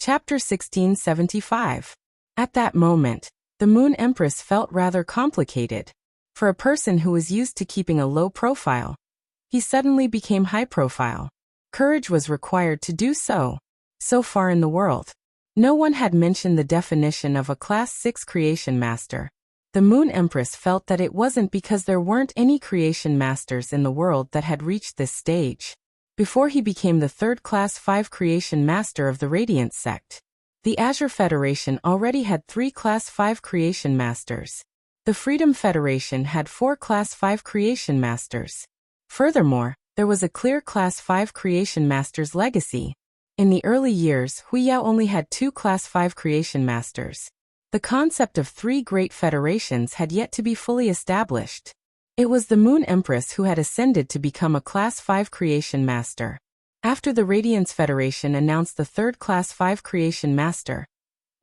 Chapter 1675. At that moment, the Moon Empress felt rather complicated. For a person who was used to keeping a low profile, he suddenly became high profile. Courage was required to do so. So far in the world, no one had mentioned the definition of a Class 6 Creation Master. The Moon Empress felt that it wasn't because there weren't any Creation Masters in the world that had reached this stage. Before he became the third Class 5 Creation Master of the Radiant sect, the Azure Federation already had 3 Class 5 Creation Masters. The Freedom Federation had 4 Class 5 Creation Masters. Furthermore, there was a clear Class 5 Creation Masters legacy. In the early years, Wuxia only had 2 Class 5 Creation Masters. The concept of 3 great federations had yet to be fully established. It was the Moon Empress who had ascended to become a Class 5 Creation Master. After the Radiance Federation announced the third Class 5 Creation Master,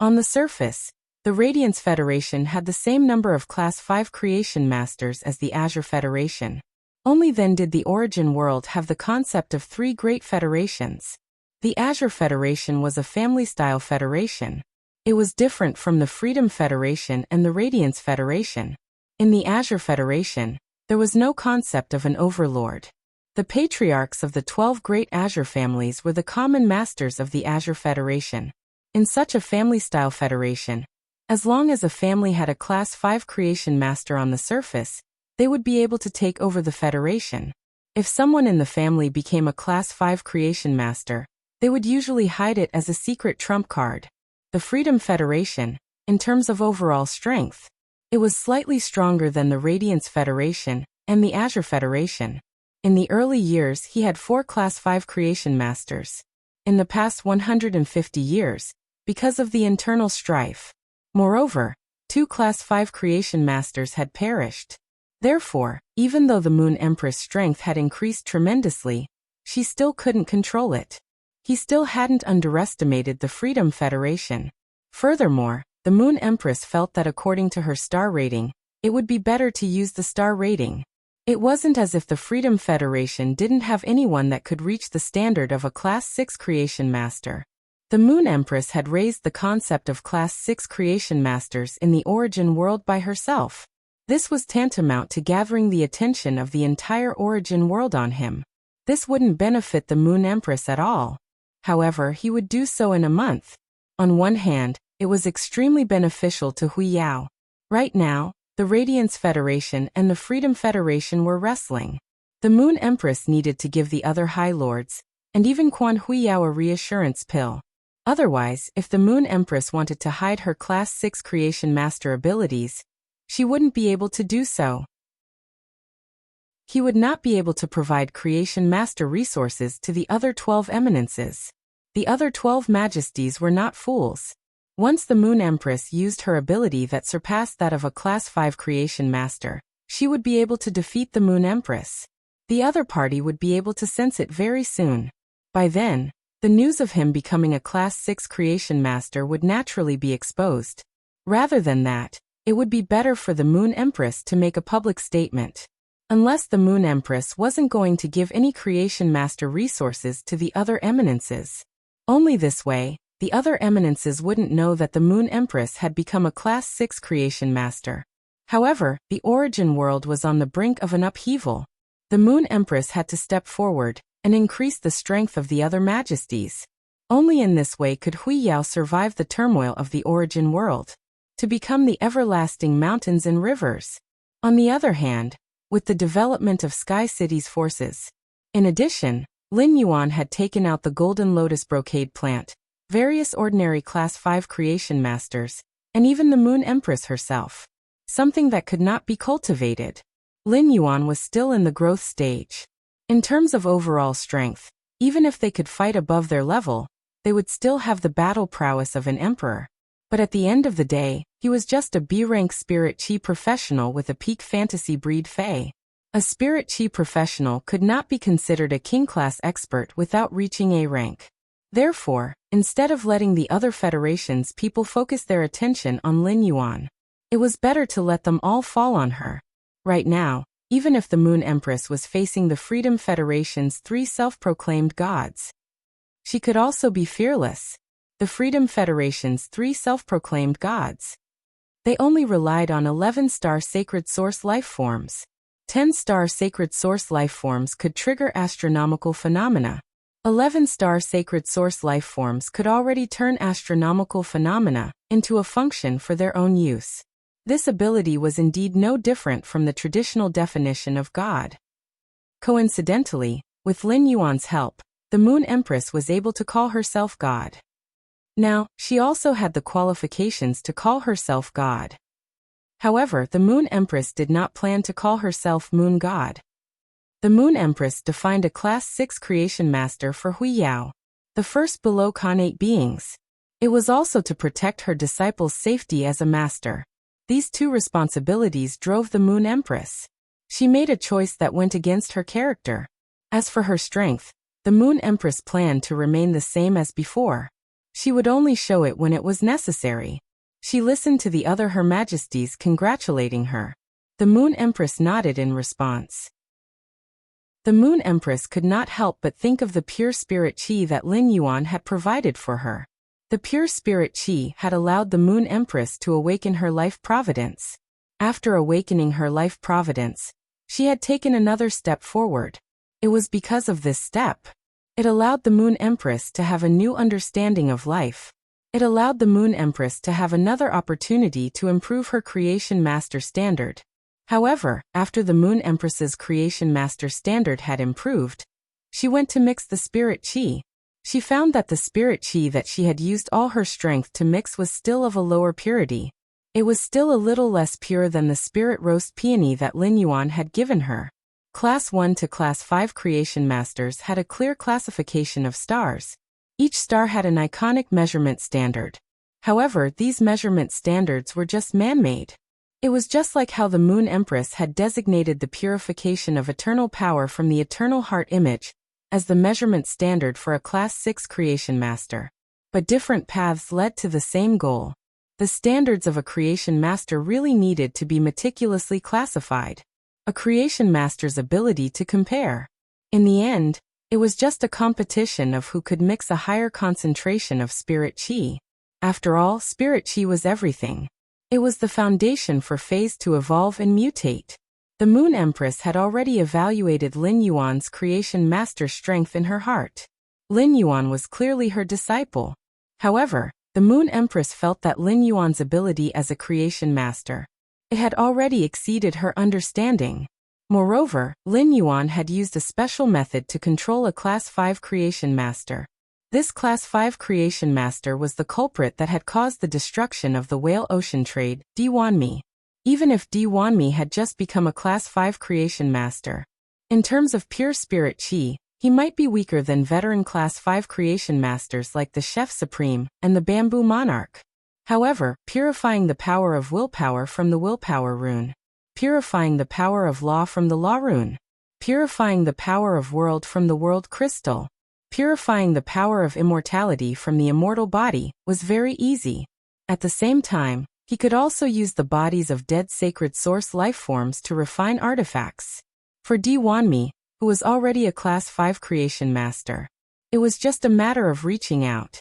on the surface, the Radiance Federation had the same number of Class 5 Creation Masters as the Azure Federation. Only then did the Origin world have the concept of 3 great federations. The Azure Federation was a family-style federation. It was different from the Freedom Federation and the Radiance Federation. In the Azure Federation, there was no concept of an overlord. The patriarchs of the 12 great Azure families were the common masters of the Azure Federation. In such a family-style federation, as long as a family had a Class 5 Creation Master on the surface, they would be able to take over the federation. If someone in the family became a Class 5 Creation Master, they would usually hide it as a secret trump card. The Freedom Federation, in terms of overall strength, it was slightly stronger than the Radiance Federation and the Azure Federation. In the early years, he had 4 Class 5 Creation Masters. In the past 150 years, because of the internal strife, moreover, 2 Class 5 Creation Masters had perished. Therefore, even though the Moon Empress' strength had increased tremendously, she still couldn't control it. He still hadn't underestimated the Freedom Federation. Furthermore, the Moon Empress felt that according to her star rating, it would be better to use the star rating. It wasn't as if the Freedom Federation didn't have anyone that could reach the standard of a Class 6 Creation Master. The Moon Empress had raised the concept of Class 6 Creation Masters in the Origin world by herself. This was tantamount to gathering the attention of the entire Origin world on him. This wouldn't benefit the Moon Empress at all. However, he would do so in a month. On one hand, it was extremely beneficial to Wuxia. Right now, the Radiance Federation and the Freedom Federation were wrestling. The Moon Empress needed to give the other High Lords, and even Quan Wuxia, a reassurance pill. Otherwise, if the Moon Empress wanted to hide her Class 6 Creation Master abilities, she wouldn't be able to do so. He would not be able to provide Creation Master resources to the other 12 eminences. The other 12 majesties were not fools. Once the Moon Empress used her ability that surpassed that of a Class 5 Creation Master, she would be able to defeat the Moon Empress. The other party would be able to sense it very soon. By then, the news of him becoming a Class 6 Creation Master would naturally be exposed. Rather than that, it would be better for the Moon Empress to make a public statement. Unless the Moon Empress wasn't going to give any Creation Master resources to the other eminences. Only this way, the other eminences wouldn't know that the Moon Empress had become a Class 6 Creation Master. However, the Origin world was on the brink of an upheaval. The Moon Empress had to step forward and increase the strength of the other majesties. Only in this way could Wuxia survive the turmoil of the Origin world, to become the everlasting mountains and rivers. On the other hand, with the development of Sky City's forces. In addition, Lin Yuan had taken out the Golden Lotus Brocade plant, various ordinary Class 5 Creation Masters, and even the Moon Empress herself. Something that could not be cultivated. Lin Yuan was still in the growth stage. In terms of overall strength, even if they could fight above their level, they would still have the battle prowess of an emperor. But at the end of the day, he was just a B-rank Spirit Chi professional with a peak fantasy breed Fae. A Spirit Chi professional could not be considered a king-class expert without reaching A rank. Therefore, instead of letting the other federations people focus their attention on Lin Yuan, it was better to let them all fall on her. Right now, even if the Moon Empress was facing the Freedom Federation's 3 self-proclaimed gods, she could also be fearless. the Freedom Federation's 3 self-proclaimed gods. They only relied on 11-star sacred source life forms. 10-star sacred source life forms could trigger astronomical phenomena. 11-star sacred source life forms could already turn astronomical phenomena into a function for their own use. This ability was indeed no different from the traditional definition of God. Coincidentally, with Lin Yuan's help, the Moon Empress was able to call herself God. Now, she also had the qualifications to call herself God. However, the Moon Empress did not plan to call herself Moon God. The Moon Empress defined a Class 6 creation master for Wuxia, the first below Khanate beings. It was also to protect her disciples' safety as a master. These 2 responsibilities drove the Moon Empress. She made a choice that went against her character. As for her strength, the Moon Empress planned to remain the same as before. She would only show it when it was necessary. She listened to the other Her Majesties congratulating her. The Moon Empress nodded in response. The Moon Empress could not help but think of the pure spirit qi that Lin Yuan had provided for her. The pure spirit qi had allowed the Moon Empress to awaken her life providence. After awakening her life providence, she had taken another step forward. It was because of this step. It allowed the Moon Empress to have a new understanding of life. It allowed the Moon Empress to have another opportunity to improve her Creation Master standard. However, after the Moon Empress's Creation Master standard had improved, she went to mix the spirit qi. She found that the spirit qi that she had used all her strength to mix was still of a lower purity. It was still a little less pure than the spirit roast peony that Lin Yuan had given her. Class 1 to Class 5 Creation Masters had a clear classification of stars. Each star had an iconic measurement standard. However, these measurement standards were just man-made. It was just like how the Moon Empress had designated the purification of eternal power from the eternal heart image as the measurement standard for a Class 6 Creation Master. But different paths led to the same goal. The standards of a Creation Master really needed to be meticulously classified. A Creation Master's ability to compare. In the end, it was just a competition of who could mix a higher concentration of spirit qi. After all, spirit qi was everything. It was the foundation for phase to evolve and mutate. The Moon Empress had already evaluated Lin Yuan's Creation Master strength in her heart. Lin Yuan was clearly her disciple. However, the Moon Empress felt that Lin Yuan's ability as a Creation Master, it had already exceeded her understanding. Moreover, Lin Yuan had used a special method to control a Class 5 Creation Master. This Class 5 Creation Master was the culprit that had caused the destruction of the whale ocean trade, Di Wanmi. Even if Di Wanmi had just become a Class 5 Creation Master, in terms of pure spirit qi, he might be weaker than veteran Class 5 Creation Masters like the Chef Supreme and the Bamboo Monarch. However, purifying the power of willpower from the willpower rune, purifying the power of law from the law rune, purifying the power of world from the world crystal, purifying the power of immortality from the immortal body, was very easy. At the same time, he could also use the bodies of dead sacred source life forms to refine artifacts. For Di Wanmi, who was already a Class 5 Creation Master, it was just a matter of reaching out.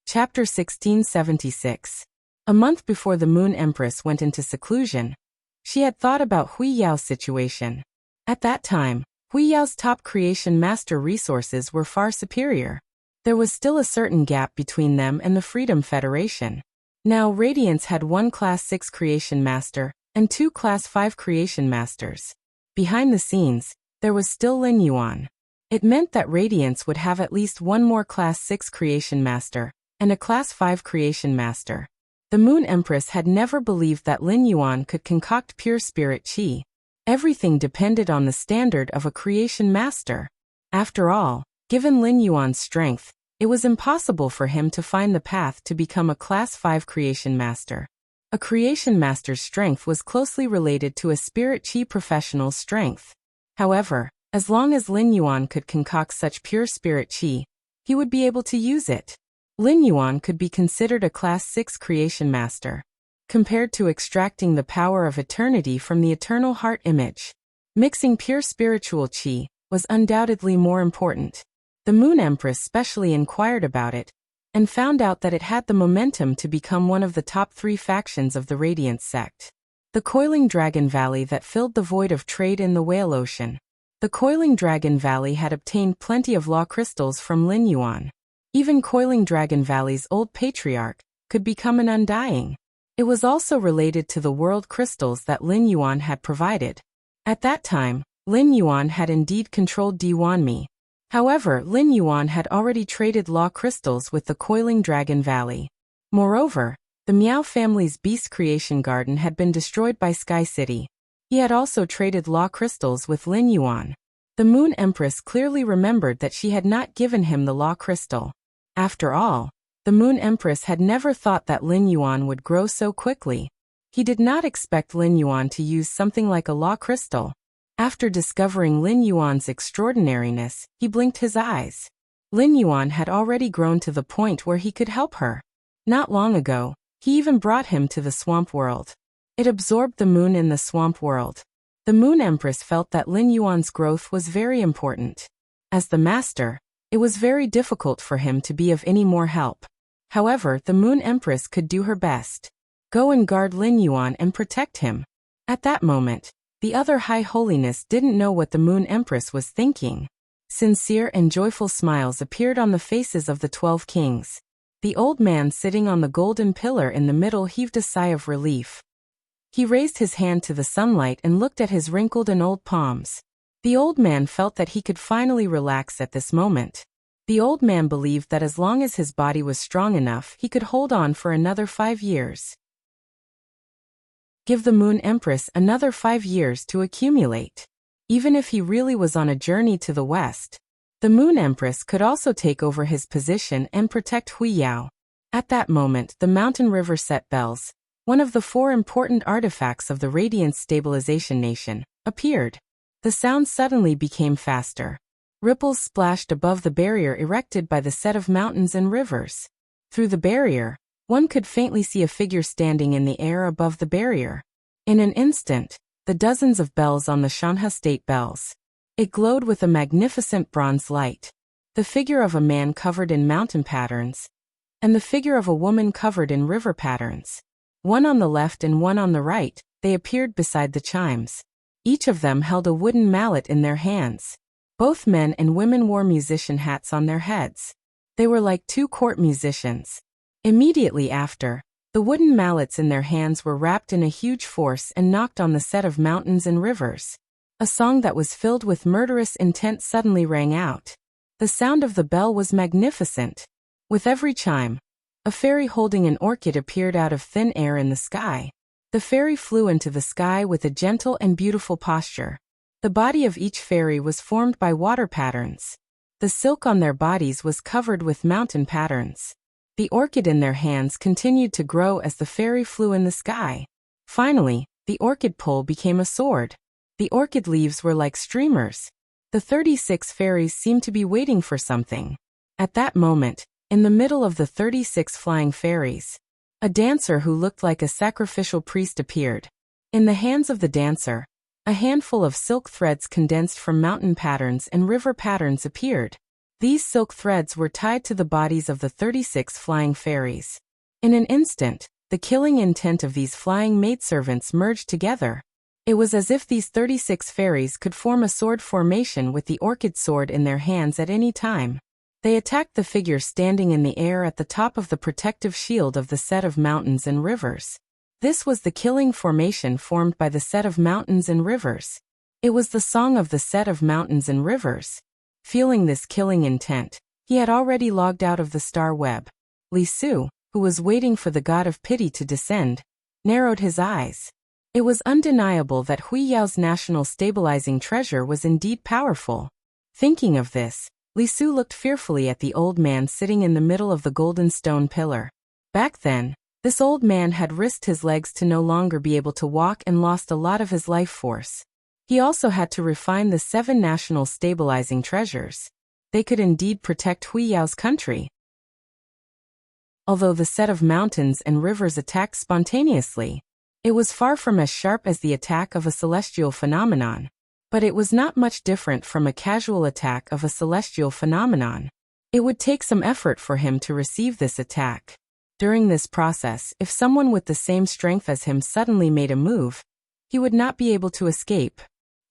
Chapter 1676. A month before the Moon Empress went into seclusion, she had thought about Wuxia's situation. At that time, Wuxia's top Creation Master resources were far superior. There was still a certain gap between them and the Freedom Federation. Now Radiance had 1 Class 6 Creation Master and 2 Class 5 Creation Masters. Behind the scenes, there was still Lin Yuan. It meant that Radiance would have at least 1 more Class 6 Creation Master and a Class 5 Creation Master. The Moon Empress had never believed that Lin Yuan could concoct pure spirit qi. Everything depended on the standard of a Creation Master. After all, given Lin Yuan's strength, it was impossible for him to find the path to become a Class 5 Creation Master. A Creation Master's strength was closely related to a spirit qi professional's strength. However, as long as Lin Yuan could concoct such pure spirit qi, he would be able to use it. Lin Yuan could be considered a Class 6 Creation Master. Compared to extracting the power of eternity from the eternal heart image, mixing pure spiritual qi was undoubtedly more important. The Moon Empress specially inquired about it, and found out that it had the momentum to become one of the top 3 factions of the Radiance sect. The Coiling Dragon Valley that filled the void of trade in the Whale Ocean. The Coiling Dragon Valley had obtained plenty of law crystals from Lin Yuan. Even Coiling Dragon Valley's old patriarch could become an undying. It was also related to the world crystals that Lin Yuan had provided. At that time, Lin Yuan had indeed controlled Diwanmi. However, Lin Yuan had already traded law crystals with the Coiling Dragon Valley. Moreover, the Miao family's beast creation garden had been destroyed by Sky City. He had also traded law crystals with Lin Yuan. The Moon Empress clearly remembered that she had not given him the law crystal. After all, the Moon Empress had never thought that Lin Yuan would grow so quickly. He did not expect Lin Yuan to use something like a law crystal. After discovering Lin Yuan's extraordinariness, he blinked his eyes. Lin Yuan had already grown to the point where he could help her. Not long ago, he even brought him to the swamp world. It absorbed the moon in the swamp world. The Moon Empress felt that Lin Yuan's growth was very important. As the master, it was very difficult for him to be of any more help. However, the Moon Empress could do her best. Go and guard Lin Yuan and protect him. At that moment, the other High Holiness didn't know what the Moon Empress was thinking. Sincere and joyful smiles appeared on the faces of the 12 kings. The old man sitting on the golden pillar in the middle heaved a sigh of relief. He raised his hand to the sunlight and looked at his wrinkled and old palms. The old man felt that he could finally relax at this moment. The old man believed that as long as his body was strong enough, he could hold on for another 5 years. Give the Moon Empress another 5 years to accumulate. Even if he really was on a journey to the west, the Moon Empress could also take over his position and protect Huiyao. At that moment, the mountain river set bells, one of the 4 important artifacts of the Radiance Stabilization Nation, appeared. The sound suddenly became faster. Ripples splashed above the barrier erected by the set of mountains and rivers. Through the barrier, one could faintly see a figure standing in the air above the barrier. In an instant, the dozens of bells on the Shanha State bells. It glowed with a magnificent bronze light. The figure of a man covered in mountain patterns, and the figure of a woman covered in river patterns. One on the left and one on the right, they appeared beside the chimes. Each of them held a wooden mallet in their hands. Both men and women wore musician hats on their heads. They were like 2 court musicians. Immediately after, the wooden mallets in their hands were wrapped in a huge force and knocked on the set of mountains and rivers. A song that was filled with murderous intent suddenly rang out. The sound of the bell was magnificent. With every chime, a fairy holding an orchid appeared out of thin air in the sky. The fairy flew into the sky with a gentle and beautiful posture. The body of each fairy was formed by water patterns. The silk on their bodies was covered with mountain patterns. The orchid in their hands continued to grow as the fairy flew in the sky. Finally, the orchid pole became a sword. The orchid leaves were like streamers. The 36 fairies seemed to be waiting for something. At that moment, in the middle of the 36 flying fairies, a dancer who looked like a sacrificial priest appeared. In the hands of the dancer, a handful of silk threads condensed from mountain patterns and river patterns appeared. These silk threads were tied to the bodies of the 36 flying fairies. In an instant, the killing intent of these flying maidservants merged together. It was as if these 36 fairies could form a sword formation with the orchid sword in their hands at any time. They attacked the figure standing in the air at the top of the protective shield of the set of mountains and rivers. This was the killing formation formed by the set of mountains and rivers. It was the song of the set of mountains and rivers. Feeling this killing intent, he had already logged out of the star web. Li Su, who was waiting for the god of pity to descend, narrowed his eyes. It was undeniable that Huiyao's national stabilizing treasure was indeed powerful. Thinking of this, Li Su looked fearfully at the old man sitting in the middle of the golden stone pillar. Back then, this old man had risked his legs to no longer be able to walk and lost a lot of his life force. He also had to refine the 7 national stabilizing treasures. They could indeed protect Huiyao's country. Although the set of mountains and rivers attacked spontaneously, it was far from as sharp as the attack of a celestial phenomenon. But it was not much different from a casual attack of a celestial phenomenon. It would take some effort for him to receive this attack. During this process, if someone with the same strength as him suddenly made a move, he would not be able to escape.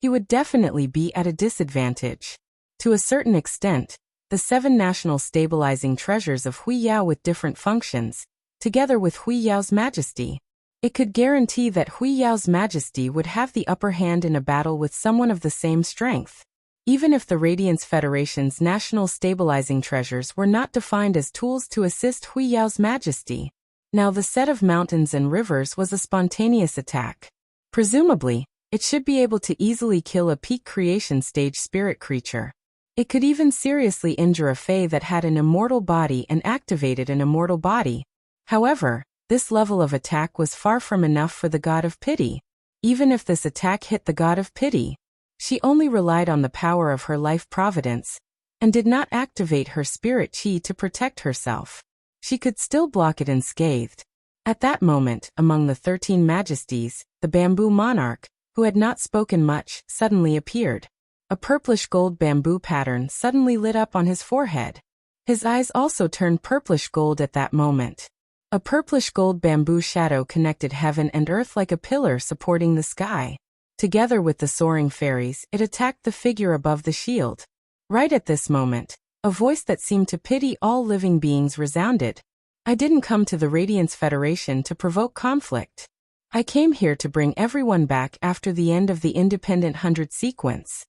He would definitely be at a disadvantage. To a certain extent, the 7 national stabilizing treasures of Wuxia with different functions, together with Wuxia's majesty, it could guarantee that Wuxia's majesty would have the upper hand in a battle with someone of the same strength. Even if the Radiance Federation's national stabilizing treasures were not defined as tools to assist Wuxia's majesty, now the set of mountains and rivers was a spontaneous attack. Presumably, it should be able to easily kill a peak creation stage spirit creature. It could even seriously injure a fae that had an immortal body and activated an immortal body. However, this level of attack was far from enough for the God of Pity. Even if this attack hit the God of Pity, she only relied on the power of her life providence, and did not activate her spirit chi to protect herself. She could still block it unscathed. At that moment, among the 13 majesties, the bamboo monarch, who had not spoken much, suddenly appeared. A purplish gold bamboo pattern suddenly lit up on his forehead. His eyes also turned purplish gold at that moment. A purplish gold bamboo shadow connected heaven and earth like a pillar supporting the sky. Together with the soaring fairies, it attacked the figure above the shield. Right at this moment, a voice that seemed to pity all living beings resounded. I didn't come to the Radiance Federation to provoke conflict. I came here to bring everyone back after the end of the Independent 100 sequence.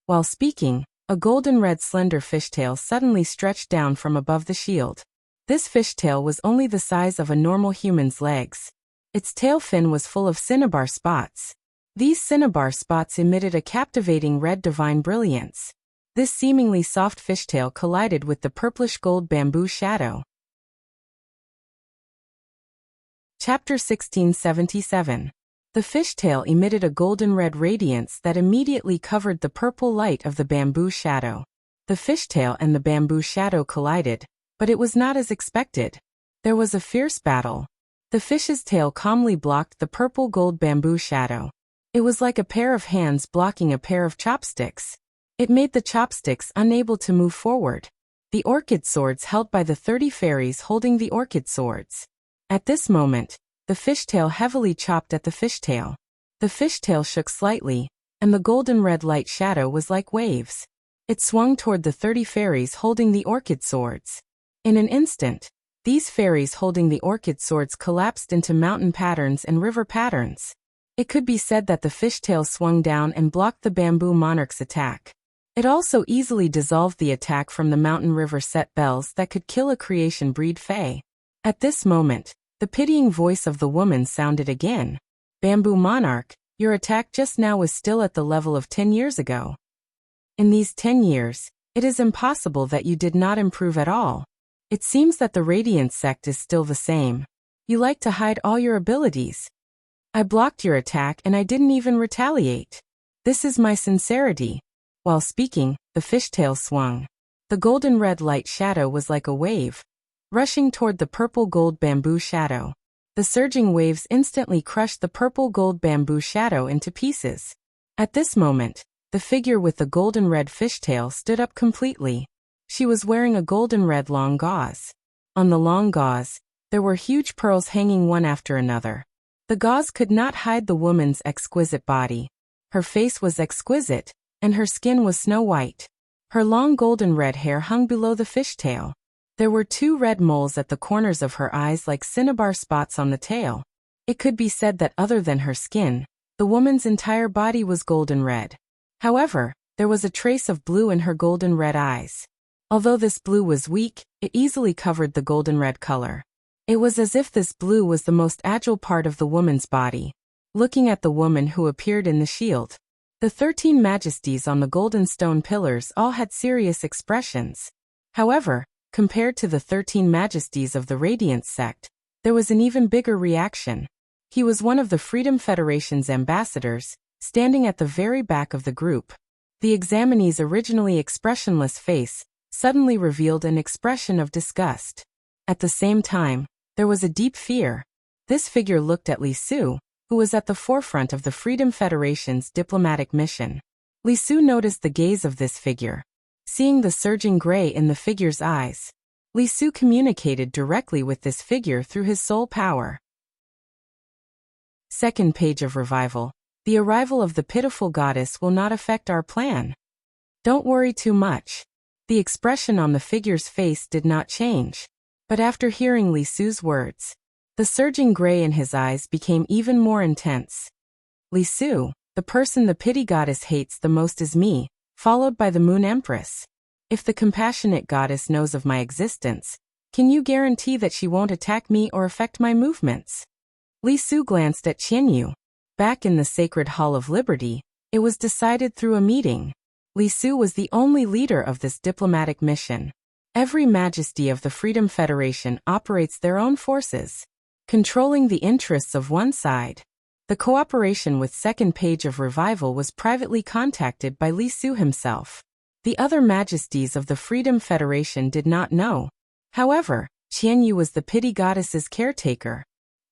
While speaking, a golden red slender fishtail suddenly stretched down from above the shield. This fishtail was only the size of a normal human's legs. Its tail fin was full of cinnabar spots. These cinnabar spots emitted a captivating red divine brilliance. This seemingly soft fishtail collided with the purplish gold bamboo shadow. Chapter 1677. The fishtail emitted a golden red radiance that immediately covered the purple light of the bamboo shadow. The fishtail and the bamboo shadow collided, but it was not as expected. There was a fierce battle. The fish's tail calmly blocked the purple gold bamboo shadow. It was like a pair of hands blocking a pair of chopsticks. It made the chopsticks unable to move forward. The orchid swords held by the 30 fairies holding the orchid swords. At this moment, the fishtail heavily chopped at the fishtail. The fishtail shook slightly, and the golden red light shadow was like waves. It swung toward the 30 fairies holding the orchid swords. In an instant, these fairies holding the orchid swords collapsed into mountain patterns and river patterns. It could be said that the fishtail swung down and blocked the bamboo monarch's attack. It also easily dissolved the attack from the mountain river set bells that could kill a creation breed fae. At this moment, the pitying voice of the woman sounded again. Bamboo monarch, your attack just now was still at the level of 10 years ago. In these 10 years, it is impossible that you did not improve at all. It seems that the Radiant sect is still the same. You like to hide all your abilities. I blocked your attack and I didn't even retaliate. This is my sincerity. While speaking, the fishtail swung. The golden red light shadow was like a wave, rushing toward the purple gold bamboo shadow. The surging waves instantly crushed the purple gold bamboo shadow into pieces. At this moment, the figure with the golden red fishtail stood up completely. She was wearing a golden red long gauze. On the long gauze, there were huge pearls hanging one after another. The gauze could not hide the woman's exquisite body. Her face was exquisite, and her skin was snow white. Her long golden red hair hung below the fishtail. There were 2 red moles at the corners of her eyes like cinnabar spots on the tail. It could be said that other than her skin, the woman's entire body was golden red. However, there was a trace of blue in her golden red eyes. Although this blue was weak, it easily covered the golden red color. It was as if this blue was the most agile part of the woman's body. Looking at the woman who appeared in the shield, the 13 majesties on the golden stone pillars all had serious expressions. However, compared to the 13 majesties of the Radiant sect, there was an even bigger reaction. He was one of the Freedom Federation's ambassadors, standing at the very back of the group. The examinee's originally expressionless face suddenly revealed an expression of disgust. At the same time, there was a deep fear. This figure looked at Li Su, who was at the forefront of the Freedom Federation's diplomatic mission. Li Su noticed the gaze of this figure. Seeing the surging gray in the figure's eyes, Li Su communicated directly with this figure through his soul power. Second page of revival. The arrival of the pitiful goddess will not affect our plan. Don't worry too much. The expression on the figure's face did not change. But after hearing Li Su's words, the surging gray in his eyes became even more intense. Li Su, the person the pity goddess hates the most is me, followed by the Moon Empress. If the compassionate goddess knows of my existence, can you guarantee that she won't attack me or affect my movements? Li Su glanced at Qianyu. Back in the Sacred Hall of Liberty, it was decided through a meeting. Li Su was the only leader of this diplomatic mission. Every majesty of the Freedom Federation operates their own forces, controlling the interests of one side. The cooperation with Second Page of Revival was privately contacted by Li Su himself. The other majesties of the Freedom Federation did not know. However, Qianyu was the pity goddess's caretaker.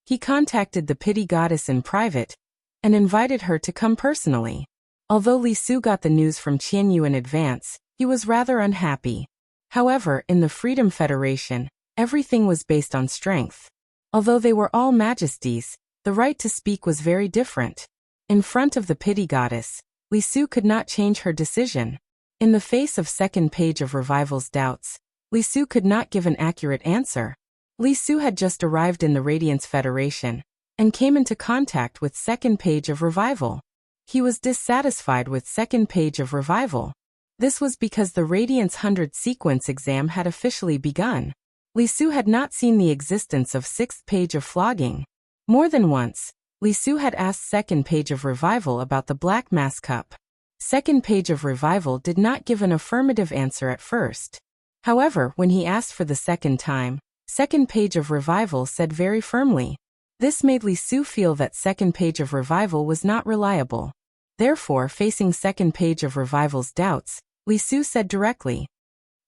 He contacted the pity goddess in private and invited her to come personally. Although Li Su got the news from Qianyu in advance, he was rather unhappy. However, in the Freedom Federation, everything was based on strength. Although they were all majesties, the right to speak was very different. In front of the pity goddess, Li Su could not change her decision. In the face of Second Page of Revival's doubts, Li Su could not give an accurate answer. Li Su had just arrived in the Radiance Federation and came into contact with Second Page of Revival. He was dissatisfied with Second Page of Revival. This was because the Radiance 100 sequence exam had officially begun. Li Su had not seen the existence of Sixth Page of Flogging. More than once, Li Su had asked Second Page of Revival about the Black Mass Cup. Second Page of Revival did not give an affirmative answer at first. However, when he asked for the second time, Second Page of Revival said very firmly. This made Li Su feel that Second Page of Revival was not reliable. Therefore, facing Second Page of Revival's doubts, Li Su said directly,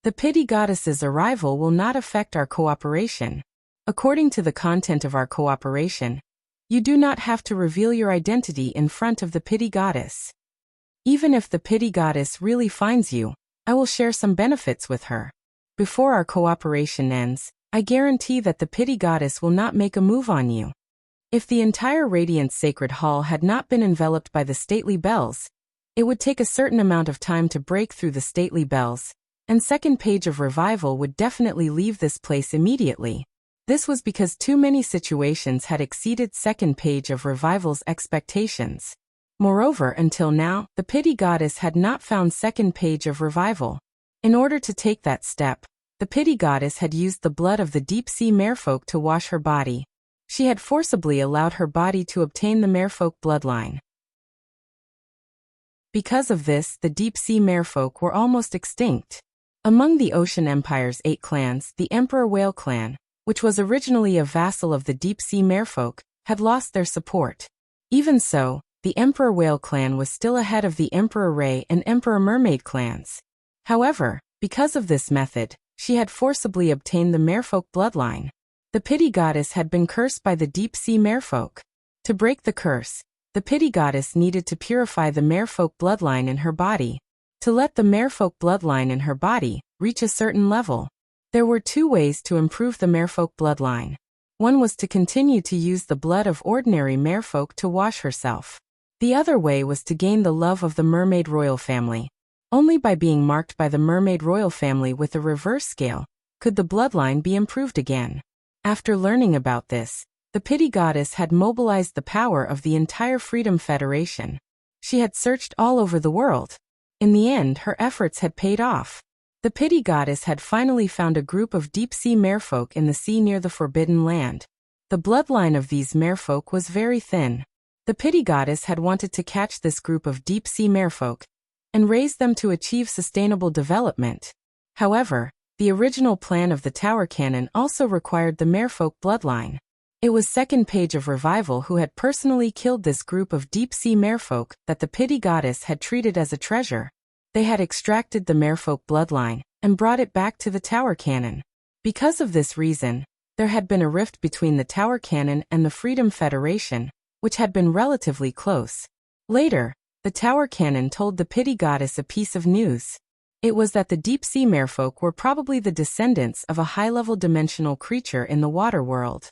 "The pity goddess's arrival will not affect our cooperation. According to the content of our cooperation, you do not have to reveal your identity in front of the pity goddess. Even if the pity goddess really finds you, I will share some benefits with her. Before our cooperation ends, I guarantee that the pity goddess will not make a move on you." If the entire Radiance Sacred Hall had not been enveloped by the stately bells, it would take a certain amount of time to break through the stately bells, and Second Page of Revival would definitely leave this place immediately. This was because too many situations had exceeded Second Page of Revival's expectations. Moreover, until now, the pity goddess had not found Second Page of Revival. In order to take that step, the pity goddess had used the blood of the deep-sea merfolk to wash her body. She had forcibly allowed her body to obtain the merfolk bloodline. Because of this, the deep-sea merfolk were almost extinct. Among the Ocean Empire's 8 clans, the Emperor Whale clan, which was originally a vassal of the deep-sea merfolk, had lost their support. Even so, the Emperor Whale clan was still ahead of the Emperor Ray and Emperor Mermaid clans. However, because of this method, she had forcibly obtained the merfolk bloodline. The pity goddess had been cursed by the deep-sea merfolk. To break the curse, the pity goddess needed to purify the merfolk bloodline in her body. To let the merfolk bloodline in her body reach a certain level, there were 2 ways to improve the merfolk bloodline. One was to continue to use the blood of ordinary merfolk to wash herself. The other way was to gain the love of the Mermaid Royal family. Only by being marked by the Mermaid Royal family with a reverse scale could the bloodline be improved again. After learning about this, the pity goddess had mobilized the power of the entire Freedom Federation. She had searched all over the world. In the end, her efforts had paid off. The pity goddess had finally found a group of deep-sea merfolk in the sea near the Forbidden Land. The bloodline of these merfolk was very thin. The pity goddess had wanted to catch this group of deep-sea merfolk and raise them to achieve sustainable development. However, the original plan of the Tower Cannon also required the merfolk bloodline. It was Second Page of Revival who had personally killed this group of deep-sea merfolk that the pity goddess had treated as a treasure. They had extracted the merfolk bloodline and brought it back to the Tower Cannon. Because of this reason, there had been a rift between the Tower Cannon and the Freedom Federation, which had been relatively close. Later, the tower cannon told the pity goddess a piece of news. It was that the deep-sea merfolk were probably the descendants of a high-level dimensional creature in the water world.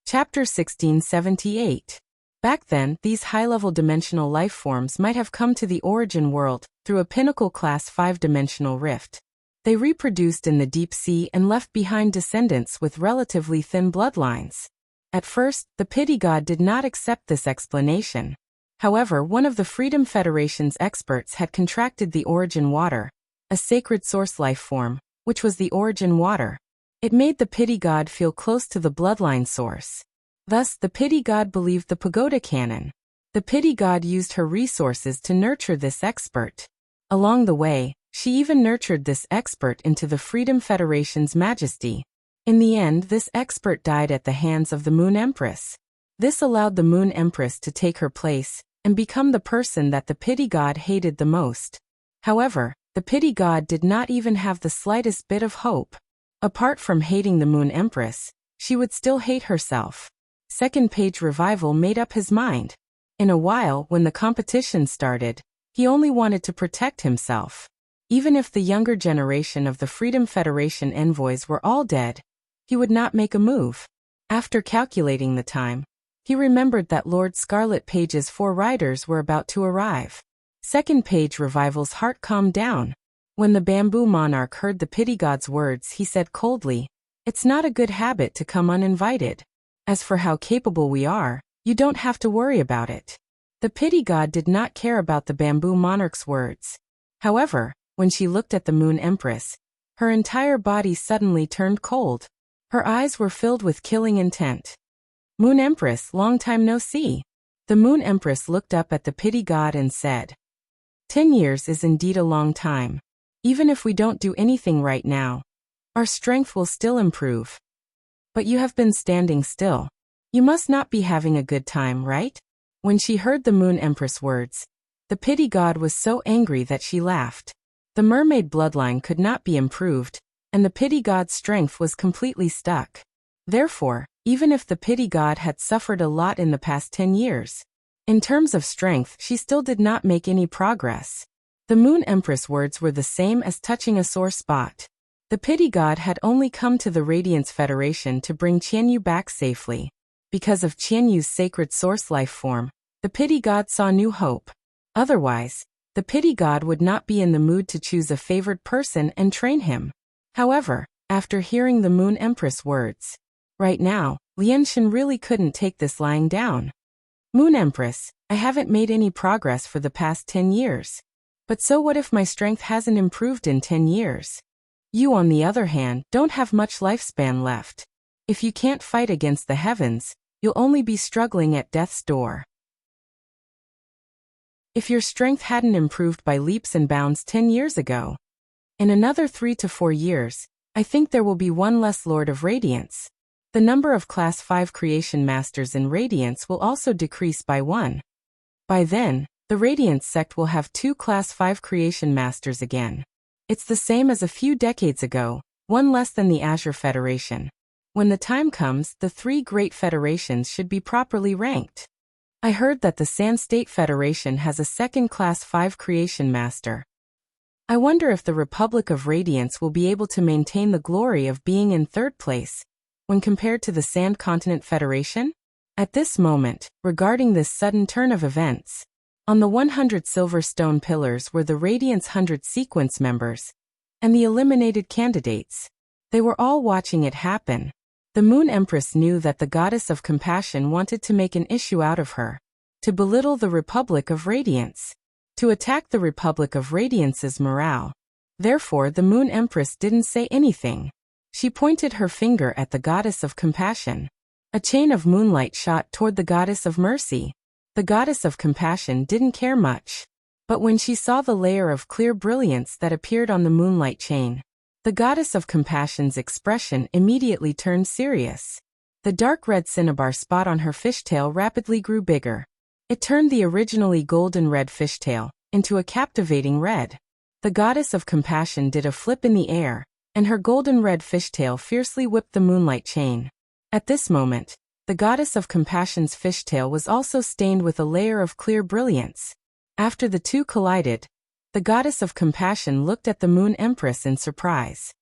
Chapter 1678. Back then, these high-level dimensional life forms might have come to the origin world through a pinnacle class 5-dimensional rift. They reproduced in the deep sea and left behind descendants with relatively thin bloodlines. At first, the pity god did not accept this explanation. However, one of the Freedom Federation's experts had contracted the origin water, a sacred source life form, which was the origin water. It made the pity god feel close to the bloodline source. Thus, the pity god believed the pagoda cannon. The pity god used her resources to nurture this expert. Along the way, she even nurtured this expert into the Freedom Federation's majesty. In the end, this expert died at the hands of the Moon Empress. This allowed the Moon Empress to take her place and become the person that the pity god hated the most. However, the pity god did not even have the slightest bit of hope. Apart from hating the Moon Empress, she would still hate herself. Second Page Revival made up his mind. In a while, when the competition started, he only wanted to protect himself. Even if the younger generation of the Freedom Federation envoys were all dead, he would not make a move. After calculating the time, he remembered that Lord Scarlet Page's 4 riders were about to arrive. Second Page Revival's heart calmed down. When the bamboo monarch heard the pity god's words, he said coldly, "It's not a good habit to come uninvited. As for how capable we are, you don't have to worry about it." The pity god did not care about the bamboo monarch's words. However, when she looked at the Moon Empress, her entire body suddenly turned cold. Her eyes were filled with killing intent. "Moon Empress, long time no see." The Moon Empress looked up at the pity god and said, 10 years is indeed a long time. Even if we don't do anything right now, our strength will still improve. But you have been standing still. You must not be having a good time, right? When she heard the Moon Empress words, the pity god was so angry that she laughed. The mermaid bloodline could not be improved, and the pity god's strength was completely stuck. Therefore, even if the pity god had suffered a lot in the past 10 years, in terms of strength, she still did not make any progress. The Moon Empress words were the same as touching a sore spot. The pity god had only come to the Radiance Federation to bring Qianyu back safely. Because of Qianyu's sacred source life form, the pity god saw new hope. Otherwise, the pity god would not be in the mood to choose a favored person and train him. However, after hearing the Moon Empress words, right now, Lianshan really couldn't take this lying down. "Moon Empress, I haven't made any progress for the past 10 years. But so what if my strength hasn't improved in 10 years? You, on the other hand, don't have much lifespan left. If you can't fight against the heavens, you'll only be struggling at death's door. If your strength hadn't improved by leaps and bounds 10 years ago, in another 3 to 4 years, I think there will be one less Lord of Radiance. The number of Class 5 Creation Masters in Radiance will also decrease by 1. By then, the Radiance sect will have 2 Class 5 Creation Masters again. It's the same as a few decades ago, one less than the Azure Federation. When the time comes, the 3 great federations should be properly ranked. I heard that the Sand State Federation has a second Class 5 Creation Master. I wonder if the Republic of Radiance will be able to maintain the glory of being in 3rd place, when compared to the Sand Continent Federation? At this moment, regarding this sudden turn of events, on the 100 silver stone pillars were the Radiance 100 sequence members, and the eliminated candidates. They were all watching it happen. The Moon Empress knew that the Goddess of Compassion wanted to make an issue out of her, to belittle the Republic of Radiance, to attack the Republic of Radiance's morale. Therefore, the Moon Empress didn't say anything. She pointed her finger at the Goddess of Compassion. A chain of moonlight shot toward the Goddess of Mercy. The Goddess of Compassion didn't care much. But when she saw the layer of clear brilliance that appeared on the moonlight chain, the Goddess of Compassion's expression immediately turned serious. The dark red cinnabar spot on her fishtail rapidly grew bigger. It turned the originally golden red fishtail into a captivating red. The Goddess of Compassion did a flip in the air, and her golden red fishtail fiercely whipped the moonlight chain. At this moment, The goddess of compassion's fishtail was also stained with a layer of clear brilliance. After the two collided, the goddess of compassion looked at the Moon Empress in surprise.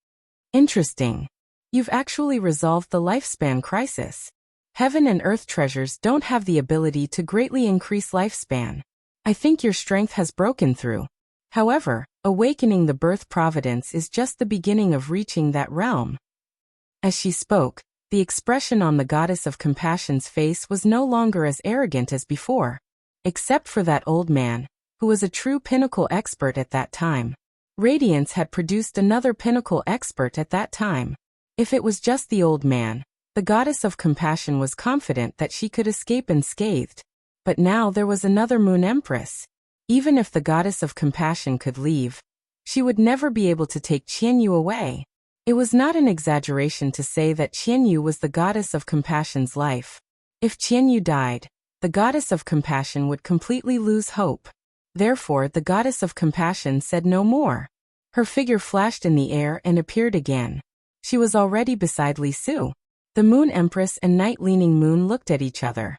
Interesting. You've actually resolved the lifespan crisis. Heaven and earth treasures don't have the ability to greatly increase lifespan. I think your strength has broken through. However, awakening the birth providence is just the beginning of reaching that realm. As she spoke, the expression on the goddess of compassion's face was no longer as arrogant as before. Except for that old man, who was a true pinnacle expert at that time. Radiance had produced another pinnacle expert at that time. If it was just the old man, the goddess of compassion was confident that she could escape unscathed. But now there was another Moon Empress. Even if the goddess of compassion could leave, she would never be able to take Qianyu away. It was not an exaggeration to say that Qianyu was the goddess of compassion's life. If Qianyu died, the goddess of compassion would completely lose hope. Therefore, the goddess of compassion said no more. Her figure flashed in the air and appeared again. She was already beside Li Su. The Moon Empress and Night Leaning Moon looked at each other.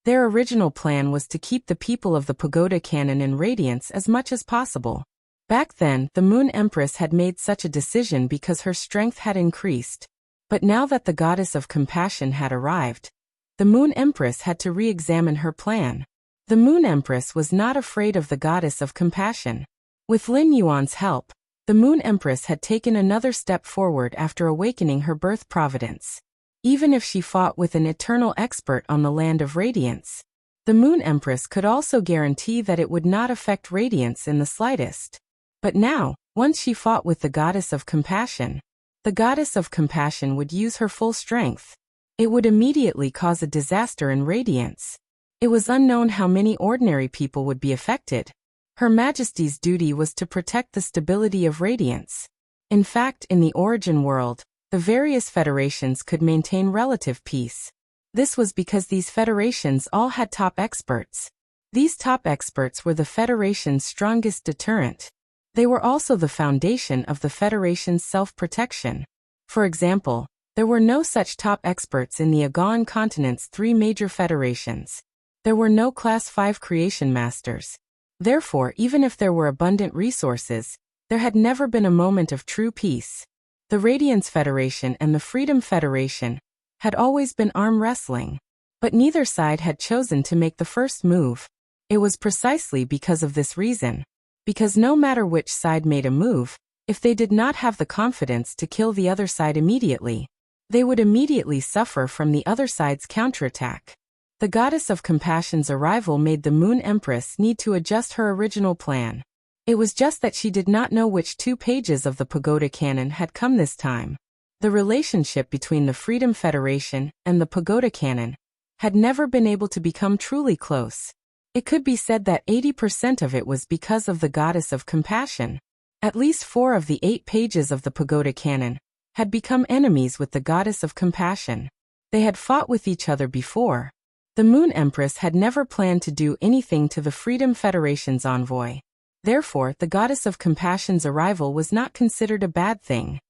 Their original plan was to keep the people of the Pagoda Cannon in radiance as much as possible. Back then, the Moon Empress had made such a decision because her strength had increased. But now that the goddess of compassion had arrived, the Moon Empress had to re-examine her plan. The Moon Empress was not afraid of the goddess of compassion. With Lin Yuan's help, the Moon Empress had taken another step forward after awakening her birth providence. Even if she fought with an eternal expert on the land of radiance, the Moon Empress could also guarantee that it would not affect radiance in the slightest. But now, once she fought with the goddess of compassion, the goddess of compassion would use her full strength. It would immediately cause a disaster in radiance. It was unknown how many ordinary people would be affected. Her Majesty's duty was to protect the stability of radiance. In fact, in the origin world, the various federations could maintain relative peace. This was because these federations all had top experts. These top experts were the Federation's strongest deterrent. They were also the foundation of the Federation's self-protection. For example, there were no such top experts in the Agawan continent's three major federations. There were no Class 5 creation masters. Therefore, even if there were abundant resources, there had never been a moment of true peace. The Radiance Federation and the Freedom Federation had always been arm wrestling. But neither side had chosen to make the first move. It was precisely because of this reason. Because no matter which side made a move, if they did not have the confidence to kill the other side immediately, they would immediately suffer from the other side's counterattack. The goddess of compassion's arrival made the Moon Empress need to adjust her original plan. It was just that she did not know which 2 pages of the Pagoda Canon had come this time. The relationship between the Freedom Federation and the Pagoda Canon had never been able to become truly close. It could be said that 80% of it was because of the goddess of compassion. At least 4 of the 8 pages of the Pagoda Canon had become enemies with the goddess of compassion. They had fought with each other before. The Moon Empress had never planned to do anything to the Freedom Federation's envoy. Therefore, the goddess of compassion's arrival was not considered a bad thing.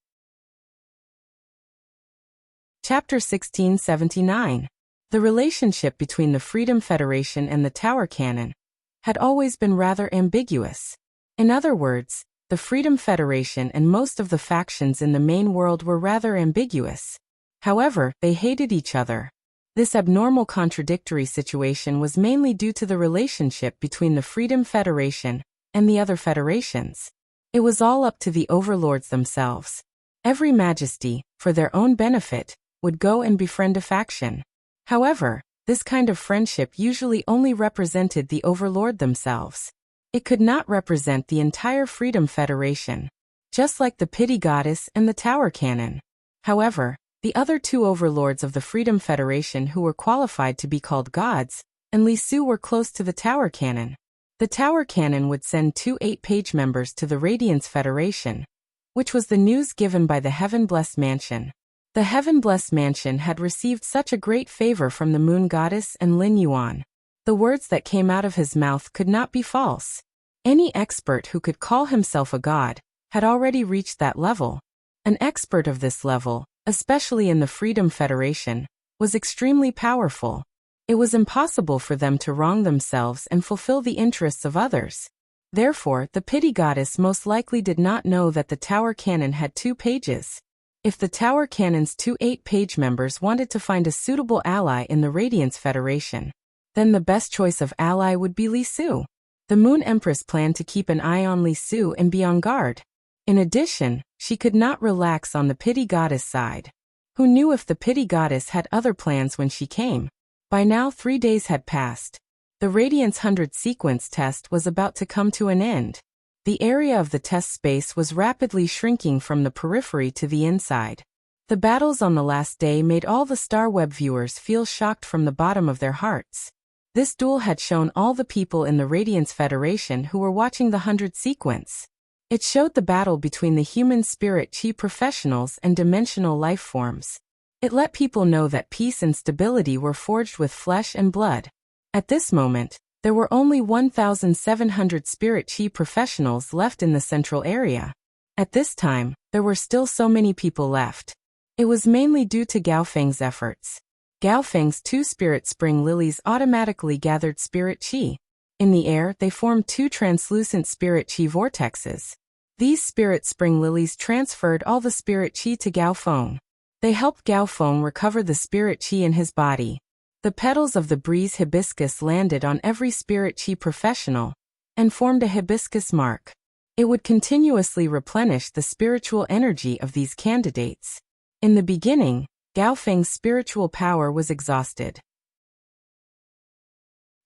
Chapter 1679. The relationship between the Freedom Federation and the Tower Cannon had always been rather ambiguous. In other words, the Freedom Federation and most of the factions in the main world were rather ambiguous. However, they hated each other. This abnormal contradictory situation was mainly due to the relationship between the Freedom Federation and the other federations. It was all up to the overlords themselves. Every majesty, for their own benefit, would go and befriend a faction. However, this kind of friendship usually only represented the overlord themselves. It could not represent the entire Freedom Federation, just like the Pity Goddess and the Tower Cannon. However, the other 2 overlords of the Freedom Federation who were qualified to be called gods, and Li Su were close to the Tower Cannon. The Tower Cannon would send 2 8-page members to the Radiance Federation, which was the news given by the Heaven-Blessed Mansion. The Heaven-Blessed Mansion had received such a great favor from the Moon Goddess and Lin Yuan. The words that came out of his mouth could not be false. Any expert who could call himself a god had already reached that level. An expert of this level especially in the Freedom Federation, was extremely powerful. It was impossible for them to wrong themselves and fulfill the interests of others. Therefore, the pity goddess most likely did not know that the tower cannon had 2 pages. If the tower cannon's 2 8-page members wanted to find a suitable ally in the Radiance Federation, then the best choice of ally would be Li Su. The Moon Empress planned to keep an eye on Li Su and be on guard. In addition, she could not relax on the pity goddess side. Who knew if the pity goddess had other plans when she came? By now 3 days had passed. The Radiance 100 sequence test was about to come to an end. The area of the test space was rapidly shrinking from the periphery to the inside. The battles on the last day made all the Starweb viewers feel shocked from the bottom of their hearts. This duel had shown all the people in the Radiance Federation who were watching the 100 sequence. It showed the battle between the human spirit chi professionals and dimensional life forms. It let people know that peace and stability were forged with flesh and blood. At this moment, there were only 1,700 spirit chi professionals left in the central area. At this time, there were still so many people left. It was mainly due to Gao Feng's efforts. Gao Feng's 2 spirit spring lilies automatically gathered spirit chi. In the air, they formed 2 translucent spirit chi vortexes. These spirit spring lilies transferred all the spirit chi to Gao Feng. They helped Gao Feng recover the spirit chi in his body. The petals of the breeze hibiscus landed on every spirit chi professional and formed a hibiscus mark. It would continuously replenish the spiritual energy of these candidates. In the beginning, Gao Feng's spiritual power was exhausted.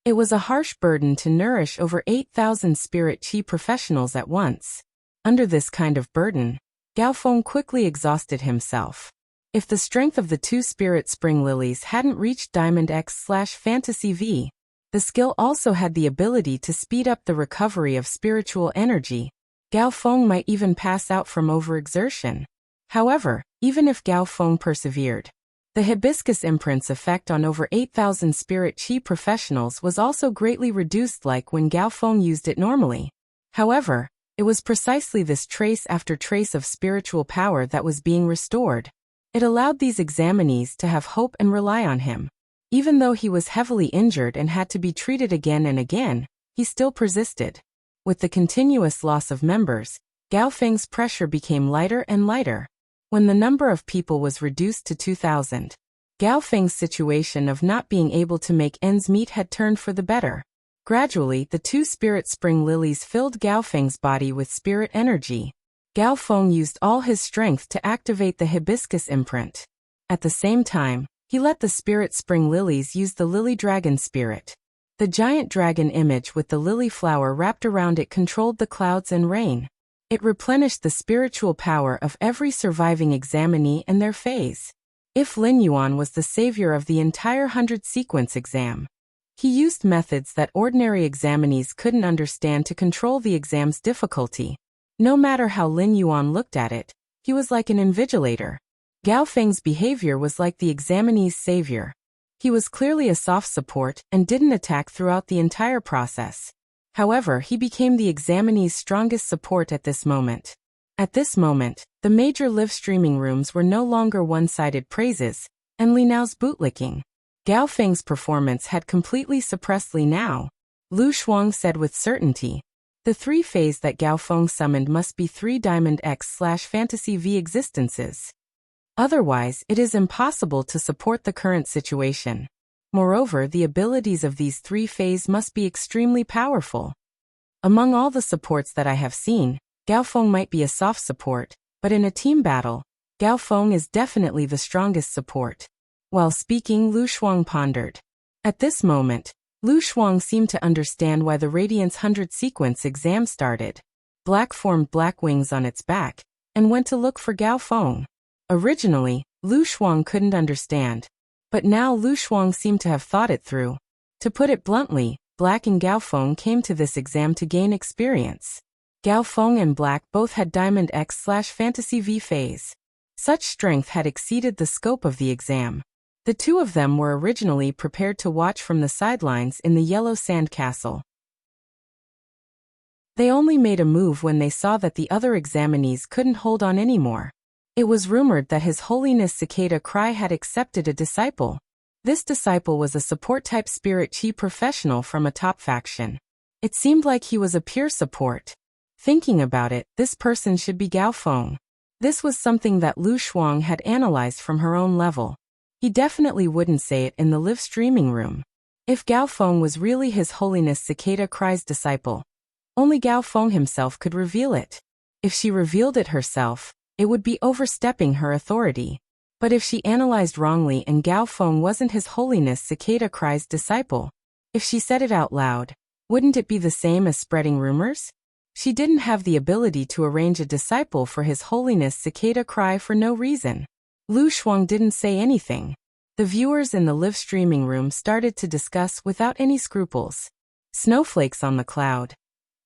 It was a harsh burden to nourish over 8,000 spirit chi professionals at once. Under this kind of burden, Gao Feng quickly exhausted himself. If the strength of the 2 spirit spring lilies hadn't reached Diamond X/Fantasy V, the skill also had the ability to speed up the recovery of spiritual energy. Gao Feng might even pass out from overexertion. However, even if Gao Feng persevered, the hibiscus imprint's effect on over 8,000 spirit chi professionals was also greatly reduced like when Gao Feng used it normally. However, it was precisely this trace after trace of spiritual power that was being restored. It allowed these examinees to have hope and rely on him. Even though he was heavily injured and had to be treated again and again, he still persisted. With the continuous loss of members, Gao Feng's pressure became lighter and lighter. When the number of people was reduced to 2,000, Gao Feng's situation of not being able to make ends meet had turned for the better. Gradually, the 2 spirit spring lilies filled Gao Feng's body with spirit energy. Gao Feng used all his strength to activate the hibiscus imprint. At the same time, he let the spirit spring lilies use the lily dragon spirit. The giant dragon image with the lily flower wrapped around it controlled the clouds and rain. It replenished the spiritual power of every surviving examinee and their phase. If Lin Yuan was the savior of the entire 100 sequence exam, he used methods that ordinary examinees couldn't understand to control the exam's difficulty. No matter how Lin Yuan looked at it, he was like an invigilator. Gao Feng's behavior was like the examinee's savior. He was clearly a soft support and didn't attack throughout the entire process. However, he became the examinee's strongest support at this moment. At this moment, the major live streaming rooms were no longer one-sided praises, and Li Nao's bootlicking. Gao Feng's performance had completely suppressed Li Nao. Lu Shuang said with certainty, the 3 phase that Gao Feng summoned must be 3 Diamond X/Fantasy V existences. Otherwise, it is impossible to support the current situation. Moreover, the abilities of these 3 phase must be extremely powerful. Among all the supports that I have seen, Gao Feng might be a soft support, but in a team battle, Gao Feng is definitely the strongest support. While speaking, Lu Shuang pondered. At this moment, Lu Shuang seemed to understand why the Radiance 100 sequence exam started. Black formed black wings on its back, and went to look for Gao Feng. Originally, Lu Shuang couldn't understand, but now Lu Shuang seemed to have thought it through. To put it bluntly, Black and Gao Feng came to this exam to gain experience. Gao Feng and Black both had Diamond X/Fantasy V phase. Such strength had exceeded the scope of the exam. The 2 of them were originally prepared to watch from the sidelines in the yellow sand castle. They only made a move when they saw that the other examinees couldn't hold on anymore. It was rumored that His Holiness Cicada Cry had accepted a disciple. This disciple was a support-type spirit chi professional from a top faction. It seemed like he was a pure support. Thinking about it, this person should be Gao Feng. This was something that Lu Shuang had analyzed from her own level. He definitely wouldn't say it in the live streaming room. If Gao Feng was really His Holiness Cicada Cry's disciple, only Gao Feng himself could reveal it. If she revealed it herself, it would be overstepping her authority. But if she analyzed wrongly and Gao Feng wasn't His Holiness Cicada Cry's disciple, if she said it out loud, wouldn't it be the same as spreading rumors? She didn't have the ability to arrange a disciple for His Holiness Cicada Cry for no reason. Lu Shuang didn't say anything. The viewers in the live streaming room started to discuss without any scruples. Snowflakes on the cloud.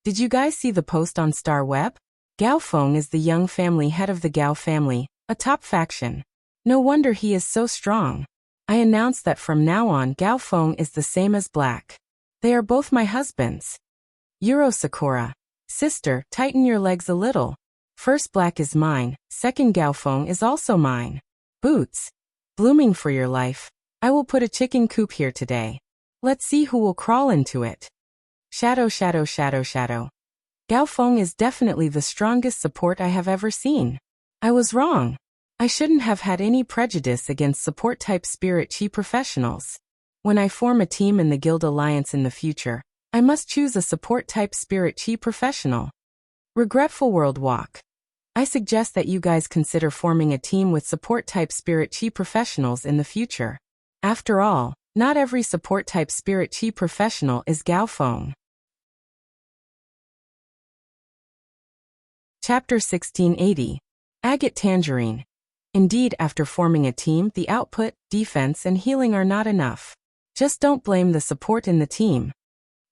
Did you guys see the post on Star Web? Gao Feng is the young family head of the Gao family, a top faction. No wonder he is so strong. I announced that from now on Gao Feng is the same as Black. They are both my husbands. Euro Sakura. Sister, tighten your legs a little. First Black is mine, second Gao Feng is also mine. Boots. Blooming for your life. I will put a chicken coop here today. Let's see who will crawl into it. Shadow, shadow, shadow, shadow. Gao Feng is definitely the strongest support I have ever seen. I was wrong. I shouldn't have had any prejudice against support-type spirit chi professionals. When I form a team in the Guild Alliance in the future, I must choose a support-type spirit chi professional. Regretful World Walk. I suggest that you guys consider forming a team with support-type spirit chi professionals in the future. After all, not every support-type spirit chi professional is Gao Feng. Chapter 1680. Agate Tangerine. Indeed, after forming a team, the output, defense, and healing are not enough. Just don't blame the support in the team.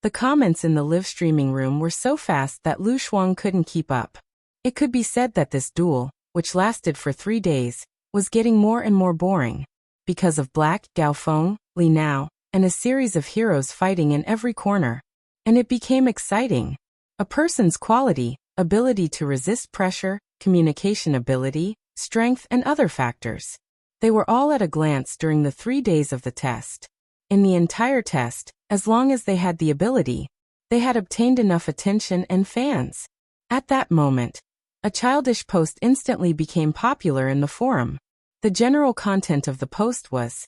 The comments in the live streaming room were so fast that Lu Shuang couldn't keep up. It could be said that this duel, which lasted for 3 days, was getting more and more boring. Because of Black, Gao Feng, Li Nao, and a series of heroes fighting in every corner. And it became exciting. A person's quality, ability to resist pressure, communication ability, strength, and other factors. They were all at a glance during the 3 days of the test. In the entire test, as long as they had the ability, they had obtained enough attention and fans. At that moment, a childish post instantly became popular in the forum. The general content of the post was,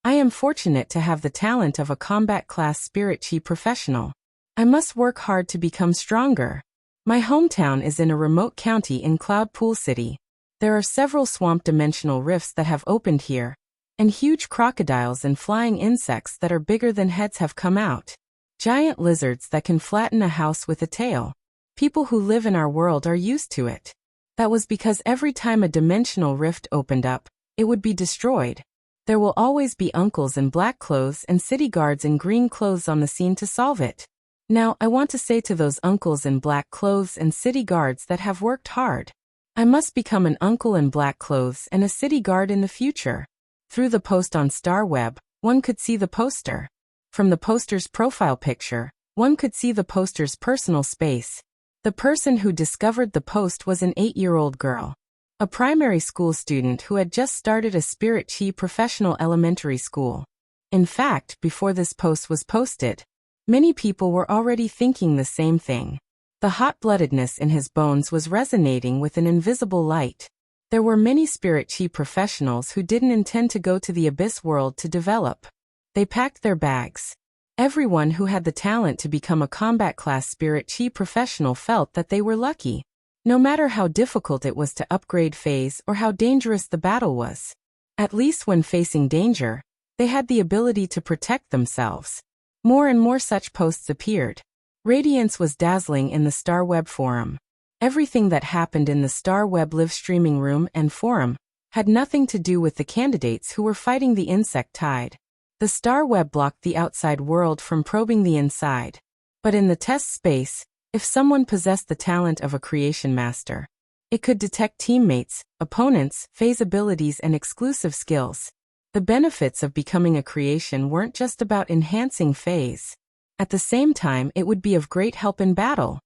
I am fortunate to have the talent of a combat class spirit chi professional. I must work hard to become stronger. My hometown is in a remote county in Cloud Pool City. There are several swamp dimensional rifts that have opened here, and huge crocodiles and flying insects that are bigger than heads have come out. Giant lizards that can flatten a house with a tail. People who live in our world are used to it. That was because every time a dimensional rift opened up, it would be destroyed. There will always be uncles in black clothes and city guards in green clothes on the scene to solve it. Now, I want to say to those uncles in black clothes and city guards that have worked hard, I must become an uncle in black clothes and a city guard in the future. Through the post on Star Web, one could see the poster. From the poster's profile picture, one could see the poster's personal space. The person who discovered the post was an 8-year-old girl. A primary school student who had just started a spirit chi professional elementary school. In fact, before this post was posted, many people were already thinking the same thing. The hot-bloodedness in his bones was resonating with an invisible light. There were many spirit chi professionals who didn't intend to go to the abyss world to develop. They packed their bags. Everyone who had the talent to become a combat class spirit chi professional felt that they were lucky. No matter how difficult it was to upgrade phase or how dangerous the battle was. At least when facing danger, they had the ability to protect themselves. More and more such posts appeared. Radiance was dazzling in the Star Web forum. Everything that happened in the Star Web live streaming room and forum had nothing to do with the candidates who were fighting the insect tide. The Star Web blocked the outside world from probing the inside. But in the test space, if someone possessed the talent of a creation master, it could detect teammates, opponents, phase abilities, and exclusive skills. The benefits of becoming a creation weren't just about enhancing phase. At the same time, it would be of great help in battle.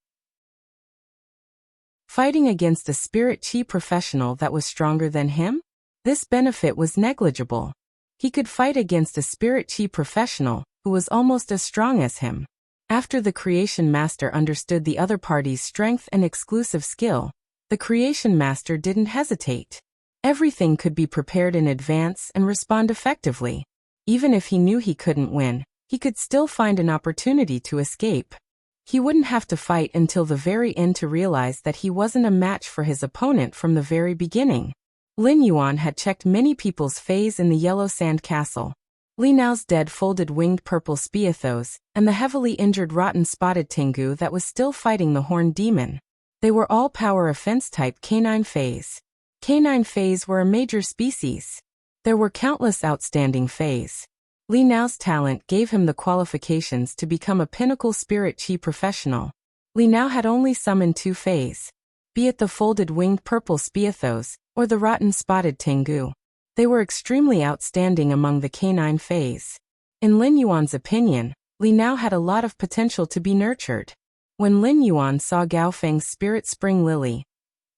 Fighting against a spirit chi professional that was stronger than him? This benefit was negligible. He could fight against a spirit chi professional who was almost as strong as him. After the Creation Master understood the other party's strength and exclusive skill, the Creation Master didn't hesitate. Everything could be prepared in advance and respond effectively. Even if he knew he couldn't win, he could still find an opportunity to escape. He wouldn't have to fight until the very end to realize that he wasn't a match for his opponent from the very beginning. Lin Yuan had checked many people's fays in the Yellow Sand Castle. Li Nao's dead folded winged purple Spiathos, and the heavily injured rotten spotted Tengu that was still fighting the horned demon. They were all power offense type canine fays. Canine fays were a major species. There were countless outstanding fays. Li Nao's talent gave him the qualifications to become a pinnacle spirit chi professional. Li Nao had only summoned 2 fays, be it the folded winged purple Spiathos or the rotten spotted Tengu. They were extremely outstanding among the canine fays. In Lin Yuan's opinion, Li Nao had a lot of potential to be nurtured. When Lin Yuan saw Gao Feng's Spirit Spring Lily,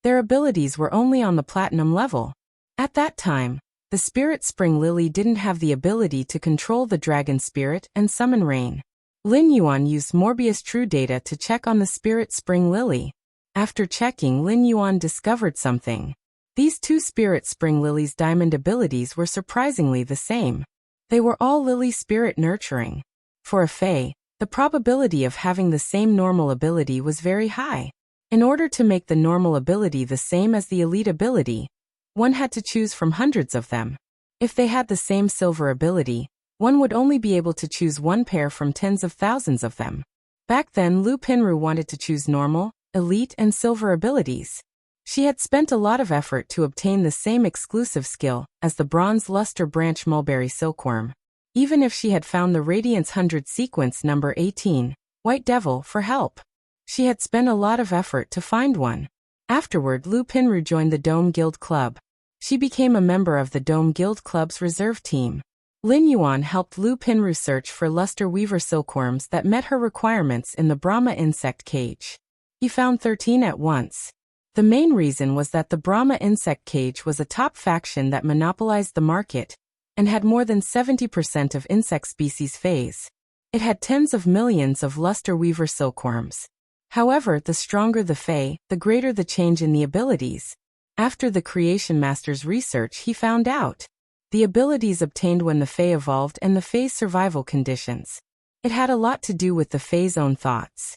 their abilities were only on the platinum level. At that time, the Spirit Spring Lily didn't have the ability to control the dragon spirit and summon rain. Lin Yuan used Morbius True Data to check on the Spirit Spring Lily. After checking, Lin Yuan discovered something. These 2 Spirit Spring Lily's diamond abilities were surprisingly the same. They were all Lily Spirit Nurturing. For a Fae, the probability of having the same normal ability was very high. In order to make the normal ability the same as the elite ability, one had to choose from hundreds of them. If they had the same silver ability, one would only be able to choose 1 pair from tens of thousands of them. Back then, Lu Pinru wanted to choose normal, elite, and silver abilities. She had spent a lot of effort to obtain the same exclusive skill as the Bronze Luster Branch Mulberry Silkworm. Even if she had found the Radiance 100 sequence number 18, White Devil, for help. She had spent a lot of effort to find one. Afterward, Lu Pinru joined the Dome Guild Club. She became a member of the Dome Guild Club's reserve team. Lin Yuan helped Lu Pinru search for Luster Weaver silkworms that met her requirements in the Brahma insect cage. He found 13 at once. The main reason was that the Brahma insect cage was a top faction that monopolized the market and had more than 70% of insect species phase. It had tens of millions of luster weaver silkworms. However, the stronger the Fae, the greater the change in the abilities. After the Creation Master's research, he found out the abilities obtained when the Fae evolved and the Fae's survival conditions. It had a lot to do with the Fae's own thoughts.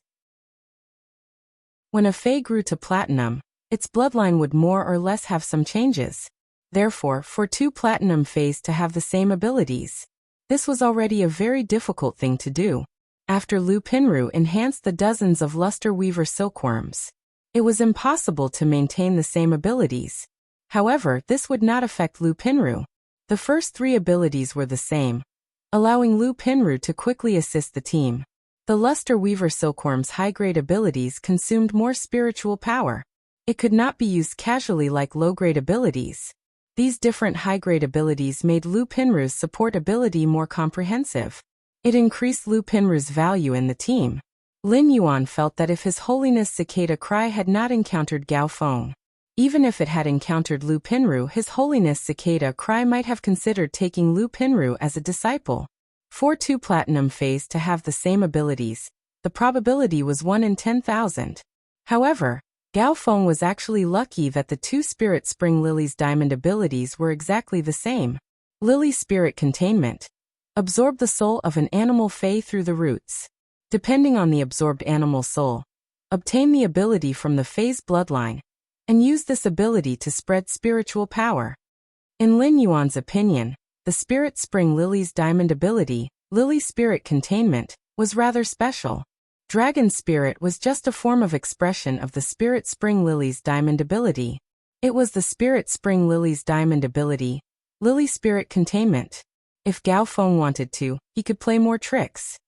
When a Fae grew to platinum, its bloodline would more or less have some changes. Therefore, for 2 platinum Faes to have the same abilities, this was already a very difficult thing to do. After Lu Pinru enhanced the dozens of luster weaver silkworms, it was impossible to maintain the same abilities. However, this would not affect Lu Pinru. The first 3 abilities were the same, allowing Lu Pinru to quickly assist the team. The luster weaver silkworm's high-grade abilities consumed more spiritual power. It could not be used casually like low-grade abilities. These different high-grade abilities made Lu Pinru's support ability more comprehensive. It increased Lu Pinru's value in the team. Lin Yuan felt that if His Holiness Cicada Cry had not encountered Gao Feng, even if it had encountered Lu Pinru, His Holiness Cicada Cry might have considered taking Lu Pinru as a disciple. For 2 platinum Faes to have the same abilities, the probability was 1 in 10,000. However, Gao Feng was actually lucky that the 2 Spirit Spring Lily's diamond abilities were exactly the same. Lily Spirit Containment. Absorb the soul of an animal Fae through the roots. Depending on the absorbed animal soul, obtain the ability from the Fae's bloodline, and use this ability to spread spiritual power. In Lin Yuan's opinion, the Spirit Spring Lily's diamond ability, Lily Spirit Containment, was rather special. Dragon Spirit was just a form of expression of the Spirit Spring Lily's diamond ability. It was the Spirit Spring Lily's diamond ability, Lily Spirit Containment. If Gao Feng wanted to, he could play more tricks.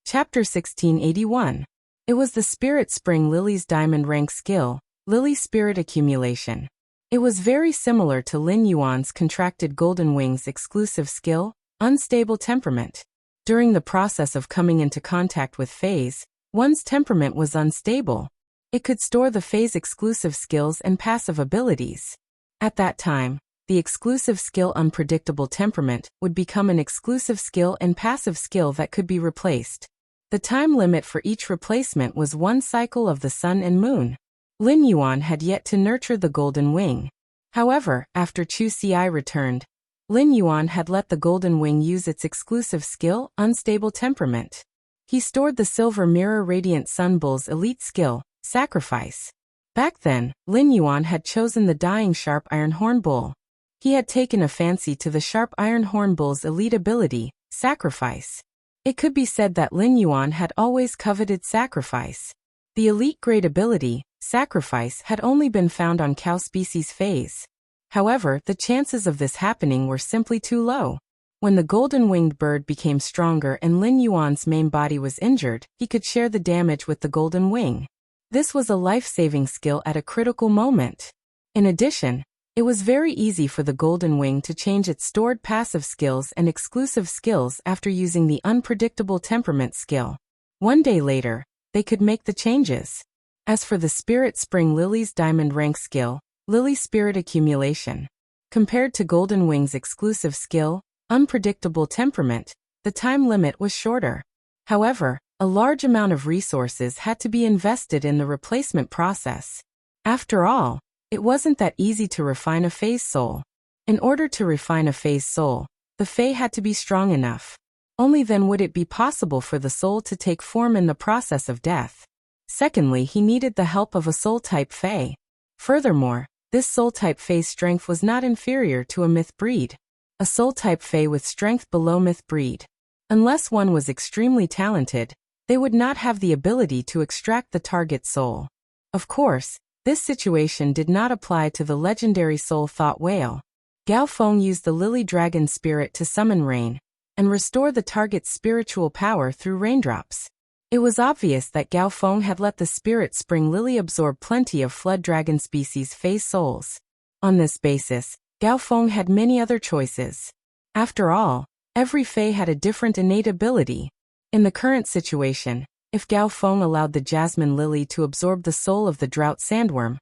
Chapter 1681. It was the Spirit Spring Lily's diamond rank skill, Lily Spirit Accumulation. It was very similar to Lin Yuan's contracted Golden Wings exclusive skill, Unstable Temperament. During the process of coming into contact with Faes, One's temperament was unstable. It could store the Fae's exclusive skills and passive abilities. At that time, the exclusive skill unpredictable temperament would become an exclusive skill and passive skill that could be replaced. The time limit for each replacement was 1 cycle of the sun and moon. Lin Yuan had yet to nurture the golden wing. However, after Chu Ci returned, Lin Yuan had let the golden wing use its exclusive skill, unstable temperament. He stored the silver mirror radiant sun bull's elite skill, sacrifice. Back then, Lin Yuan had chosen the dying sharp iron horn bull. He had taken a fancy to the sharp iron horn bull's elite ability, sacrifice. It could be said that Lin Yuan had always coveted sacrifice. The elite grade ability, sacrifice, had only been found on cow species phase. However, the chances of this happening were simply too low. When the golden-winged bird became stronger and Lin Yuan's main body was injured, he could share the damage with the golden wing. This was a life-saving skill at a critical moment. In addition, it was very easy for the golden wing to change its stored passive skills and exclusive skills after using the unpredictable temperament skill. 1 day later, they could make the changes. As for the Spirit Spring Lily's diamond rank skill, Lily Spirit Accumulation. Compared to Golden Wing's exclusive skill, unpredictable temperament, the time limit was shorter. However, a large amount of resources had to be invested in the replacement process. After all, it wasn't that easy to refine a Fae's soul. In order to refine a Fae's soul, the Fae had to be strong enough. Only then would it be possible for the soul to take form in the process of death. Secondly, he needed the help of a soul-type Fae. Furthermore, this soul-type Fae's strength was not inferior to a myth breed. A soul-type Fae with strength below myth breed. Unless one was extremely talented, they would not have the ability to extract the target soul. Of course, this situation did not apply to the legendary soul-thought whale. Gao Feng used the lily dragon spirit to summon rain and restore the target's spiritual power through raindrops. It was obvious that Gao Feng had let the spirit spring lily absorb plenty of flood dragon species Fae souls. On this basis, Gao Feng had many other choices. After all, every Fae had a different innate ability. In the current situation, if Gao Feng allowed the jasmine lily to absorb the soul of the drought sandworm,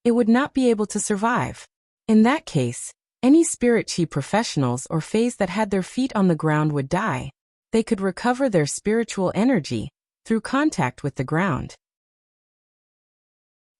it would not be able to survive. In that case, any spirit chi professionals or Faes that had their feet on the ground would die. They could recover their spiritual energy through contact with the ground.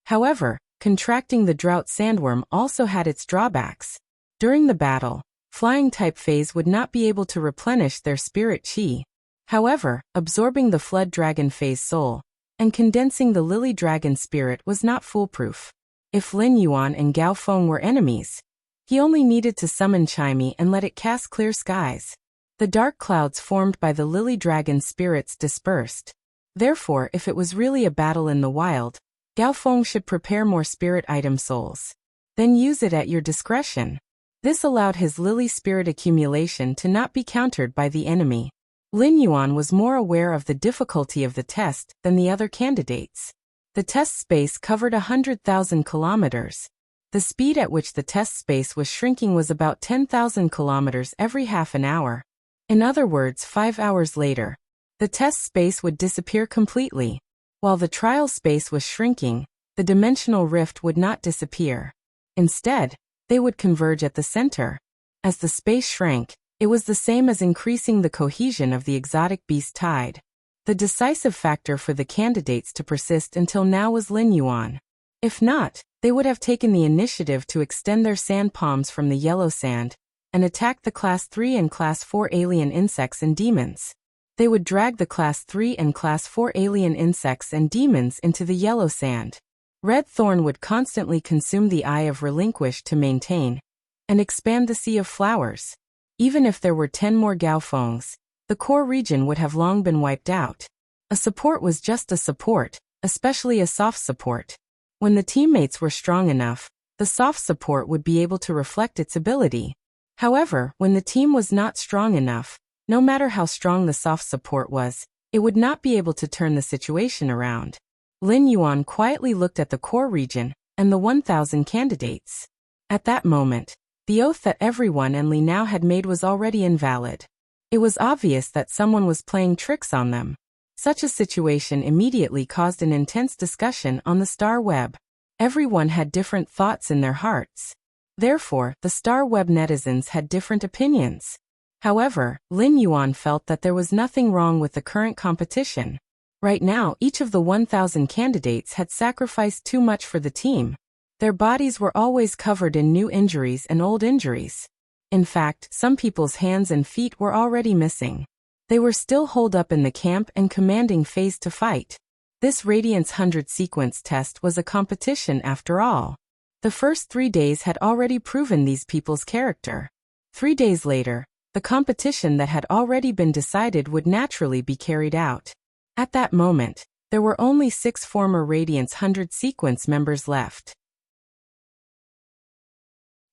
However, contracting the drought sandworm also had its drawbacks. During the battle, flying-type Faes would not be able to replenish their spirit chi. However, absorbing the flood dragon Fae's soul and condensing the lily dragon spirit was not foolproof. If Lin Yuan and Gao Feng were enemies, he only needed to summon Chimey and let it cast clear skies. The dark clouds formed by the lily dragon spirits dispersed. Therefore, if it was really a battle in the wild, Gao Feng should prepare more spirit item souls. Then use it at your discretion. This allowed his lily spirit accumulation to not be countered by the enemy. Lin Yuan was more aware of the difficulty of the test than the other candidates. The test space covered 100,000 kilometers. The speed at which the test space was shrinking was about 10,000 kilometers every half an hour. In other words, 5 hours later, the test space would disappear completely. While the trial space was shrinking, the dimensional rift would not disappear. Instead, they would converge at the center. As the space shrank, it was the same as increasing the cohesion of the exotic beast tide. The decisive factor for the candidates to persist until now was Lin Yuan. If not, they would have taken the initiative to extend their sand palms from the yellow sand and attack the Class 3 and Class 4 alien insects and demons. They would drag the Class 3 and Class 4 alien insects and demons into the yellow sand. Red thorn would constantly consume the eye of relinquish to maintain and expand the sea of flowers. Even if there were 10 more Gao Fengs, the core region would have long been wiped out. A support was just a support, especially a soft support. When the teammates were strong enough, the soft support would be able to reflect its ability. However, when the team was not strong enough, no matter how strong the soft support was, it would not be able to turn the situation around. Lin Yuan quietly looked at the core region and the 1,000 candidates. At that moment, the oath that everyone and Li now had made was already invalid. It was obvious that someone was playing tricks on them. Such a situation immediately caused an intense discussion on the star web. Everyone had different thoughts in their hearts. Therefore, the star web netizens had different opinions. However, Lin Yuan felt that there was nothing wrong with the current competition. Right now, each of the 1,000 candidates had sacrificed too much for the team. Their bodies were always covered in new injuries and old injuries. In fact, some people's hands and feet were already missing. They were still holed up in the camp and commanding phase to fight. This Radiance 100 sequence test was a competition after all. The first 3 days had already proven these people's character. 3 days later, the competition that had already been decided would naturally be carried out. At that moment, there were only 6 former Radiance 100 sequence members left.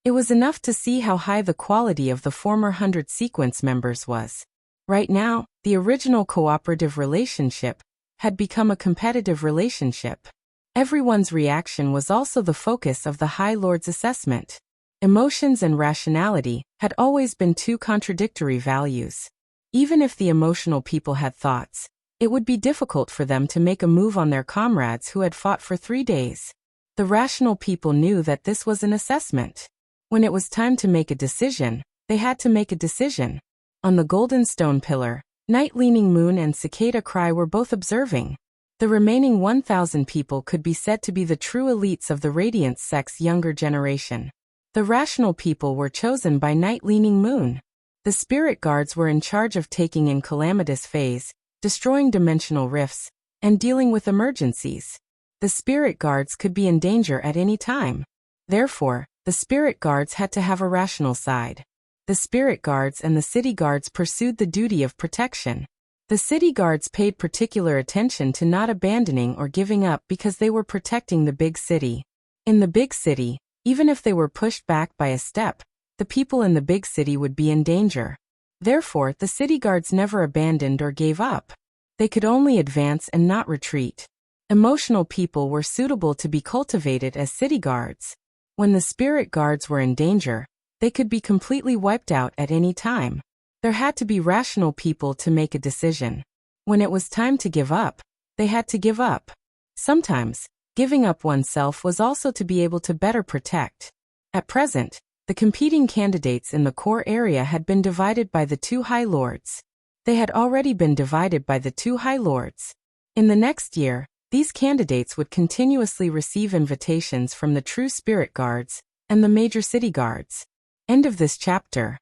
It was enough to see how high the quality of the former 100 sequence members was. Right now, the original cooperative relationship had become a competitive relationship. Everyone's reaction was also the focus of the High Lord's assessment. Emotions and rationality had always been two contradictory values. Even if the emotional people had thoughts, it would be difficult for them to make a move on their comrades who had fought for 3 days. The rational people knew that this was an assessment. When it was time to make a decision, they had to make a decision. On the golden stone pillar, Night Leaning Moon and Cicada Cry were both observing. The remaining 1,000 people could be said to be the true elites of the Radiance Sect's younger generation. The rational people were chosen by Night Leaning Moon. The spirit guards were in charge of taking in calamitous phase, destroying dimensional rifts, and dealing with emergencies. The spirit guards could be in danger at any time. Therefore, the spirit guards had to have a rational side. The spirit guards and the city guards pursued the duty of protection. The city guards paid particular attention to not abandoning or giving up because they were protecting the big city. In the big city, even if they were pushed back by a step, the people in the big city would be in danger. Therefore, the city guards never abandoned or gave up. They could only advance and not retreat. Emotional people were suitable to be cultivated as city guards. When the spirit guards were in danger, they could be completely wiped out at any time. There had to be rational people to make a decision. When it was time to give up, they had to give up. Sometimes, giving up oneself was also to be able to better protect. At present, the competing candidates in the core area had been divided by the 2 High Lords. They had already been divided by the 2 High Lords. In the next year, these candidates would continuously receive invitations from the true spirit guards and the major city guards. End of this chapter.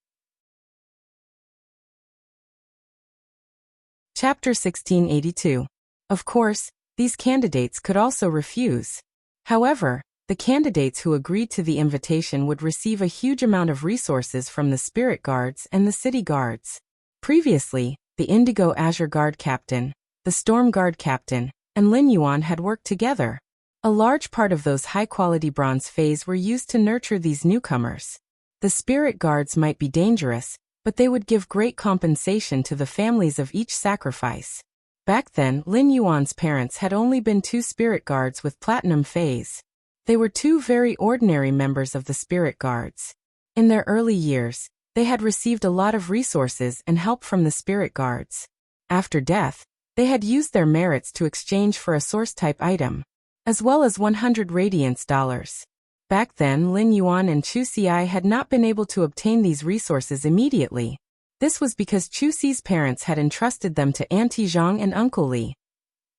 Chapter 1682. Of course, these candidates could also refuse. However, the candidates who agreed to the invitation would receive a huge amount of resources from the spirit guards and the city guards. Previously, the Indigo Azure Guard Captain, the Storm Guard Captain, and Lin Yuan had worked together. A large part of those high-quality bronze phase were used to nurture these newcomers. The spirit guards might be dangerous, but they would give great compensation to the families of each sacrifice. Back then, Lin Yuan's parents had only been 2 spirit guards with platinum phase. They were 2 very ordinary members of the spirit guards. In their early years, they had received a lot of resources and help from the spirit guards. After death, they had used their merits to exchange for a source-type item, as well as 100 radiance dollars. Back then, Lin Yuan and Chu Xi had not been able to obtain these resources immediately. This was because Chu Xi's parents had entrusted them to Auntie Zhang and Uncle Li.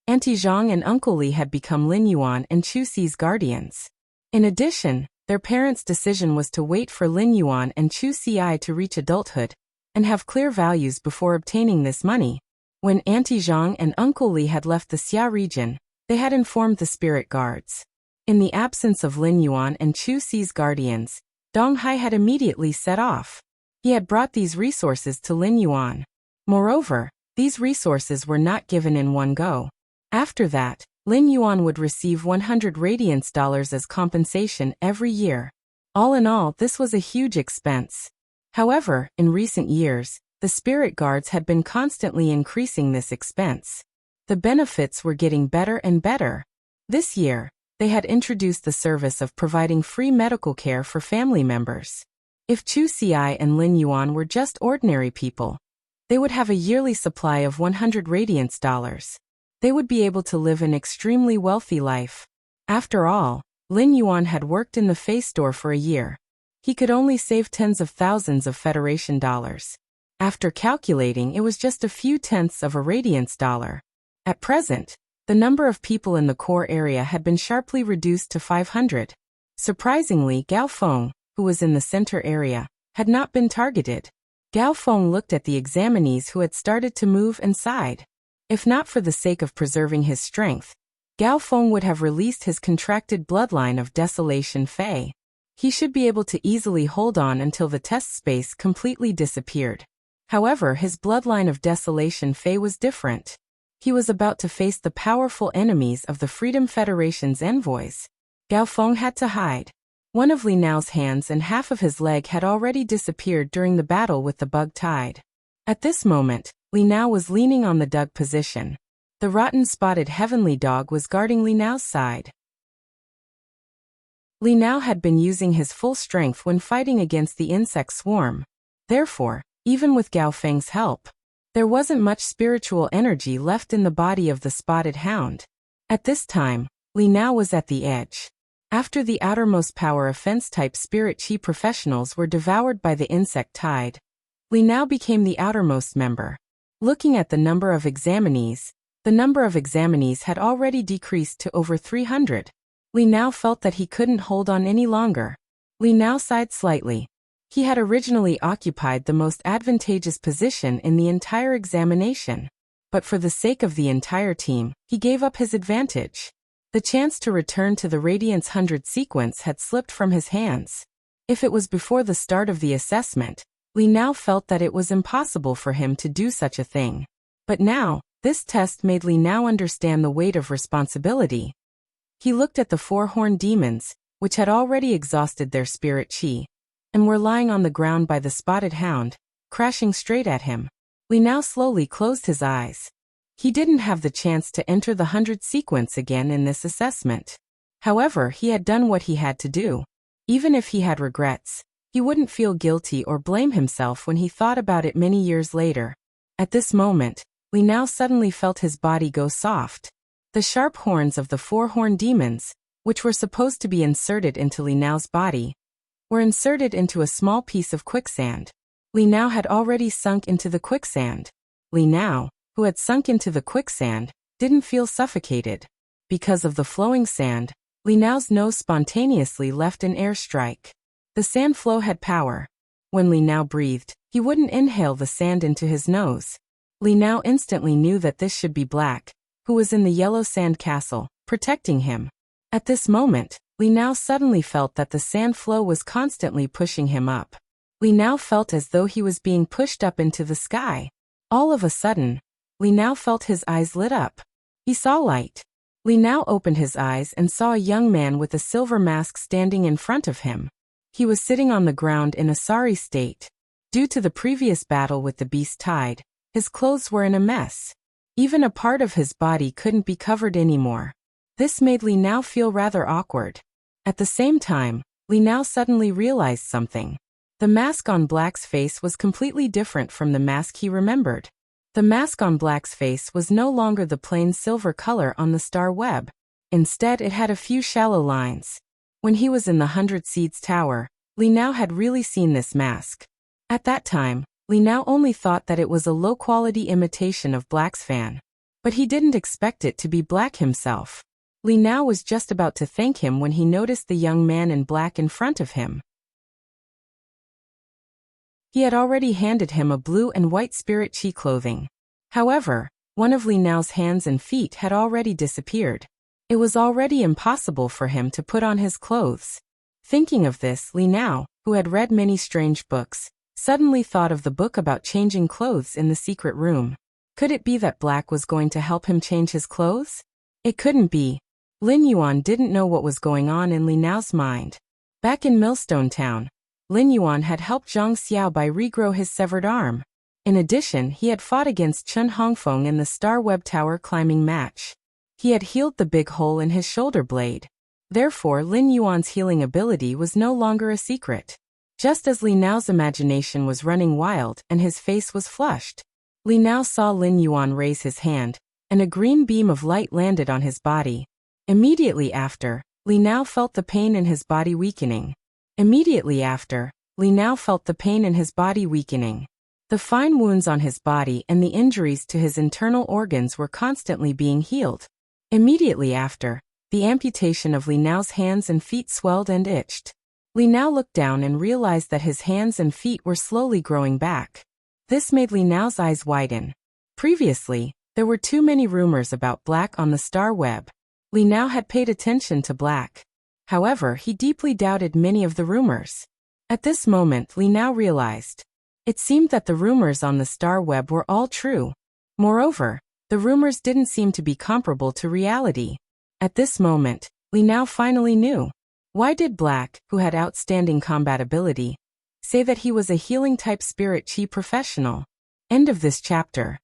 Auntie Zhang and Uncle Li had become Lin Yuan and Chu Xi's guardians. In addition, their parents' decision was to wait for Lin Yuan and Chu Xi to reach adulthood and have clear values before obtaining this money. When Auntie Zhang and Uncle Li had left the Xia region, they had informed the spirit guards. In the absence of Lin Yuan and Chu Xi's guardians, Dong Hai had immediately set off. He had brought these resources to Lin Yuan. Moreover, these resources were not given in one go. After that, Lin Yuan would receive 100 radiance dollars as compensation every year. All in all, this was a huge expense. However, in recent years, the spirit guards had been constantly increasing this expense. The benefits were getting better and better. This year, they had introduced the service of providing free medical care for family members. If Chu Xi and Lin Yuan were just ordinary people, They would have a yearly supply of 100 radiance dollars. They would be able to live an extremely wealthy life. After all, Lin Yuan had worked in the Fei store for a year. He could only save tens of thousands of Federation dollars. After calculating, it was just a few tenths of a radiance dollar. At present, the number of people in the core area had been sharply reduced to 500. Surprisingly, Gao Feng, who was in the center area, had not been targeted. Gao Feng looked at the examinees who had started to move and sighed. If not for the sake of preserving his strength, Gao Feng would have released his contracted bloodline of Desolation Fei. He should be able to easily hold on until the test space completely disappeared. However, his bloodline of Desolation Fei was different. He was about to face the powerful enemies of the Freedom Federation's envoys. Gao Feng had to hide. One of Li Nao's hands and half of his leg had already disappeared during the battle with the bug tide. At this moment, Li Nao was leaning on the dug position. The rotten spotted heavenly dog was guarding Li Nao's side. Li Nao had been using his full strength when fighting against the insect swarm. Therefore, even with Gao Feng's help, there wasn't much spiritual energy left in the body of the spotted hound. At this time, Li Nao was at the edge. After the outermost power offense-type spirit chi professionals were devoured by the insect tide, Li Nao became the outermost member. Looking at the number of examinees had already decreased to over 300. Li Nao felt that he couldn't hold on any longer. Li Nao sighed slightly. He had originally occupied the most advantageous position in the entire examination. But for the sake of the entire team, he gave up his advantage. The chance to return to the Radiance 100 sequence had slipped from his hands. If it was before the start of the assessment, Li Nao felt that it was impossible for him to do such a thing. But now, this test made Li Nao understand the weight of responsibility. He looked at the four-horned demons, which had already exhausted their spirit chi, and were lying on the ground by the spotted hound, crashing straight at him. Li Nao slowly closed his eyes. He didn't have the chance to enter the 100 sequence again in this assessment. However, he had done what he had to do. Even if he had regrets, he wouldn't feel guilty or blame himself when he thought about it many years later. At this moment, Li Nao suddenly felt his body go soft. The sharp horns of the four-horned demons, which were supposed to be inserted into Li Nao's body, were inserted into a small piece of quicksand. Li Nao had already sunk into the quicksand. Li Nao, who had sunk into the quicksand, didn't feel suffocated. Because of the flowing sand, Li Nao's nose spontaneously left an airstrike. The sand flow had power. When Li Nao breathed, he wouldn't inhale the sand into his nose. Li Nao instantly knew that this should be Black, who was in the yellow sand castle, protecting him. At this moment, Li Nao suddenly felt that the sand flow was constantly pushing him up. Li Nao felt as though he was being pushed up into the sky. All of a sudden, Li Nao felt his eyes lit up. He saw light. Li Nao opened his eyes and saw a young man with a silver mask standing in front of him. He was sitting on the ground in a sorry state. Due to the previous battle with the beast tide, his clothes were in a mess. Even a part of his body couldn't be covered anymore. This made Li Nao feel rather awkward. At the same time, Li Nao suddenly realized something. The mask on Black's face was completely different from the mask he remembered. The mask on Black's face was no longer the plain silver color on the star web. Instead, it had a few shallow lines. When he was in the 100 Seeds Tower, Li Nao had really seen this mask. At that time, Li Nao only thought that it was a low-quality imitation of Black's fan. But he didn't expect it to be Black himself. Li Nao was just about to thank him when he noticed the young man in black in front of him. He had already handed him a blue and white spirit chi clothing. However, one of Li Nao's hands and feet had already disappeared. It was already impossible for him to put on his clothes. Thinking of this, Li Nao, who had read many strange books, suddenly thought of the book about changing clothes in the secret room. Could it be that Black was going to help him change his clothes? It couldn't be. Lin Yuan didn't know what was going on in Li Nao's mind. Back in Millstone Town, Lin Yuan had helped Zhang Xiao by regrow his severed arm. In addition, he had fought against Chun Hongfeng in the Star Web Tower climbing match. He had healed the big hole in his shoulder blade. Therefore, Lin Yuan's healing ability was no longer a secret. Just as Li Nao's imagination was running wild and his face was flushed, Li now saw Lin Yuan raise his hand, and a green beam of light landed on his body. Immediately after, Li now felt the pain in his body weakening. Immediately after, Li now felt the pain in his body weakening. The fine wounds on his body and the injuries to his internal organs were constantly being healed. Immediately after, the amputation of Li Nao's hands and feet swelled and itched. Li Nao looked down and realized that his hands and feet were slowly growing back. This made Li Nao's eyes widen. Previously, there were too many rumors about black on the star web. Li Nao had paid attention to black. However, he deeply doubted many of the rumors. At this moment, Li Nao realized. It seemed that the rumors on the star web were all true. Moreover, the rumors didn't seem to be comparable to reality. At this moment, Li Nao finally knew. Why did Black, who had outstanding combat ability, say that he was a healing-type spirit chi professional? End of this chapter.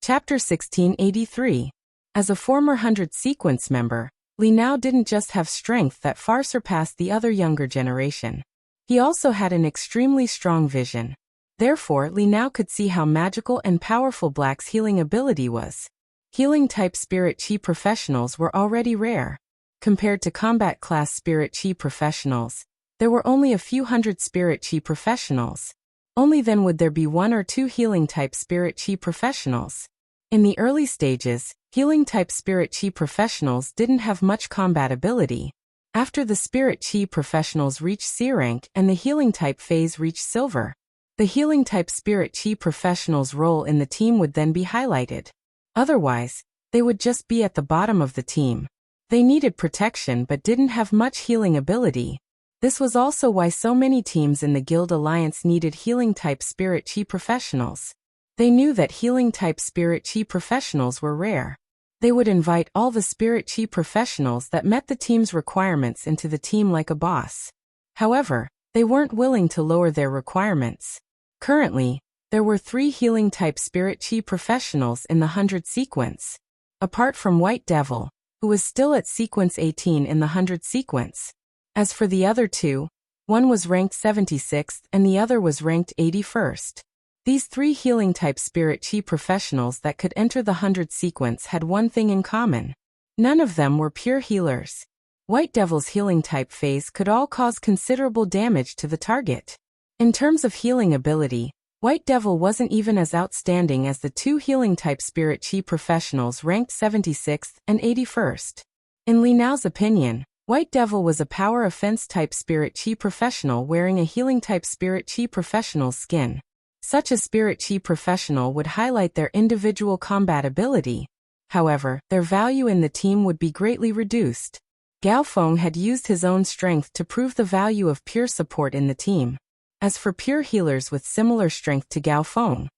Chapter 1683. As a former 100 sequence member, Li Nao didn't just have strength that far surpassed the other younger generation. He also had an extremely strong vision. Therefore, Li Nao could see how magical and powerful Black's healing ability was. Healing-type spirit chi professionals were already rare. Compared to combat-class spirit chi professionals, there were only a few hundred spirit chi professionals. Only then would there be one or two healing-type spirit chi professionals. In the early stages, healing-type spirit chi professionals didn't have much combat ability. After the spirit chi professionals reached C rank and the healing-type phase reached silver, the healing-type spirit chi professionals' role in the team would then be highlighted. Otherwise, they would just be at the bottom of the team. They needed protection but didn't have much healing ability. This was also why so many teams in the Guild Alliance needed healing-type spirit chi professionals. They knew that healing-type spirit chi professionals were rare. They would invite all the spirit chi professionals that met the team's requirements into the team like a boss. However, they weren't willing to lower their requirements. Currently, there were 3 healing-type spirit chi professionals in the 100 sequence. Apart from White Devil, who was still at sequence 18 in the 100 sequence. As for the other 2, one was ranked 76th and the other was ranked 81st. These 3 healing-type spirit chi professionals that could enter the 100 sequence had one thing in common. None of them were pure healers. White Devil's healing-type phase could all cause considerable damage to the target. In terms of healing ability, White Devil wasn't even as outstanding as the 2 healing-type spirit chi professionals ranked 76th and 81st. In Li Nao's opinion, White Devil was a power offense-type spirit chi professional wearing a healing-type spirit chi professional's skin. Such a spirit chi professional would highlight their individual combat ability. However, their value in the team would be greatly reduced. Gao Feng had used his own strength to prove the value of pure support in the team. As for pure healers with similar strength to Gao Feng,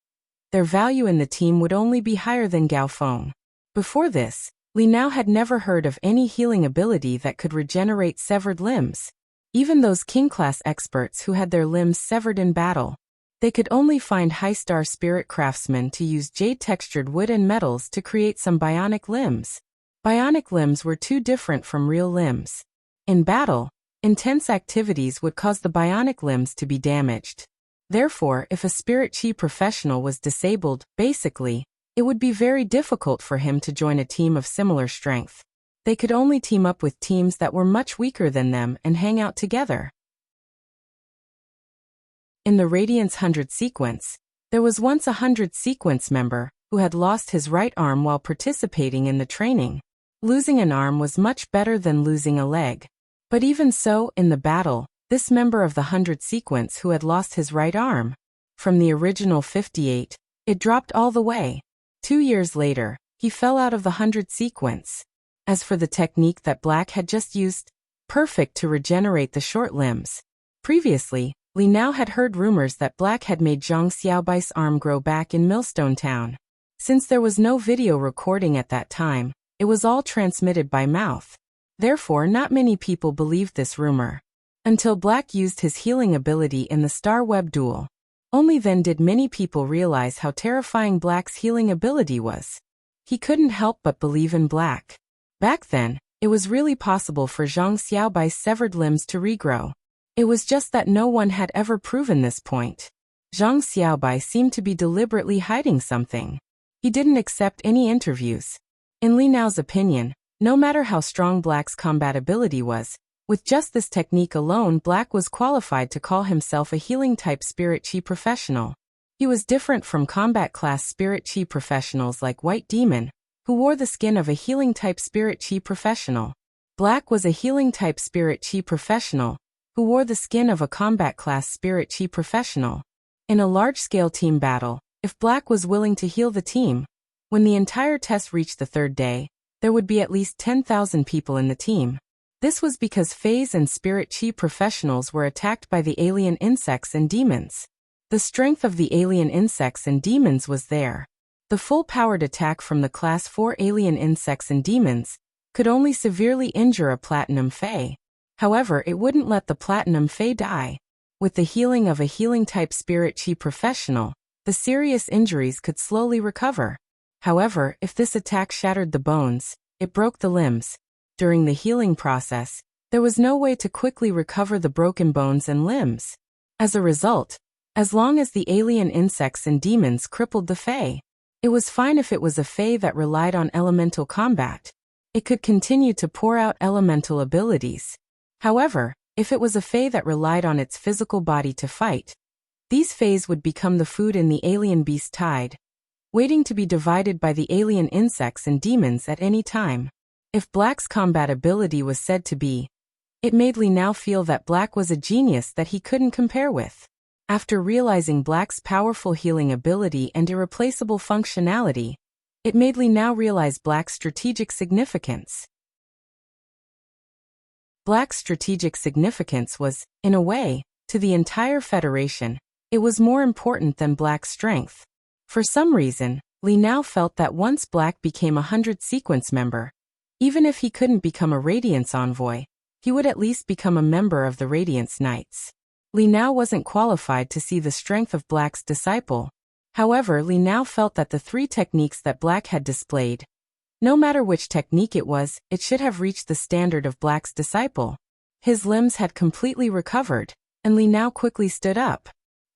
their value in the team would only be higher than Gao Feng. Before this, Li Nao had never heard of any healing ability that could regenerate severed limbs. Even those king-class experts who had their limbs severed in battle, they could only find high-star spirit craftsmen to use jade-textured wood and metals to create some bionic limbs. Bionic limbs were too different from real limbs. In battle, intense activities would cause the bionic limbs to be damaged. Therefore, if a spirit chi professional was disabled, basically, it would be very difficult for him to join a team of similar strength. They could only team up with teams that were much weaker than them and hang out together. In the Radiance 100 sequence, there was once a 100 sequence member who had lost his right arm while participating in the training. Losing an arm was much better than losing a leg. But even so, in the battle, this member of the 100 sequence who had lost his right arm, from the original 58, it dropped all the way. 2 years later, he fell out of the 100 sequence. As for the technique that Black had just used, perfect to regenerate the short limbs. Previously, Li Nao had heard rumors that Black had made Zhang Xiaobai's arm grow back in Millstone Town. Since there was no video recording at that time, it was all transmitted by mouth. Therefore, not many people believed this rumor. Until Black used his healing ability in the Star Web duel. Only then did many people realize how terrifying Black's healing ability was. He couldn't help but believe in Black. Back then, it was really possible for Zhang Xiaobai's severed limbs to regrow. It was just that no one had ever proven this point. Zhang Xiaobai seemed to be deliberately hiding something. He didn't accept any interviews. In Li Nao's opinion, no matter how strong Black's combat ability was, with just this technique alone, Black was qualified to call himself a healing-type spirit chi professional. He was different from combat-class spirit chi professionals like White Demon, who wore the skin of a healing-type spirit chi professional. Black was a healing-type spirit chi professional, who wore the skin of a combat-class spirit chi professional. In a large-scale team battle, if Black was willing to heal the team, when the entire test reached the third day, there would be at least 10,000 people in the team. This was because phase and spirit chi professionals were attacked by the alien insects and demons. The strength of the alien insects and demons was there. The full-powered attack from the Class 4 alien insects and demons could only severely injure a Platinum Fae. However, it wouldn't let the Platinum Fae die. With the healing of a healing-type spirit chi professional, the serious injuries could slowly recover. However, if this attack shattered the bones, it broke the limbs. During the healing process, there was no way to quickly recover the broken bones and limbs. As a result, as long as the alien insects and demons crippled the Fae, it was fine if it was a Fae that relied on elemental combat. It could continue to pour out elemental abilities. However, if it was a Fae that relied on its physical body to fight, these Faes would become the food in the alien beast tide, waiting to be divided by the alien insects and demons at any time. If Black's combat ability was said to be, it made Li Nao feel that Black was a genius that he couldn't compare with. After realizing Black's powerful healing ability and irreplaceable functionality, it made Li Nao realize Black's strategic significance. Black's strategic significance was, in a way, to the entire Federation, it was more important than Black's strength. For some reason, Li Nao felt that once Black became a 100 sequence member, even if he couldn't become a Radiance envoy, he would at least become a member of the Radiance Knights. Li Nao wasn't qualified to see the strength of Black's disciple. However, Li Nao felt that the 3 techniques that Black had displayed, no matter which technique it should have reached the standard of Black's disciple. His limbs had completely recovered, and Li Nao quickly stood up.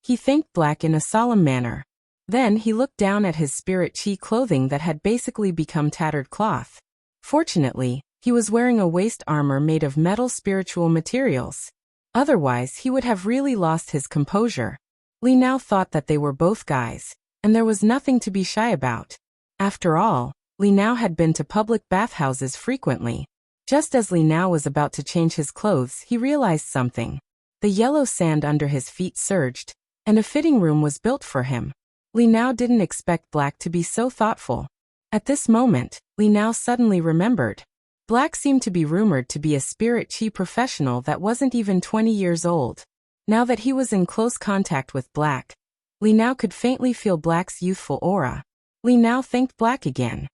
He thanked Black in a solemn manner. Then he looked down at his spirit chi clothing that had basically become tattered cloth. Fortunately, he was wearing a waist armor made of metal spiritual materials. Otherwise, he would have really lost his composure. Li Nao thought that they were both guys, and there was nothing to be shy about. After all, Li Nao had been to public bathhouses frequently. Just as Li Nao was about to change his clothes, he realized something. The yellow sand under his feet surged, and a fitting room was built for him. Li Nao didn't expect Black to be so thoughtful. At this moment, Li Nao suddenly remembered. Black seemed to be rumored to be a spirit chi professional that wasn't even 20 years old. Now that he was in close contact with Black, Li Nao could faintly feel Black's youthful aura. Li Nao thanked Black again.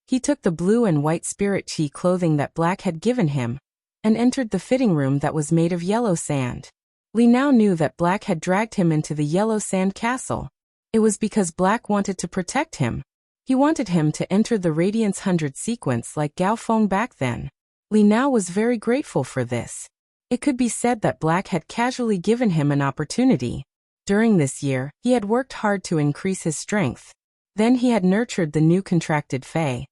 He took the blue and white spirit chi clothing that Black had given him, and entered the fitting room that was made of yellow sand. Li Nao knew that Black had dragged him into the yellow sand castle. It was because Black wanted to protect him. He wanted him to enter the Radiance 100 sequence like Gao Feng back then. Li Nao was very grateful for this. It could be said that Black had casually given him an opportunity. During this year, he had worked hard to increase his strength. Then he had nurtured the new contracted Fae.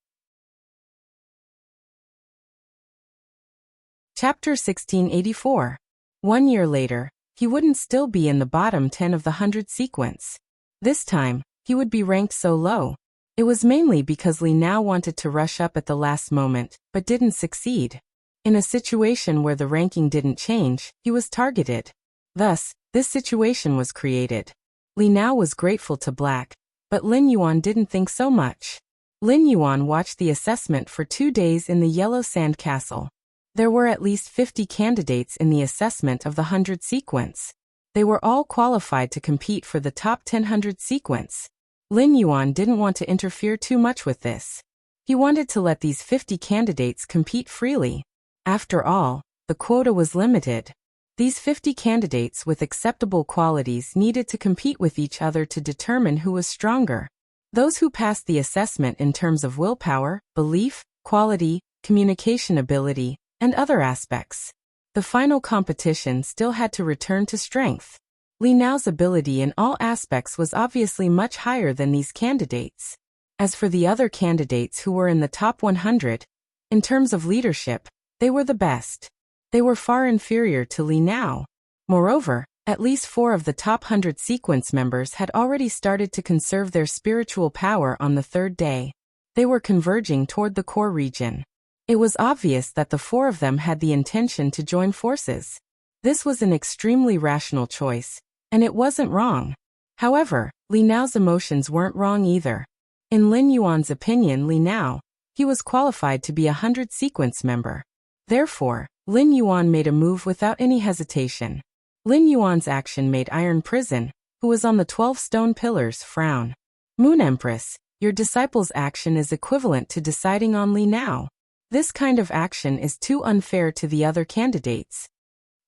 Chapter 1684. 1 year later, he wouldn't still be in the bottom 10 of the 100 sequence. This time, he would be ranked so low. It was mainly because Li Nao wanted to rush up at the last moment, but didn't succeed. In a situation where the ranking didn't change, he was targeted. Thus, this situation was created. Li Nao was grateful to Black, but Lin Yuan didn't think so much. Lin Yuan watched the assessment for 2 days in the Yellow Sand Castle. There were at least 50 candidates in the assessment of the 100 sequence. They were all qualified to compete for the top 100 sequence. Lin Yuan didn't want to interfere too much with this. He wanted to let these 50 candidates compete freely. After all, the quota was limited. These 50 candidates with acceptable qualities needed to compete with each other to determine who was stronger. Those who passed the assessment in terms of willpower, belief, quality, communication ability, and other aspects. The final competition still had to return to strength. Li Nao's ability in all aspects was obviously much higher than these candidates. As for the other candidates who were in the top 100, in terms of leadership, they were the best. They were far inferior to Li Nao. Moreover, at least 4 of the top 100 sequence members had already started to conserve their spiritual power on the 3rd day. They were converging toward the core region. It was obvious that the 4 of them had the intention to join forces. This was an extremely rational choice, and it wasn't wrong. However, Li Nao's emotions weren't wrong either. In Lin Yuan's opinion, Li Nao, he was qualified to be a 100 sequence member. Therefore, Lin Yuan made a move without any hesitation. Lin Yuan's action made Iron Prison, who was on the 12 stone pillars, frown. Moon Empress, your disciple's action is equivalent to deciding on Li Nao. This kind of action is too unfair to the other candidates.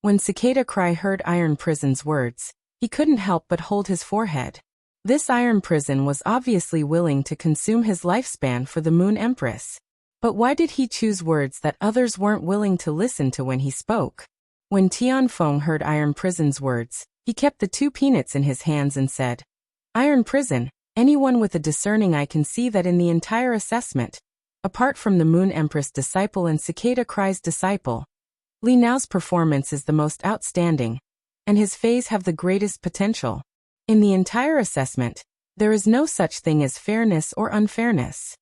When Cicada Cry heard Iron Prison's words, he couldn't help but hold his forehead. This Iron Prison was obviously willing to consume his lifespan for the Moon Empress. But why did he choose words that others weren't willing to listen to when he spoke? When Tianfeng heard Iron Prison's words, he kept the 2 peanuts in his hands and said, Iron Prison, anyone with a discerning eye can see that in the entire assessment, apart from the Moon Empress disciple and Cicada Cry's disciple, Li Nao's performance is the most outstanding, and his phase have the greatest potential. In the entire assessment, there is no such thing as fairness or unfairness.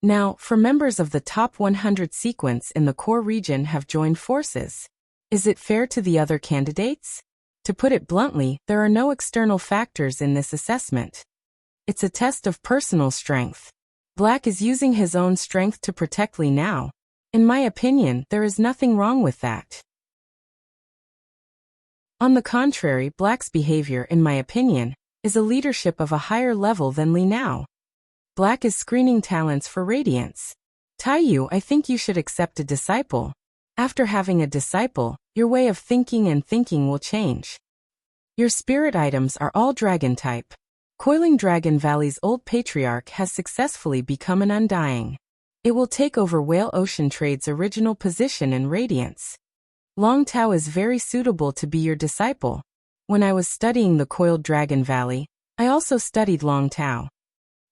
Now, for members of the top 100 sequence in the core region have joined forces. Is it fair to the other candidates? To put it bluntly, there are no external factors in this assessment. It's a test of personal strength. Black is using his own strength to protect Li Nao. In my opinion, there is nothing wrong with that. On the contrary, Black's behavior, in my opinion, is a leadership of a higher level than Li Nao. Black is screening talents for radiance. Taiyu, I think you should accept a disciple. After having a disciple, your way of thinking and thinking will change. Your spirit items are all dragon type. Coiling Dragon Valley's old patriarch has successfully become an undying. It will take over Whale Ocean Trade's original position in radiance. Long Tao is very suitable to be your disciple. When I was studying the Coiled Dragon Valley, I also studied Long Tao.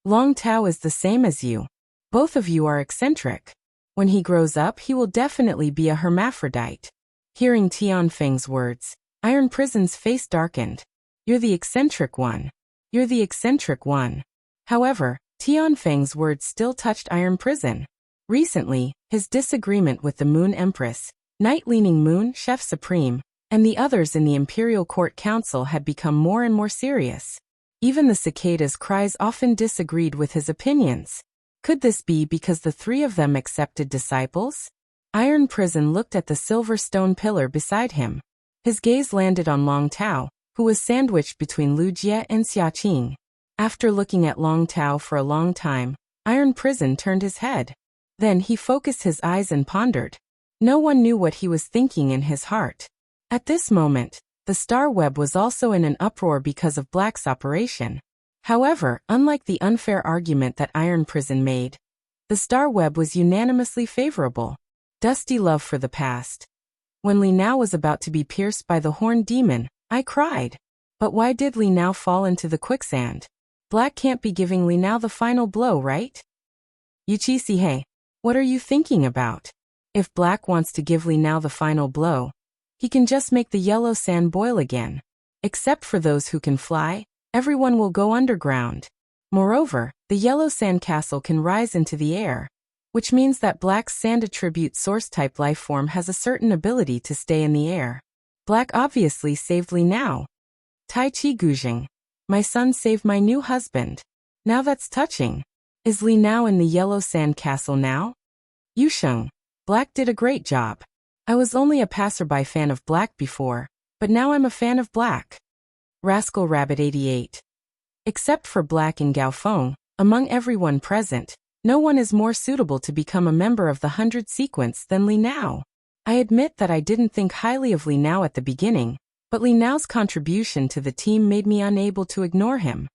Long Tao is the same as you. Both of you are eccentric. When he grows up, he will definitely be a hermaphrodite. Hearing Tianfeng's words, Iron Prison's face darkened. You're the eccentric one. You're the eccentric one. However, Tianfeng's words still touched Iron Prison. Recently, his disagreement with the Moon Empress, Night-Leaning Moon, Chef Supreme, and the others in the Imperial Court Council had become more and more serious. Even the Cicada's Cries often disagreed with his opinions. Could this be because the 3 of them accepted disciples? Iron Prison looked at the silver stone pillar beside him. His gaze landed on Long Tao, who was sandwiched between Lu Jie and Xiaqing. After looking at Long Tao for a long time, Iron Prison turned his head. Then he focused his eyes and pondered. No one knew what he was thinking in his heart. At this moment, the Star Web was also in an uproar because of Black's operation. However, unlike the unfair argument that Iron Prison made, the Star Web was unanimously favorable. Dusty love for the past. When Li Nao was about to be pierced by the horned demon, I cried. But why did Li Nao fall into the quicksand? Black can't be giving Li Nao the final blow, right? Yuchi-Sihei, what are you thinking about? If Black wants to give Li Nao the final blow, he can just make the yellow sand boil again. Except for those who can fly, everyone will go underground. Moreover, the yellow sand castle can rise into the air, which means that Black's sand attribute source-type lifeform has a certain ability to stay in the air. Black obviously saved Li Nao. Tai Chi Guzheng, my son saved my new husband. Now that's touching. Is Li Nao in the yellow sand castle now? Yusheng, Black did a great job. I was only a passerby fan of Black before, but now I'm a fan of Black. Rascal Rabbit 88. Except for Black and Gao Feng, among everyone present, no one is more suitable to become a member of the 100 sequence than Li Nao. I admit that I didn't think highly of Li Nao at the beginning, but Li Nao's contribution to the team made me unable to ignore him.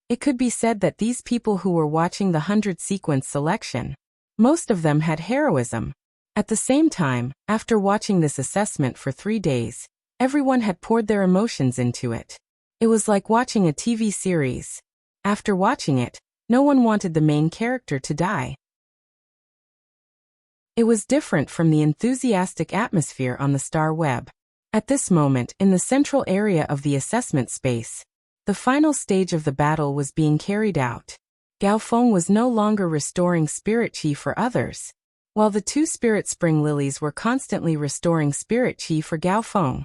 It could be said that these people who were watching the 100 sequence selection, most of them had heroism. At the same time, after watching this assessment for 3 days, everyone had poured their emotions into it. It was like watching a TV series. After watching it, no one wanted the main character to die. It was different from the enthusiastic atmosphere on the star web. At this moment, in the central area of the assessment space, the final stage of the battle was being carried out. Gao Feng was no longer restoring spirit chi for others, while the 2 spirit spring lilies were constantly restoring spirit chi for Gao Feng.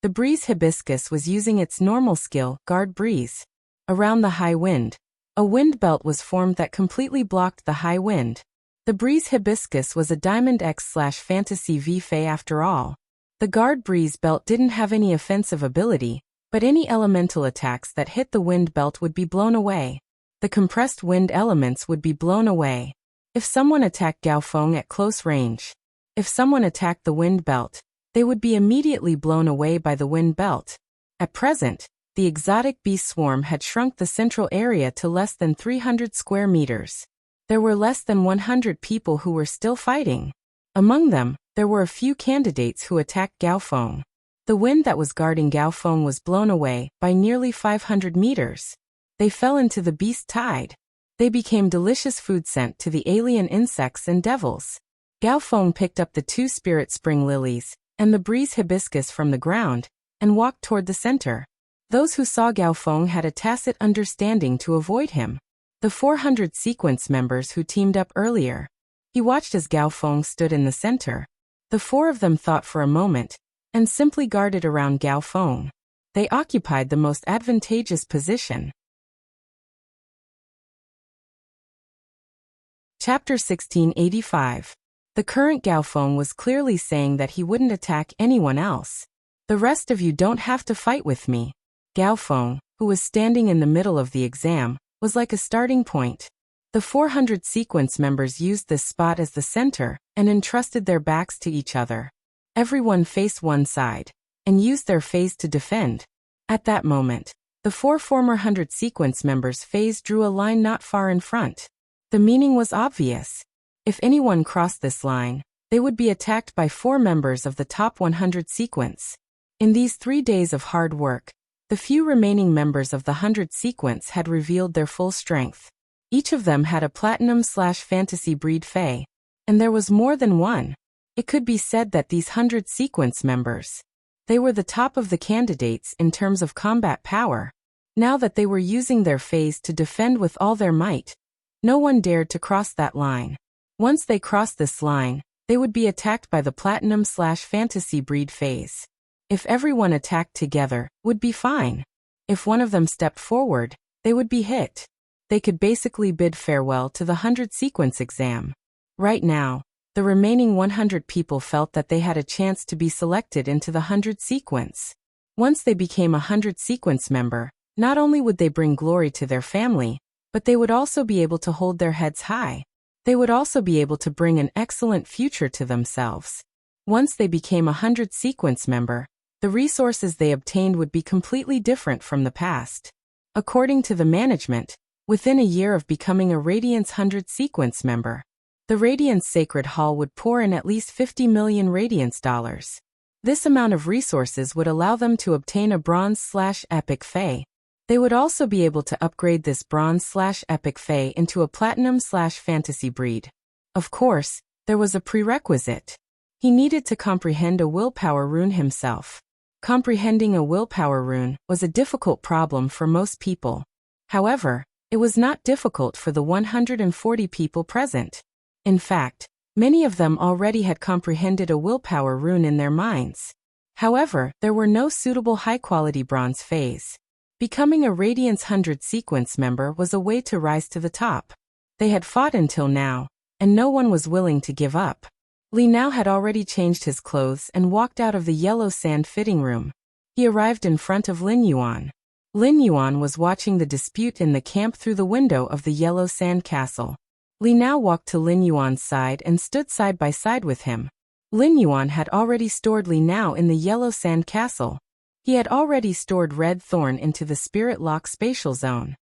The breeze hibiscus was using its normal skill, guard breeze. Around the high wind, a wind belt was formed that completely blocked the high wind. The breeze hibiscus was a Diamond X/Fantasy V Fey after all. The guard breeze belt didn't have any offensive ability, but any elemental attacks that hit the wind belt would be blown away. The compressed wind elements would be blown away. If someone attacked Gao Feng at close range, if someone attacked the wind belt, they would be immediately blown away by the wind belt. At present, the exotic bee swarm had shrunk the central area to less than 300 square meters. There were less than 100 people who were still fighting. Among them, there were a few candidates who attacked Gao Feng. The wind that was guarding Gao Feng was blown away by nearly 500 meters. They fell into the beast tide. They became delicious food sent to the alien insects and devils. Gao Feng picked up the 2 spirit spring lilies and the breeze hibiscus from the ground and walked toward the center. Those who saw Gao Feng had a tacit understanding to avoid him. The 400 sequence members who teamed up earlier. He watched as Gao Feng stood in the center. The 4 of them thought for a moment and simply guarded around Gao Feng. They occupied the most advantageous position. Chapter 1685. The current Gao Feng was clearly saying that he wouldn't attack anyone else. The rest of you don't have to fight with me. Gao Feng, who was standing in the middle of the exam, was like a starting point. The 400 sequence members used this spot as the center and entrusted their backs to each other. Everyone faced one side and used their phase to defend. At that moment, the 4 former 100 sequence members' phase drew a line not far in front. The meaning was obvious. If anyone crossed this line, they would be attacked by 4 members of the top 100 sequence. In these 3 days of hard work, the few remaining members of the 100 sequence had revealed their full strength. Each of them had a platinum/fantasy breed Fey, and there was more than one. It could be said that these 100 sequence members, they were the top of the candidates in terms of combat power. Now that they were using their Feys to defend with all their might, no one dared to cross that line. Once they crossed this line, they would be attacked by the platinum/fantasy breed Feys. If everyone attacked together, would be fine. If one of them stepped forward, they would be hit. They could basically bid farewell to the 100 sequence exam. Right now, the remaining 100 people felt that they had a chance to be selected into the 100 sequence. Once they became a 100 sequence member, not only would they bring glory to their family, but they would also be able to hold their heads high. They would also be able to bring an excellent future to themselves. Once they became a 100 sequence member, the resources they obtained would be completely different from the past. According to the management, within a year of becoming a Radiance 100 sequence member, the Radiance Sacred Hall would pour in at least 50 million Radiance dollars. This amount of resources would allow them to obtain a Bronze/Epic Fey. They would also be able to upgrade this Bronze/Epic Fey into a Platinum/Fantasy breed. Of course, there was a prerequisite. He needed to comprehend a willpower rune himself. Comprehending a willpower rune was a difficult problem for most people. However, it was not difficult for the 140 people present. In fact, many of them already had comprehended a willpower rune in their minds. However, there were no suitable high-quality bronze Feys. Becoming a Radiance 100 sequence member was a way to rise to the top. They had fought until now, and no one was willing to give up. Li Nao had already changed his clothes and walked out of the yellow sand fitting room. He arrived in front of Lin Yuan. Lin Yuan was watching the dispute in the camp through the window of the yellow sand castle. Li Nao walked to Lin Yuan's side and stood side by side with him. Lin Yuan had already stored Li Nao in the yellow sand castle. He had already stored Red Thorn into the Spirit Lock spatial zone.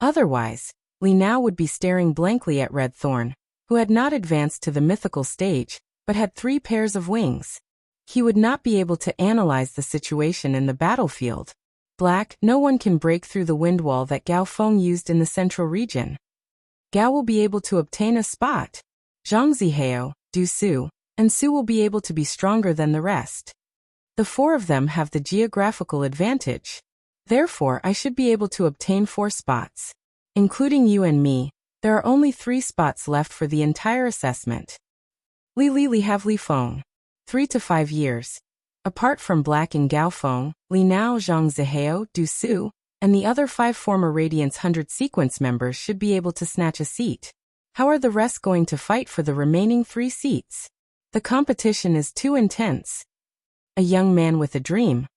Otherwise, Li Nao would be staring blankly at Red Thorn, who had not advanced to the mythical stage, but had 3 pairs of wings. He would not be able to analyze the situation in the battlefield. Black, no one can break through the wind wall that Gao Feng used in the central region. Gao will be able to obtain a spot. Zhang Zihao, Du Su, and Su will be able to be stronger than the rest. The 4 of them have the geographical advantage. Therefore, I should be able to obtain 4 spots. Including you and me, there are only 3 spots left for the entire assessment. Li have Li Feng. 3 to 5 years. Apart from Black and Gao Feng, Li Nao, Zhang Zihao, Du Su, and the other 5 former Radiance 100 sequence members should be able to snatch a seat. How are the rest going to fight for the remaining 3 seats? The competition is too intense. A young man with a dream.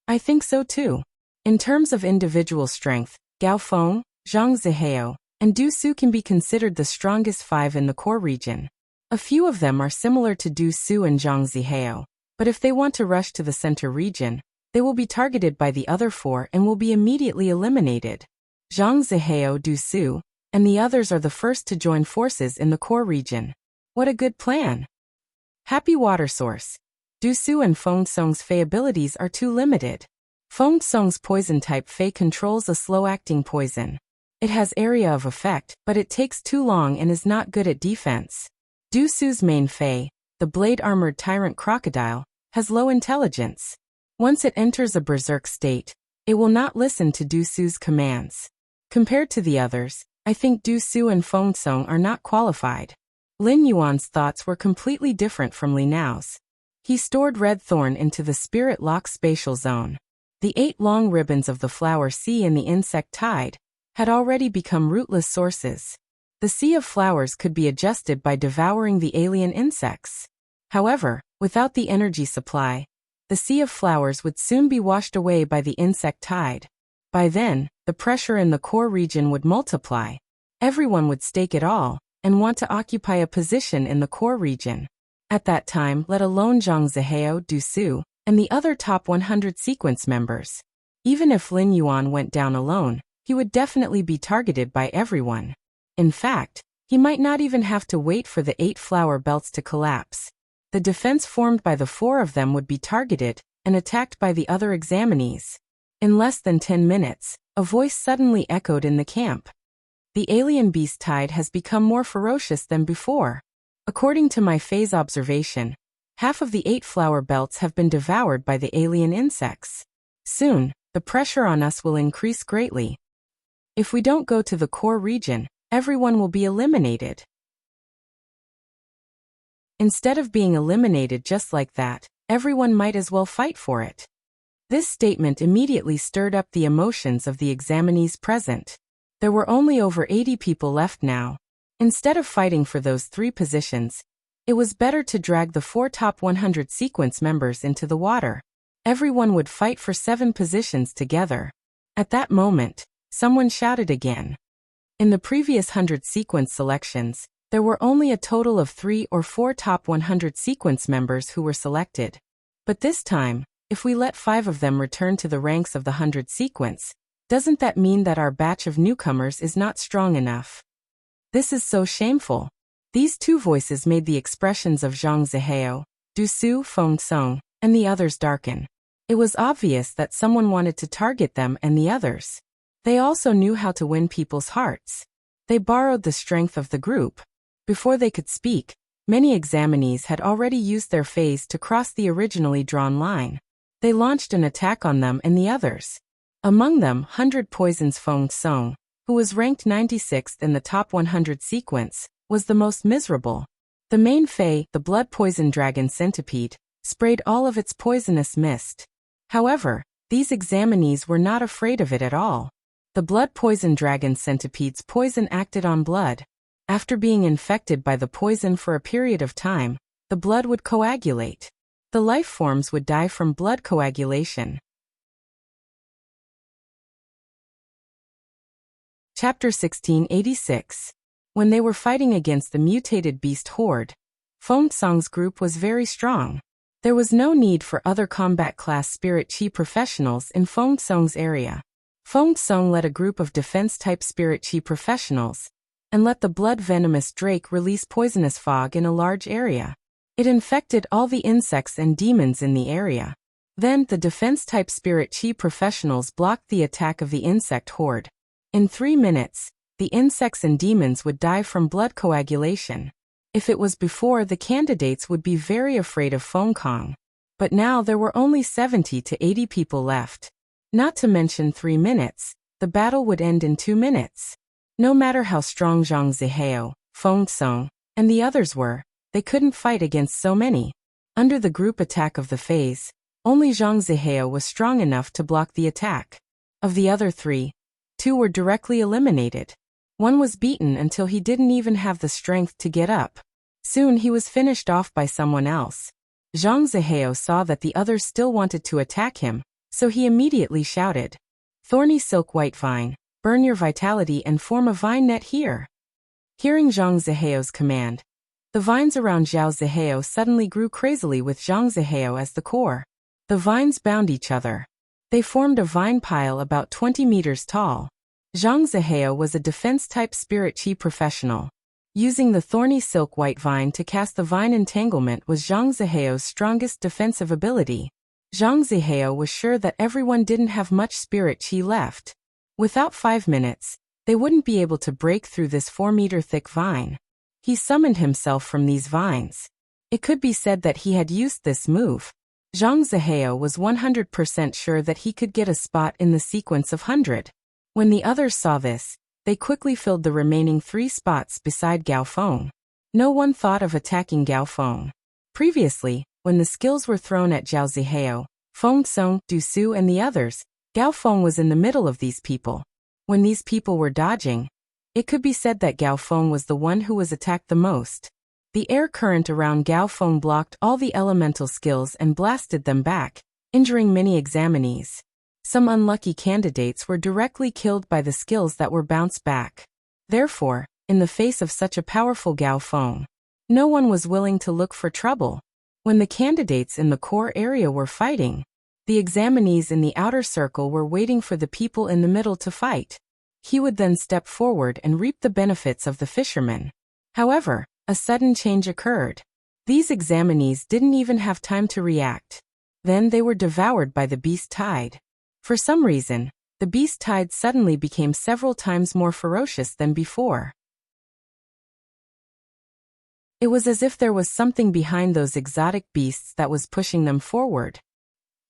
I think so too. In terms of individual strength, Gao Feng, Zhang Zihao, and Du Su can be considered the strongest 5 in the core region. A few of them are similar to Du Su and Zhang Zihao, but if they want to rush to the center region, they will be targeted by the other 4 and will be immediately eliminated. Zhang Zihao, Du Su, and the others are the first to join forces in the core region. What a good plan! Happy water source. Du Su and Feng Song's Fei abilities are too limited. Feng Song's poison type Fei controls a slow-acting poison. It has area of effect, but it takes too long and is not good at defense. Du Su's main Fei, the blade-armored tyrant crocodile, has low intelligence. Once it enters a berserk state, it will not listen to Du Su's commands. Compared to the others, I think Du Su and Feng Song are not qualified. Lin Yuan's thoughts were completely different from Li Nao's. He stored Red Thorn into the Spirit Lock spatial zone. The 8 long ribbons of the flower sea and the insect tide had already become rootless sources. The sea of flowers could be adjusted by devouring the alien insects. However, without the energy supply, the sea of flowers would soon be washed away by the insect tide. By then, the pressure in the core region would multiply. Everyone would stake it all and want to occupy a position in the core region. At that time, let alone Zhang Zihao, Du Su, and the other top 100 sequence members. Even if Lin Yuan went down alone, he would definitely be targeted by everyone. In fact, he might not even have to wait for the 8 flower belts to collapse. The defense formed by the 4 of them would be targeted and attacked by the other examinees. In less than 10 minutes, a voice suddenly echoed in the camp. The alien beast tide has become more ferocious than before. According to my phase observation, half of the 8 flower belts have been devoured by the alien insects. Soon, the pressure on us will increase greatly. If we don't go to the core region, everyone will be eliminated. Instead of being eliminated just like that, everyone might as well fight for it. This statement immediately stirred up the emotions of the examinees present. There were only over 80 people left now. Instead of fighting for those 3 positions, it was better to drag the 4 top 100 sequence members into the water. Everyone would fight for 7 positions together. At that moment, someone shouted again. In the previous 100 sequence selections, there were only a total of 3 or 4 top 100 sequence members who were selected. But this time, if we let 5 of them return to the ranks of the 100 sequence, doesn't that mean that our batch of newcomers is not strong enough? This is so shameful. These 2 voices made the expressions of Zhang Zihao, Du Su, Feng Song, and the others darken. It was obvious that someone wanted to target them and the others. They also knew how to win people's hearts. They borrowed the strength of the group. Before they could speak, many examinees had already used their phase to cross the originally drawn line. They launched an attack on them and the others. Among them, 100 Poison's Feng Song, who was ranked 96th in the top 100 sequence, was the most miserable. The main Fei, the blood poison dragon centipede, sprayed all of its poisonous mist. However, these examinees were not afraid of it at all. The blood poison dragon centipede's poison acted on blood. After being infected by the poison for a period of time, the blood would coagulate. The life forms would die from blood coagulation. Chapter 1686. When they were fighting against the mutated beast horde, Feng Song's group was very strong. There was no need for other combat class spirit chi professionals in Feng Song's area. Feng Song led a group of defense-type spirit chi professionals, and let the blood-venomous drake release poisonous fog in a large area. It infected all the insects and demons in the area. Then, the defense-type spirit chi professionals blocked the attack of the insect horde. In 3 minutes, the insects and demons would die from blood coagulation. If it was before, the candidates would be very afraid of Feng Kong. But now there were only 70 to 80 people left. Not to mention 3 minutes, the battle would end in 2 minutes. No matter how strong Zhang Zihao, Feng Song, and the others were, they couldn't fight against so many. Under the group attack of the phase, only Zhang Zihao was strong enough to block the attack. Of the other 3, 2 were directly eliminated. One was beaten until he didn't even have the strength to get up. Soon he was finished off by someone else. Zhang Zihao saw that the others still wanted to attack him, so he immediately shouted, "Thorny silk white vine, burn your vitality and form a vine net here." Hearing Zhang Zihao's command, the vines around Zhao Zihao suddenly grew crazily with Zhang Zihao as the core. The vines bound each other. They formed a vine pile about 20 meters tall. Zhang Zihao was a defense-type spirit chi professional. Using the thorny silk white vine to cast the vine entanglement was Zhang Zihao's strongest defensive ability. Zhang Zihao was sure that everyone didn't have much spirit chi left. Without 5 minutes, they wouldn't be able to break through this 4-meter-thick vine. He summoned himself from these vines. It could be said that he had used this move. Zhang Zihao was 100% sure that he could get a spot in the sequence of 100. When the others saw this, they quickly filled the remaining 3 spots beside Gao Feng. No one thought of attacking Gao Feng. Previously, when the skills were thrown at Zhao Zihao, Feng Song, Du Su and the others, Gao Feng was in the middle of these people. When these people were dodging, it could be said that Gao Feng was the one who was attacked the most. The air current around Gao Feng blocked all the elemental skills and blasted them back, injuring many examinees. Some unlucky candidates were directly killed by the skills that were bounced back. Therefore, in the face of such a powerful Gao Feng, no one was willing to look for trouble. When the candidates in the core area were fighting, the examinees in the outer circle were waiting for the people in the middle to fight. He would then step forward and reap the benefits of the fisherman. However, a sudden change occurred. These examinees didn't even have time to react. Then they were devoured by the beast tide. For some reason, the beast tide suddenly became several times more ferocious than before. It was as if there was something behind those exotic beasts that was pushing them forward.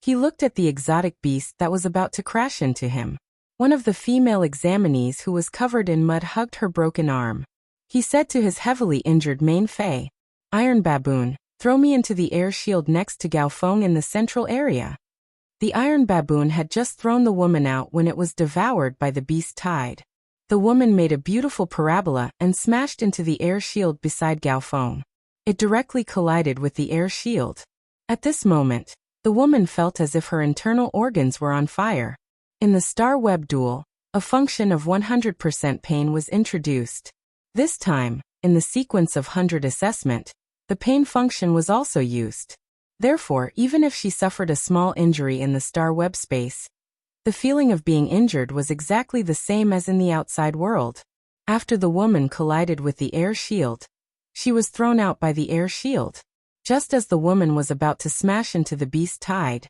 He looked at the exotic beast that was about to crash into him. One of the female examinees who was covered in mud hugged her broken arm. He said to his heavily injured main fei, "Iron Baboon, throw me into the air shield next to Gao Feng in the central area." The Iron Baboon had just thrown the woman out when it was devoured by the beast tide. The woman made a beautiful parabola and smashed into the air shield beside Gao Feng. It directly collided with the air shield. At this moment, the woman felt as if her internal organs were on fire. In the Star Web duel, a function of 100% pain was introduced. This time, in the sequence of 100 assessment, the pain function was also used. Therefore, even if she suffered a small injury in the Star Web space, the feeling of being injured was exactly the same as in the outside world. After the woman collided with the air shield, she was thrown out by the air shield. Just as the woman was about to smash into the beast tide,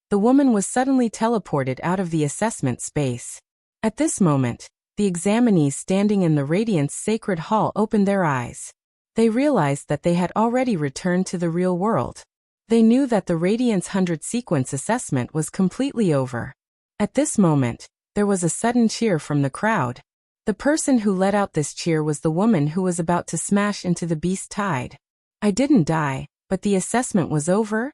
the woman was suddenly teleported out of the assessment space. At this moment, the examinees standing in the Radiance Sacred Hall opened their eyes. They realized that they had already returned to the real world. They knew that the Radiance 100 sequence assessment was completely over. At this moment, there was a sudden cheer from the crowd. The person who let out this cheer was the woman who was about to smash into the beast tide. "I didn't die, but the assessment was over?"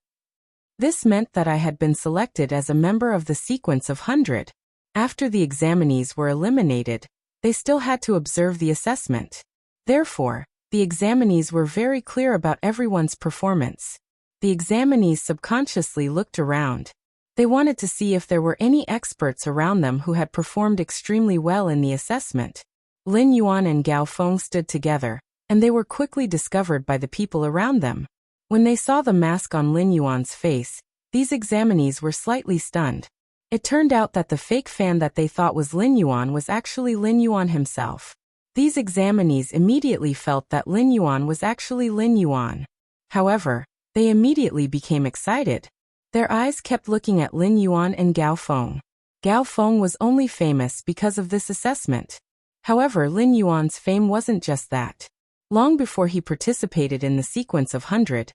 This meant that I had been selected as a member of the sequence of 100. After the examinees were eliminated, they still had to observe the assessment. Therefore, the examinees were very clear about everyone's performance. The examinees subconsciously looked around. They wanted to see if there were any experts around them who had performed extremely well in the assessment. Lin Yuan and Gao Feng stood together, and they were quickly discovered by the people around them. When they saw the mask on Lin Yuan's face, these examinees were slightly stunned. It turned out that the fake fan that they thought was Lin Yuan was actually Lin Yuan himself. These examinees immediately felt that Lin Yuan was actually Lin Yuan. However, they immediately became excited. Their eyes kept looking at Lin Yuan and Gao Feng. Gao Feng was only famous because of this assessment. However, Lin Yuan's fame wasn't just that. Long before he participated in the sequence of 100,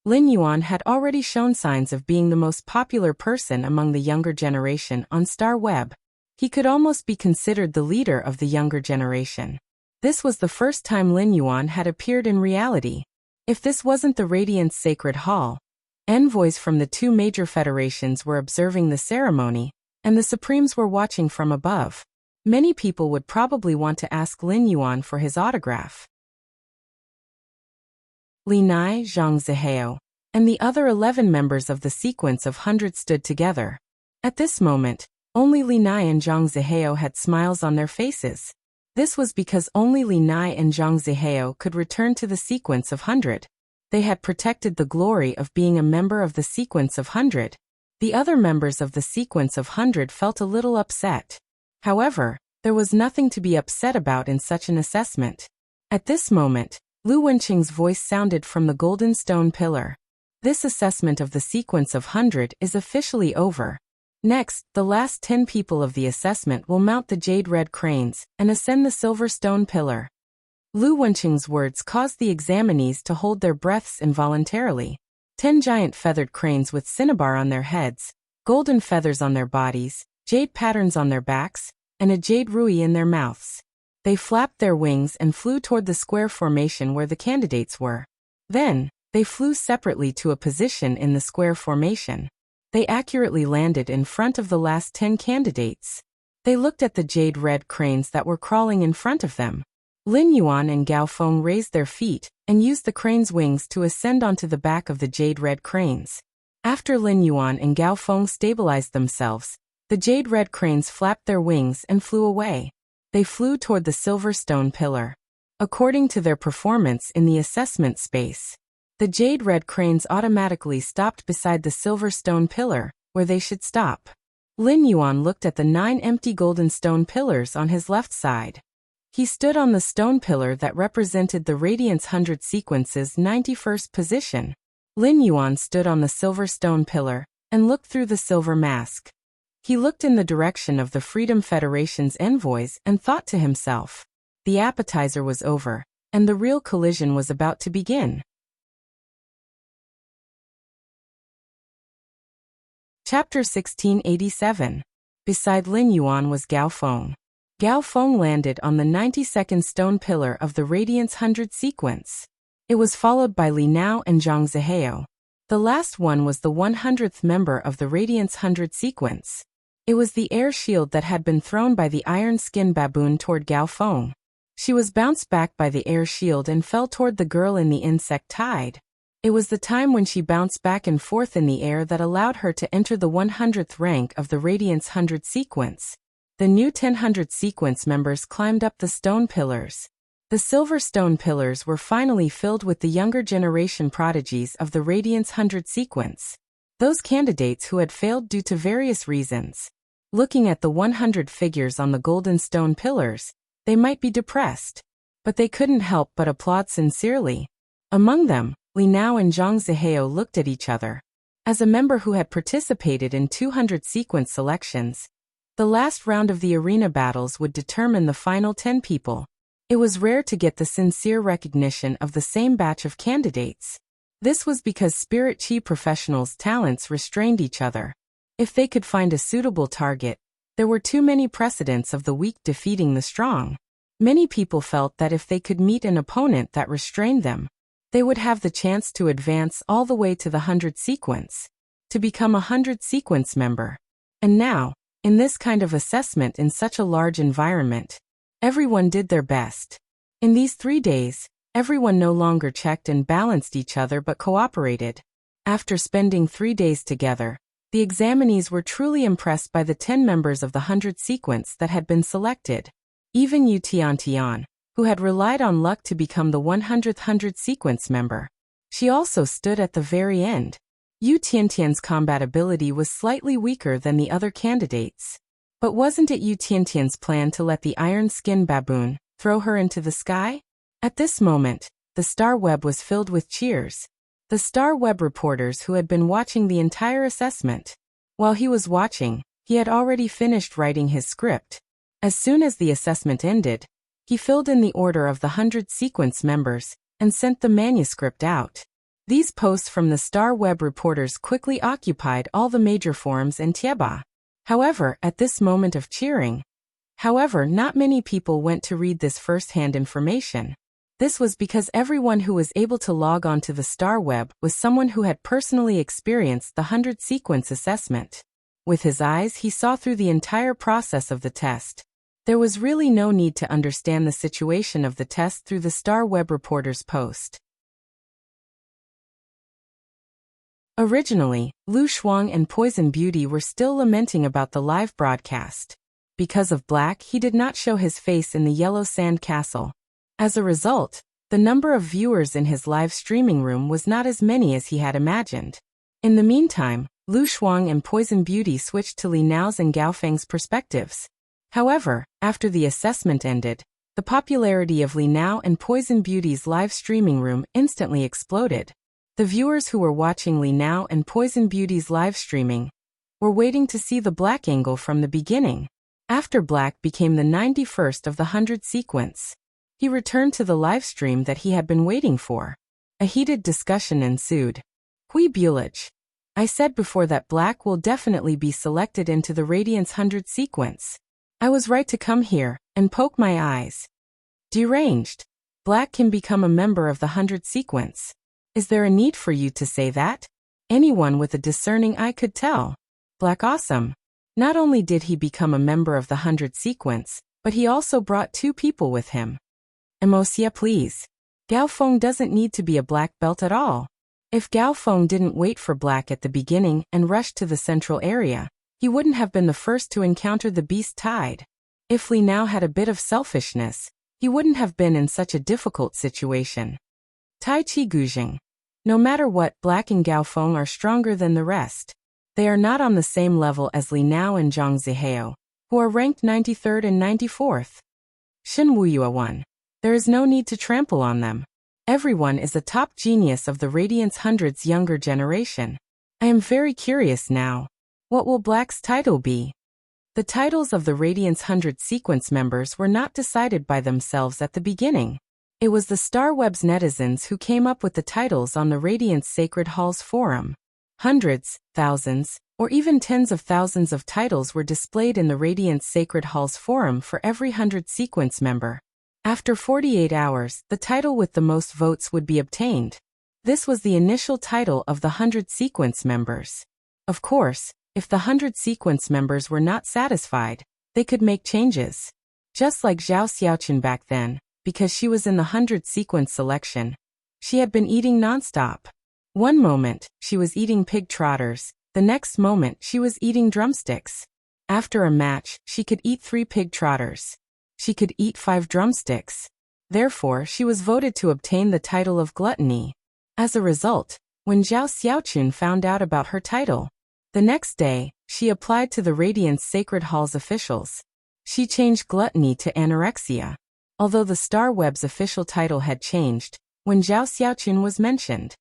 Lin Yuan had already shown signs of being the most popular person among the younger generation on Star Web. He could almost be considered the leader of the younger generation. This was the first time Lin Yuan had appeared in reality. If this wasn't the Radiance Sacred Hall, envoys from the two major federations were observing the ceremony, and the Supremes were watching from above. Many people would probably want to ask Lin Yuan for his autograph. Li Nai, Zhang Zihao, and the other 11 members of the sequence of 100 stood together. At this moment, only Li Nai and Zhang Zihao had smiles on their faces. This was because only Li Nai and Zhang Zihao could return to the sequence of 100. They had protected the glory of being a member of the sequence of 100. The other members of the sequence of 100 felt a little upset. However, there was nothing to be upset about in such an assessment. At this moment, Lu Wenqing's voice sounded from the golden stone pillar. This assessment of the sequence of 100 is officially over. Next, the last 10 people of the assessment will mount the jade red cranes and ascend the silver stone pillar. Lu Wenqing's words caused the examinees to hold their breaths involuntarily. 10 giant feathered cranes with cinnabar on their heads, golden feathers on their bodies, jade patterns on their backs, and a jade rui in their mouths. They flapped their wings and flew toward the square formation where the candidates were. Then, they flew separately to a position in the square formation. They accurately landed in front of the last 10 candidates. They looked at the jade red cranes that were crawling in front of them. Lin Yuan and Gao Feng raised their feet and used the crane's wings to ascend onto the back of the jade red cranes. After Lin Yuan and Gao Feng stabilized themselves, the jade red cranes flapped their wings and flew away. They flew toward the silver stone pillar. According to their performance in the assessment space, the jade red cranes automatically stopped beside the silver stone pillar, where they should stop. Lin Yuan looked at the 9 empty golden stone pillars on his left side. He stood on the stone pillar that represented the Radiance 100 sequence's 91st position. Lin Yuan stood on the silver stone pillar and looked through the silver mask. He looked in the direction of the Freedom Federation's envoys and thought to himself. The appetizer was over, and the real collision was about to begin. Chapter 1687. Beside Lin Yuan was Gao Feng. Gao Feng landed on the 92nd stone pillar of the Radiance 100 sequence. It was followed by Li Nao and Zhang Zihao. The last one was the 100th member of the Radiance 100 sequence. It was the air shield that had been thrown by the iron skin baboon toward Gao Feng. She was bounced back by the air shield and fell toward the girl in the insect tide. It was the time when she bounced back and forth in the air that allowed her to enter the 100th rank of the Radiance 100 sequence. The new 100 sequence members climbed up the stone pillars. The silver stone pillars were finally filled with the younger generation prodigies of the Radiance 100 sequence. Those candidates who had failed due to various reasons. Looking at the 100 figures on the golden stone pillars, they might be depressed. But they couldn't help but applaud sincerely. Among them, Li Nao and Zhang Zihao looked at each other. As a member who had participated in 200 sequence selections, the last round of the arena battles would determine the final 10 people. It was rare to get the sincere recognition of the same batch of candidates. This was because Spirit Chi professionals' talents restrained each other. If they could find a suitable target, there were too many precedents of the weak defeating the strong. Many people felt that if they could meet an opponent that restrained them, they would have the chance to advance all the way to the 100 sequence, to become a 100 sequence member. And now, in this kind of assessment in such a large environment, everyone did their best. In these 3 days, everyone no longer checked and balanced each other but cooperated. After spending 3 days together, the examinees were truly impressed by the 10 members of the 100 sequence that had been selected. Even Yu Tiantian, who had relied on luck to become the 100th 100 sequence member. She also stood at the very end. Yu Tiantian's combat ability was slightly weaker than the other candidates. But wasn't it Yu Tiantian's plan to let the iron skin baboon Throw her into the sky? At this moment, the star web was filled with cheers. The star web reporters who had been watching the entire assessment. While he was watching, he had already finished writing his script. As soon as the assessment ended, he filled in the order of the 100 sequence members and sent the manuscript out. These posts from the star web reporters quickly occupied all the major forums in Tieba. However, at this moment of cheering, not many people went to read this first-hand information. This was because everyone who was able to log on to the star web was someone who had personally experienced the 100 sequence assessment. With his eyes, he saw through the entire process of the test. There was really no need to understand the situation of the test through the star web reporter's post. Originally, Lu Shuang and Poison Beauty were still lamenting about the live broadcast. Because of Black, he did not show his face in the Yellow Sand Castle. As a result, the number of viewers in his live streaming room was not as many as he had imagined. In the meantime, Lu Shuang and Poison Beauty switched to Li Nao's and Gao Feng's perspectives. However, after the assessment ended, the popularity of Li Nao and Poison Beauty's live streaming room instantly exploded. The viewers who were watching Li Nao and Poison Beauty's live streaming were waiting to see the Black angle from the beginning. After Black became the 91st of the 100 sequence, he returned to the live stream that he had been waiting for. A heated discussion ensued. Hui Bulage. I said before that Black will definitely be selected into the Radiance 100 sequence. I was right to come here and poke my eyes. Deranged. Black can become a member of the 100 sequence. Is there a need for you to say that? Anyone with a discerning eye could tell. Black awesome. Not only did he become a member of the 100 sequence, but he also brought 2 people with him. Emocia please. Gao Feng doesn't need to be a black belt at all. If Gao Feng didn't wait for Black at the beginning and rushed to the central area, he wouldn't have been the first to encounter the beast tide. If Li Nao had a bit of selfishness, he wouldn't have been in such a difficult situation. Tai Chi Guzheng. No matter what, Black and Gao Feng are stronger than the rest. They are not on the same level as Li Nao and Zhang Zihao, who are ranked 93rd and 94th. Shin Wuyue 1. There is no need to trample on them. Everyone is a top genius of the Radiance 100's younger generation. I am very curious now. What will Black's title be? The titles of the Radiance 100 sequence members were not decided by themselves at the beginning. It was the Star Web's netizens who came up with the titles on the Radiance Sacred Halls forum. Hundreds, thousands, or even tens of thousands of titles were displayed in the Radiance Sacred Halls forum for every 100 sequence member. After 48 hours, the title with the most votes would be obtained. This was the initial title of the 100 sequence members. Of course, if the 100 sequence members were not satisfied, they could make changes. Just like Zhao Xiaoqun back then, because she was in the 100 sequence selection, she had been eating nonstop. One moment, she was eating pig trotters, the next moment she was eating drumsticks. After a match, she could eat 3 pig trotters. She could eat 5 drumsticks. Therefore, she was voted to obtain the title of gluttony. As a result, when Zhao Xiaoqun found out about her title, the next day, she applied to the Radiance Sacred Halls officials. She changed gluttony to anorexia. Although the Star Web's official title had changed, when Zhao Xiaoqun was mentioned.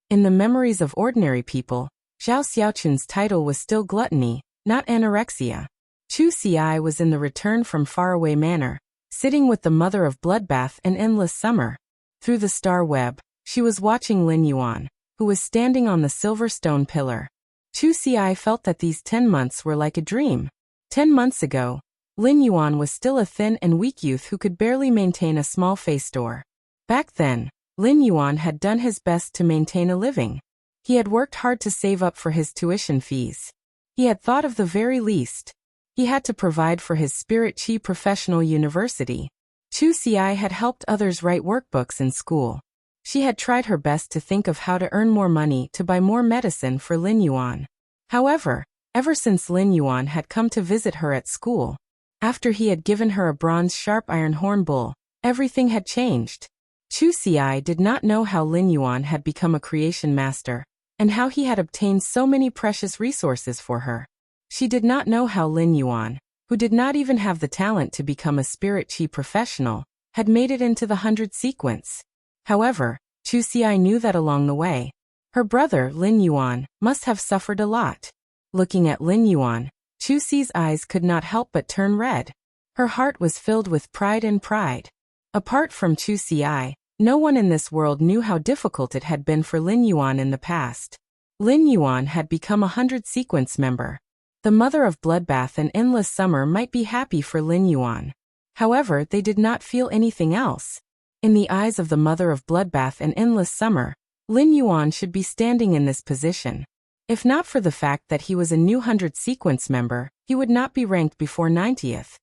In the memories of ordinary people, Zhao Xiaoqun's title was still gluttony, not anorexia. Chu Xi was in the Return from Faraway Manor, sitting with the mother of Bloodbath and Endless Summer. Through the star web, she was watching Lin Yuan, who was standing on the silver stone pillar. Chu Xi felt that these 10 months were like a dream. 10 months ago, Lin Yuan was still a thin and weak youth who could barely maintain a small face store. Back then, Lin Yuan had done his best to maintain a living. He had worked hard to save up for his tuition fees. He had thought of the very least. He had to provide for his Spirit Chi Professional University. Chu Xi had helped others write workbooks in school. She had tried her best to think of how to earn more money to buy more medicine for Lin Yuan. However, ever since Lin Yuan had come to visit her at school, after he had given her a bronze sharp iron horn bull, everything had changed. Chu Xi did not know how Lin Yuan had become a creation master, and how he had obtained so many precious resources for her. She did not know how Lin Yuan, who did not even have the talent to become a spirit chi professional, had made it into the 100 sequence. However, Chu Xi knew that along the way, her brother Lin Yuan must have suffered a lot. Looking at Lin Yuan, Chu Xi's eyes could not help but turn red. Her heart was filled with pride and pride. Apart from Chu Xi, no one in this world knew how difficult it had been for Lin Yuan in the past. Lin Yuan had become a 100 sequence member. The mother of Bloodbath and Endless Summer might be happy for Lin Yuan. However, they did not feel anything else. In the eyes of the mother of Bloodbath and Endless Summer, Lin Yuan should be standing in this position. If not for the fact that he was a new 100 sequence member, he would not be ranked before 90th.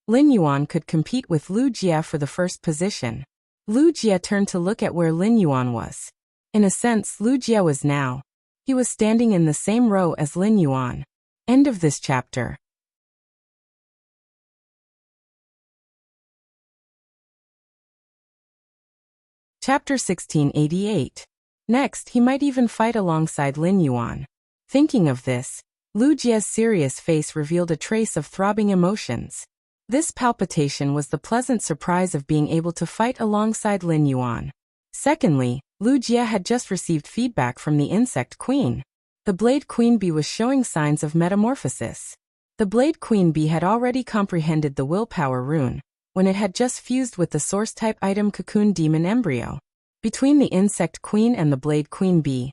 Lin Yuan could compete with Lu Jia for the first position. Lu Jia turned to look at where Lin Yuan was. In a sense, Lu Jia was now. He was standing in the same row as Lin Yuan. End of this chapter. Chapter 1688. Next, he might even fight alongside Lin Yuan. Thinking of this, Lu Jia's serious face revealed a trace of throbbing emotions. This palpitation was the pleasant surprise of being able to fight alongside Lin Yuan. Secondly, Lu Jia had just received feedback from the Insect Queen. The Blade Queen Bee was showing signs of metamorphosis. The Blade Queen Bee had already comprehended the willpower rune, when it had just fused with the source-type item Cocoon Demon Embryo. Between the Insect Queen and the Blade Queen Bee,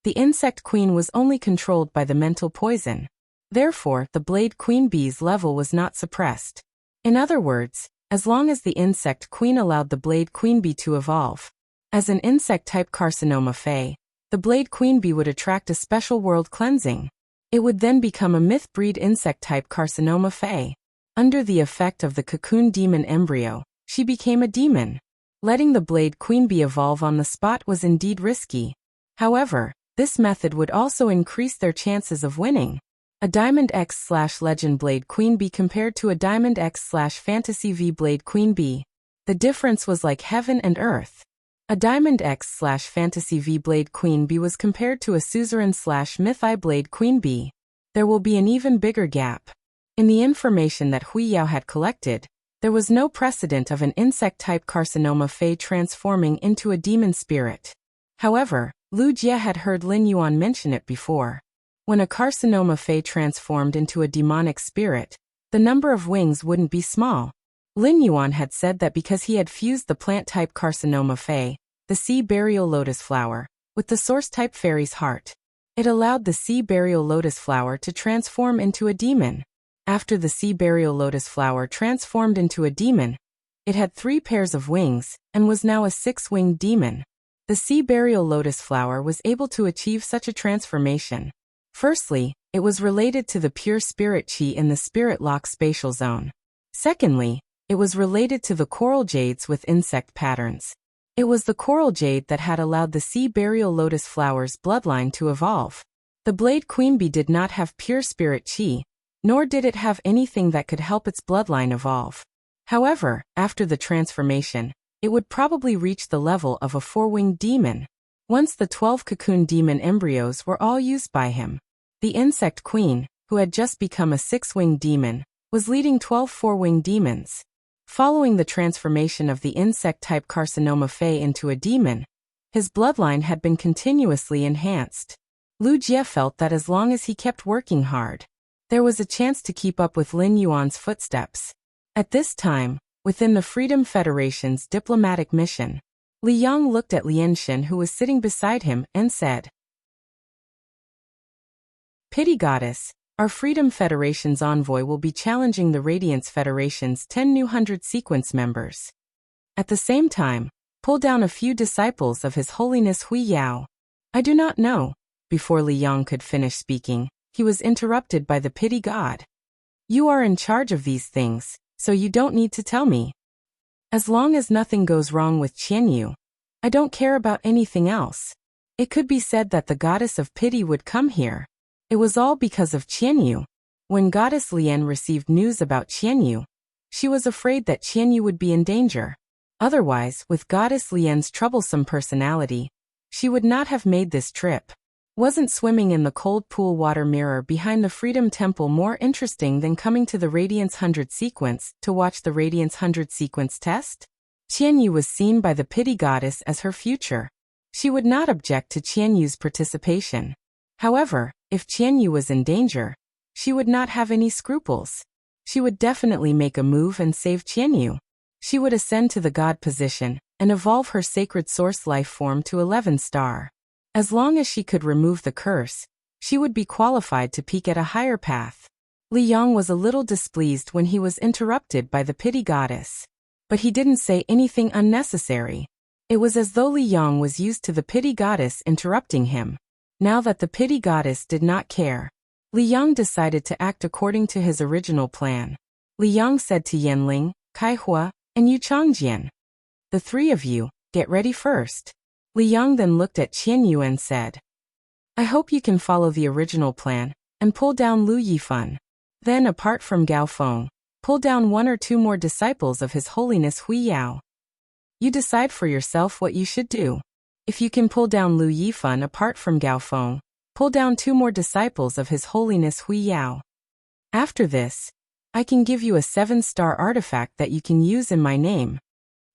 the Insect Queen was only controlled by the mental poison. Therefore, the Blade Queen Bee's level was not suppressed. In other words, as long as the Insect Queen allowed the Blade Queen Bee to evolve as an insect-type carcinoma Fae, the Blade Queen Bee would attract a special world cleansing. It would then become a myth-breed insect-type carcinoma Fae. Under the effect of the Cocoon Demon Embryo, she became a demon. Letting the Blade Queen Bee evolve on the spot was indeed risky. However, this method would also increase their chances of winning. A Diamond X/Legend Blade Queen Bee compared to a Diamond X/Fantasy V Blade Queen Bee. The difference was like heaven and earth. A Diamond X/Fantasy V Blade Queen Bee was compared to a Suzerain/Myth I Blade Queen Bee. There will be an even bigger gap. In the information that Hui Yao had collected, there was no precedent of an insect-type carcinoma Fae transforming into a demon spirit. However, Lu Jia had heard Lin Yuan mention it before. When a carcinoma Fae transformed into a demonic spirit, the number of wings wouldn't be small. Lin Yuan had said that because he had fused the plant-type carcinoma Fae, the sea burial lotus flower, with the source-type fairy's heart, it allowed the sea burial lotus flower to transform into a demon. After the sea burial lotus flower transformed into a demon, it had 3 pairs of wings, and was now a 6-winged demon. The sea burial lotus flower was able to achieve such a transformation. Firstly, it was related to the pure spirit chi in the spirit lock spatial zone. Secondly, it was related to the coral jades with insect patterns. It was the coral jade that had allowed the sea burial lotus flower's bloodline to evolve. The Blade Queen Bee did not have pure spirit chi, nor did it have anything that could help its bloodline evolve. However, after the transformation, it would probably reach the level of a 4-winged demon. Once the 12 cocoon demon embryos were all used by him, the Insect Queen, who had just become a 6-winged demon, was leading 12 4-winged demons. Following the transformation of the insect-type carcinoma Fae into a demon, his bloodline had been continuously enhanced. Lu Jia felt that as long as he kept working hard, there was a chance to keep up with Lin Yuan's footsteps. At this time, within the Freedom Federation's diplomatic mission, Li Yang looked at Lian Shen, who was sitting beside him, and said, "Pity Goddess, our Freedom Federation's envoy will be challenging the Radiance Federation's 10 new 100 sequence members. At the same time, pull down a few disciples of His Holiness Hui Yao." "I do not know." Before Li Yang could finish speaking, he was interrupted by the Pity God. "You are in charge of these things, so you don't need to tell me. As long as nothing goes wrong with Qianyu, I don't care about anything else." It could be said that the Goddess of Pity would come here. It was all because of Qianyu. When Goddess Lian received news about Qianyu, she was afraid that Qianyu would be in danger. Otherwise, with Goddess Lian's troublesome personality, she would not have made this trip. Wasn't swimming in the cold pool water mirror behind the Freedom Temple more interesting than coming to the Radiance 100 sequence to watch the Radiance 100 sequence test? Qianyu was seen by the pity goddess as her future. She would not object to Qianyu's participation. However, if Qianyu was in danger, she would not have any scruples. She would definitely make a move and save Qianyu. She would ascend to the god position and evolve her sacred source life form to 11-star. As long as she could remove the curse, she would be qualified to peak at a higher path. Li Yang was a little displeased when he was interrupted by the pity goddess. But he didn't say anything unnecessary. It was as though Li Yang was used to the pity goddess interrupting him. Now that the pity goddess did not care, Li Yang decided to act according to his original plan. Li Yang said to Yanling, Kaihua, and Yu Changjian, "The three of you, get ready first." Li Yang then looked at Qianyu and said, "I hope you can follow the original plan and pull down Lu Yifan. Then, apart from Gao Feng, pull down one or two more disciples of His Holiness Hui Yao. You decide for yourself what you should do. If you can pull down Lu Yifan apart from Gao Feng, pull down two more disciples of His Holiness Hui Yao. After this, I can give you a 7-star artifact that you can use in my name.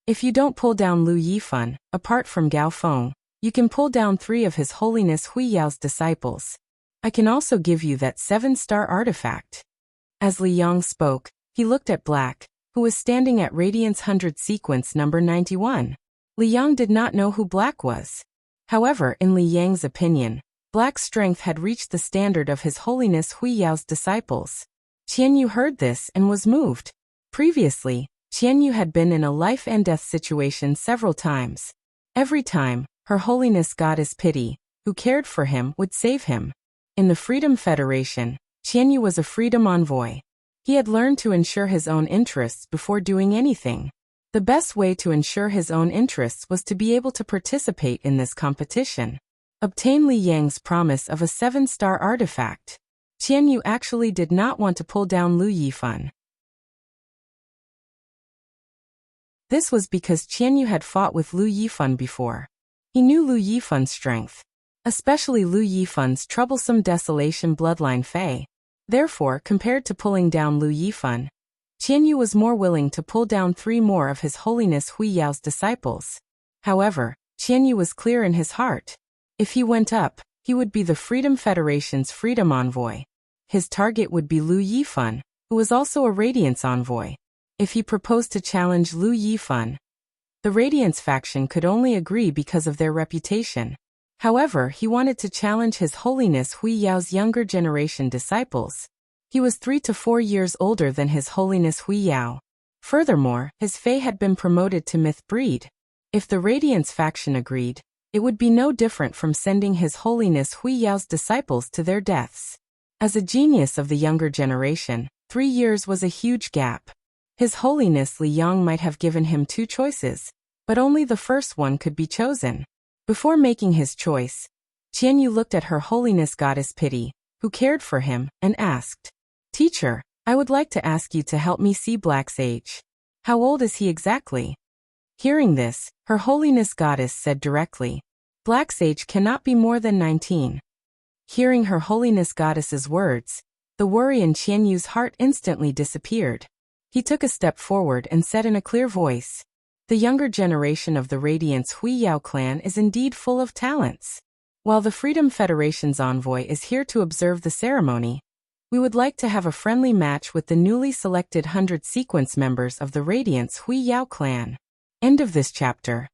If you don't pull down Lu Yifan, apart from Gao Feng, you can pull down 3 of His Holiness Hui Yao's disciples. I can also give you that 7-star artifact." As Li Yang spoke, he looked at Black, who was standing at Radiance 100 sequence number 91. Li Yang did not know who Black was. However, in Li Yang's opinion, Black's strength had reached the standard of His Holiness Hui Yao's disciples. Qianyu heard this and was moved. Previously, Qianyu had been in a life and death situation several times. Every time, Her Holiness Goddess Pity, who cared for him, would save him. In the Freedom Federation, Qianyu was a freedom envoy. He had learned to ensure his own interests before doing anything. The best way to ensure his own interests was to be able to participate in this competition. Obtain Li Yang's promise of a 7-star artifact. Qianyu actually did not want to pull down Lu Yifan. This was because Qianyu had fought with Lu Yifan before. He knew Lu Yifan's strength, especially Lu Yifan's troublesome desolation bloodline Fei. Therefore, compared to pulling down Lu Yifan, Qianyu was more willing to pull down 3 more of His Holiness Hui Yao's disciples. However, Qianyu was clear in his heart. If he went up, he would be the Freedom Federation's freedom envoy. His target would be Lu Yifan, who was also a Radiance envoy. If he proposed to challenge Lu Yifan, the Radiance faction could only agree because of their reputation. However, he wanted to challenge His Holiness Hui Yao's younger generation disciples. He was 3 to 4 years older than His Holiness Hui Yao. Furthermore, his Fei had been promoted to myth breed. If the Radiance faction agreed, it would be no different from sending His Holiness Hui Yao's disciples to their deaths. As a genius of the younger generation, 3 years was a huge gap. His Holiness Li Yang might have given him 2 choices, but only the first one could be chosen. Before making his choice, Qianyu looked at Her Holiness Goddess Pity, who cared for him, and asked, "Teacher, I would like to ask you to help me see Black's age. How old is he exactly?" Hearing this, Her Holiness Goddess said directly, "Black's age cannot be more than 19. Hearing Her Holiness Goddess's words, the worry in Qianyu's heart instantly disappeared. He took a step forward and said in a clear voice, "The younger generation of the Radiance Hui Yao clan is indeed full of talents. While the Freedom Federation's envoy is here to observe the ceremony, we would like to have a friendly match with the newly selected 100 sequence members of the Radiance Hui Yao clan." End of this chapter.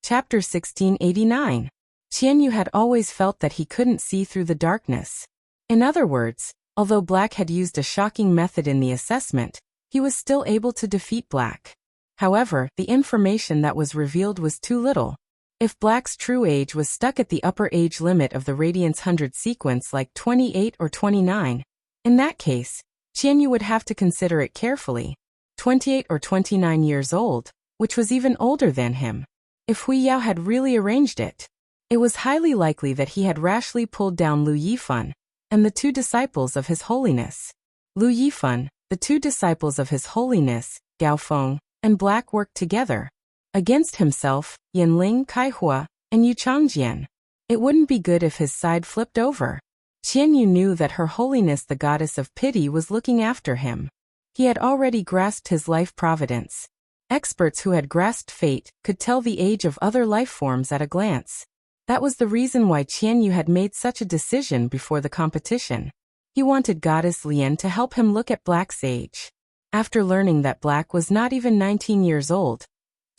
Chapter 1689. Qianyu had always felt that he couldn't see through the darkness. In other words, although Black had used a shocking method in the assessment, he was still able to defeat Black. However, the information that was revealed was too little. If Black's true age was stuck at the upper age limit of the Radiance 100 sequence like 28 or 29, in that case, Qianyu would have to consider it carefully. 28 or 29 years old, which was even older than him. If Hui Yao had really arranged it, it was highly likely that he had rashly pulled down Lu Yifan and the 2 disciples of His Holiness. Lu Yifan, the 2 disciples of His Holiness, Gao Feng, and Black worked together. Against himself, Yanling, Kaihua, and Yu Changjian. It wouldn't be good if his side flipped over. Qianyu knew that Her Holiness the Goddess of Pity was looking after him. He had already grasped his life providence. Experts who had grasped fate could tell the age of other life forms at a glance. That was the reason why Qianyu had made such a decision before the competition. He wanted Goddess Lian to help him look at Black's age. After learning that Black was not even 19 years old,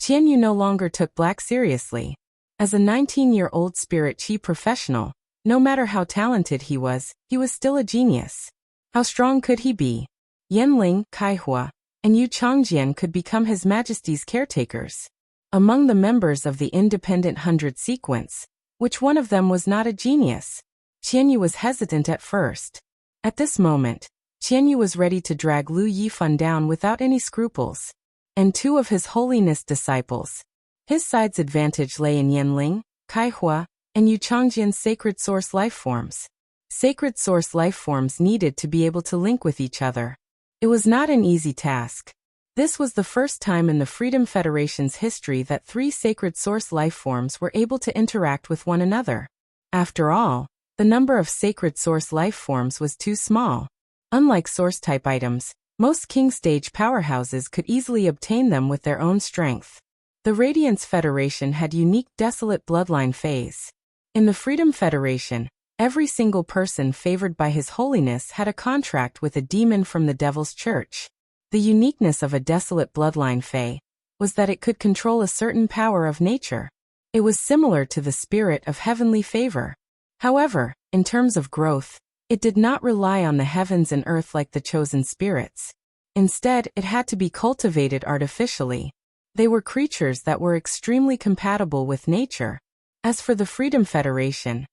Qianyu no longer took Black seriously. As a 19-year-old spirit chi professional, no matter how talented he was still a genius. How strong could he be? Yanling, Kaihua, and Yu Changjian could become His Majesty's caretakers. Among the members of the Independent 100 sequence, which one of them was not a genius? Qianyu was hesitant at first. At this moment, Qianyu was ready to drag Lu Yifan down without any scruples. And two of His Holiness disciples. His side's advantage lay in Yanling, Kaihua, and Yu Changjian's sacred source lifeforms. Sacred source lifeforms needed to be able to link with each other. It was not an easy task. This was the first time in the Freedom Federation's history that three sacred source lifeforms were able to interact with one another. After all, the number of sacred source lifeforms was too small. Unlike source-type items, most King Stage powerhouses could easily obtain them with their own strength. The Radiance Federation had unique Desolate Bloodline phase. In the Freedom Federation, every single person favored by His Holiness had a contract with a demon from the Devil's Church. The uniqueness of a Desolate Bloodline Fae was that it could control a certain power of nature. It was similar to the spirit of heavenly favor. However, in terms of growth, it did not rely on the heavens and earth like the chosen spirits. Instead, it had to be cultivated artificially. They were creatures that were extremely compatible with nature. As for the Freedom Federation,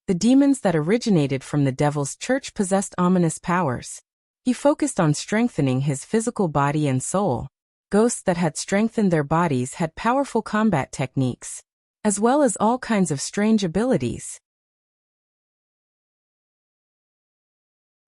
the demons that originated from the Devil's Church possessed ominous powers. He focused on strengthening his physical body and soul. Ghosts that had strengthened their bodies had powerful combat techniques, as well as all kinds of strange abilities.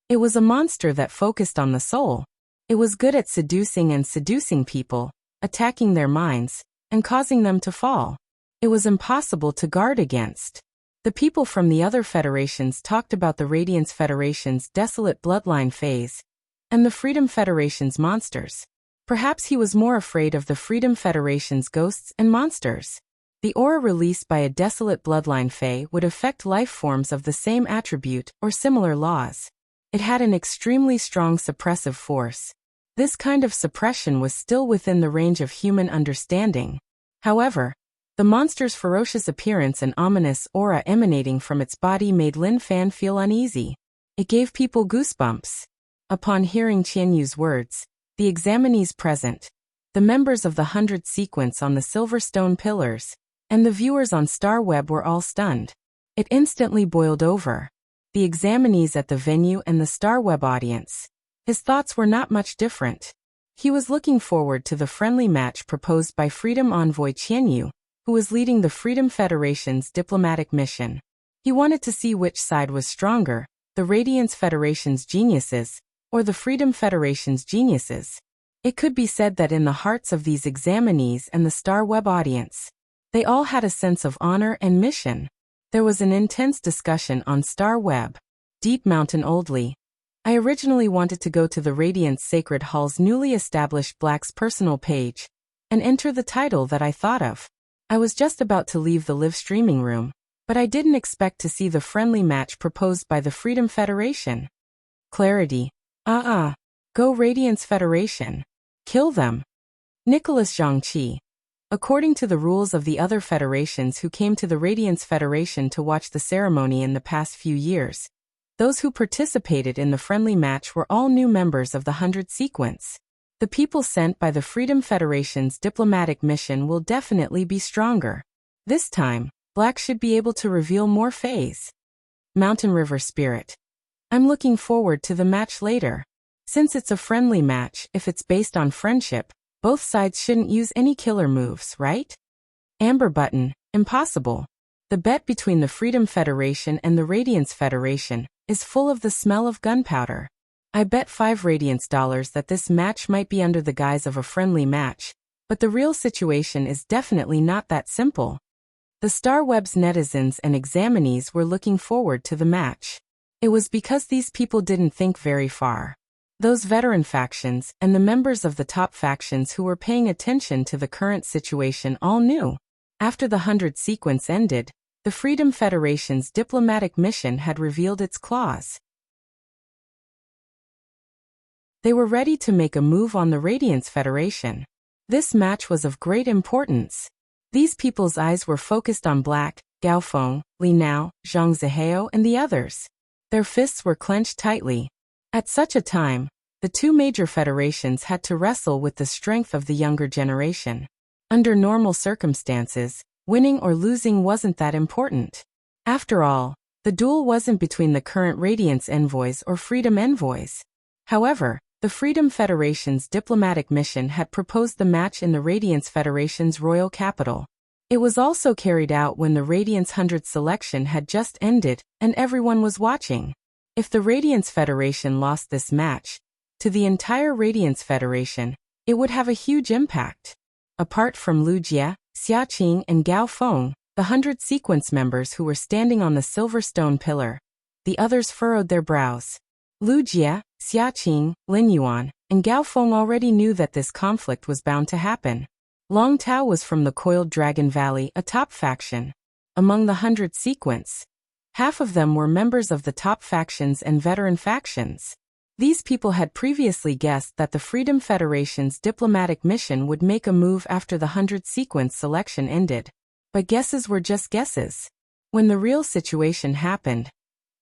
It was a monster that focused on the soul. It was good at seducing people, attacking their minds, and causing them to fall. It was impossible to guard against. The people from the other federations talked about the Radiance Federation's Desolate Bloodline phase, and the Freedom Federation's monsters. Perhaps he was more afraid of the Freedom Federation's ghosts and monsters. The aura released by a Desolate Bloodline Fae would affect life forms of the same attribute or similar laws. It had an extremely strong suppressive force. This kind of suppression was still within the range of human understanding. However, the monster's ferocious appearance and ominous aura emanating from its body made Lin Fan feel uneasy. It gave people goosebumps. Upon hearing Qianyu's words, the examinees present, the members of the 100 sequence on the Silverstone pillars, and the viewers on StarWeb were all stunned. It instantly boiled over. The examinees at the venue and the StarWeb audience. His thoughts were not much different. He was looking forward to the friendly match proposed by Freedom Envoy Qianyu, who was leading the Freedom Federation's diplomatic mission. He wanted to see which side was stronger, the Radiance Federation's geniuses, or the Freedom Federation's geniuses. It could be said that in the hearts of these examinees and the StarWeb audience, they all had a sense of honor and mission. There was an intense discussion on StarWeb. Deep Mountain Oldly. I originally wanted to go to the Radiance Sacred Hall's newly established Black's personal page and enter the title that I thought of. I was just about to leave the live streaming room, but I didn't expect to see the friendly match proposed by the Freedom Federation. Clarity. Go Radiance Federation. Kill them. Nicholas Zhangqi. According to the rules of the other federations who came to the Radiance Federation to watch the ceremony in the past few years, those who participated in the friendly match were all new members of the 100 sequence. The people sent by the Freedom Federation's diplomatic mission will definitely be stronger. This time, Black should be able to reveal more phase. Mountain River Spirit. I'm looking forward to the match later. Since it's a friendly match, if it's based on friendship, both sides shouldn't use any killer moves, right? Amber Button. Impossible. The bet between the Freedom Federation and the Radiance Federation is full of the smell of gunpowder. I bet $5 Radiance that this match might be under the guise of a friendly match, But the real situation is definitely not that simple. The Starweb's netizens and examinees were looking forward to the match. It was because these people didn't think very far. Those veteran factions and the members of the top factions who were paying attention to the current situation all knew. After the 100 sequence ended, the Freedom Federation's diplomatic mission had revealed its claws. They were ready to make a move on the Radiance Federation. This match was of great importance. These people's eyes were focused on Black, Gao Feng, Li Nao, Zhang Zihao, and the others. Their fists were clenched tightly. At such a time, the two major federations had to wrestle with the strength of the younger generation. Under normal circumstances, winning or losing wasn't that important. After all, the duel wasn't between the current Radiance envoys or Freedom envoys. However, the Freedom Federation's diplomatic mission had proposed the match in the Radiance Federation's royal capital. It was also carried out when the Radiance 100 selection had just ended and everyone was watching. If the Radiance Federation lost this match, to the entire Radiance Federation, it would have a huge impact. Apart from Wuxia, Xiaqing, and Gao Feng, the 100 sequence members who were standing on the silver stone pillar, the others furrowed their brows. Wuxia, Xiaqing, Lin Yuan, and Gao Feng already knew that this conflict was bound to happen. Long Tao was from the Coiled Dragon Valley, a top faction. Among the 100 sequence, half of them were members of the top factions and veteran factions. These people had previously guessed that the Freedom Federation's diplomatic mission would make a move after the 100 sequence selection ended. But guesses were just guesses. When the real situation happened,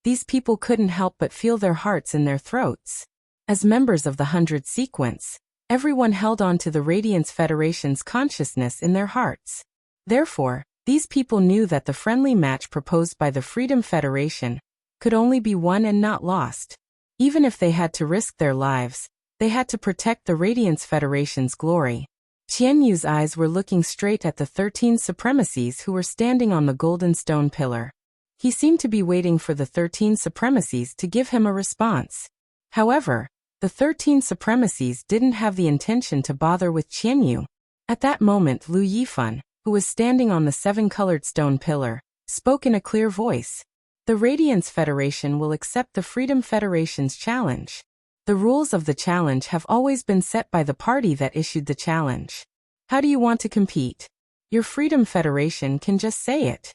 these people couldn't help but feel their hearts in their throats. As members of the 100 sequence, everyone held on to the Radiance Federation's consciousness in their hearts. Therefore, these people knew that the friendly match proposed by the Freedom Federation could only be won and not lost. Even if they had to risk their lives, they had to protect the Radiance Federation's glory. Qian Yu's eyes were looking straight at the 13 supremacies who were standing on the golden stone pillar. He seemed to be waiting for the 13 supremacies to give him a response. However, the 13 supremacies didn't have the intention to bother with Qian Yu. At that moment, Lu Yifan, who was standing on the 7-colored stone pillar, spoke in a clear voice. The Radiance Federation will accept the Freedom Federation's challenge. The rules of the challenge have always been set by the party that issued the challenge. How do you want to compete? Your Freedom Federation can just say it.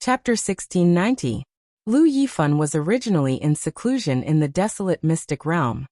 Chapter 1690. Lu Yifan was originally in seclusion in the desolate mystic realm.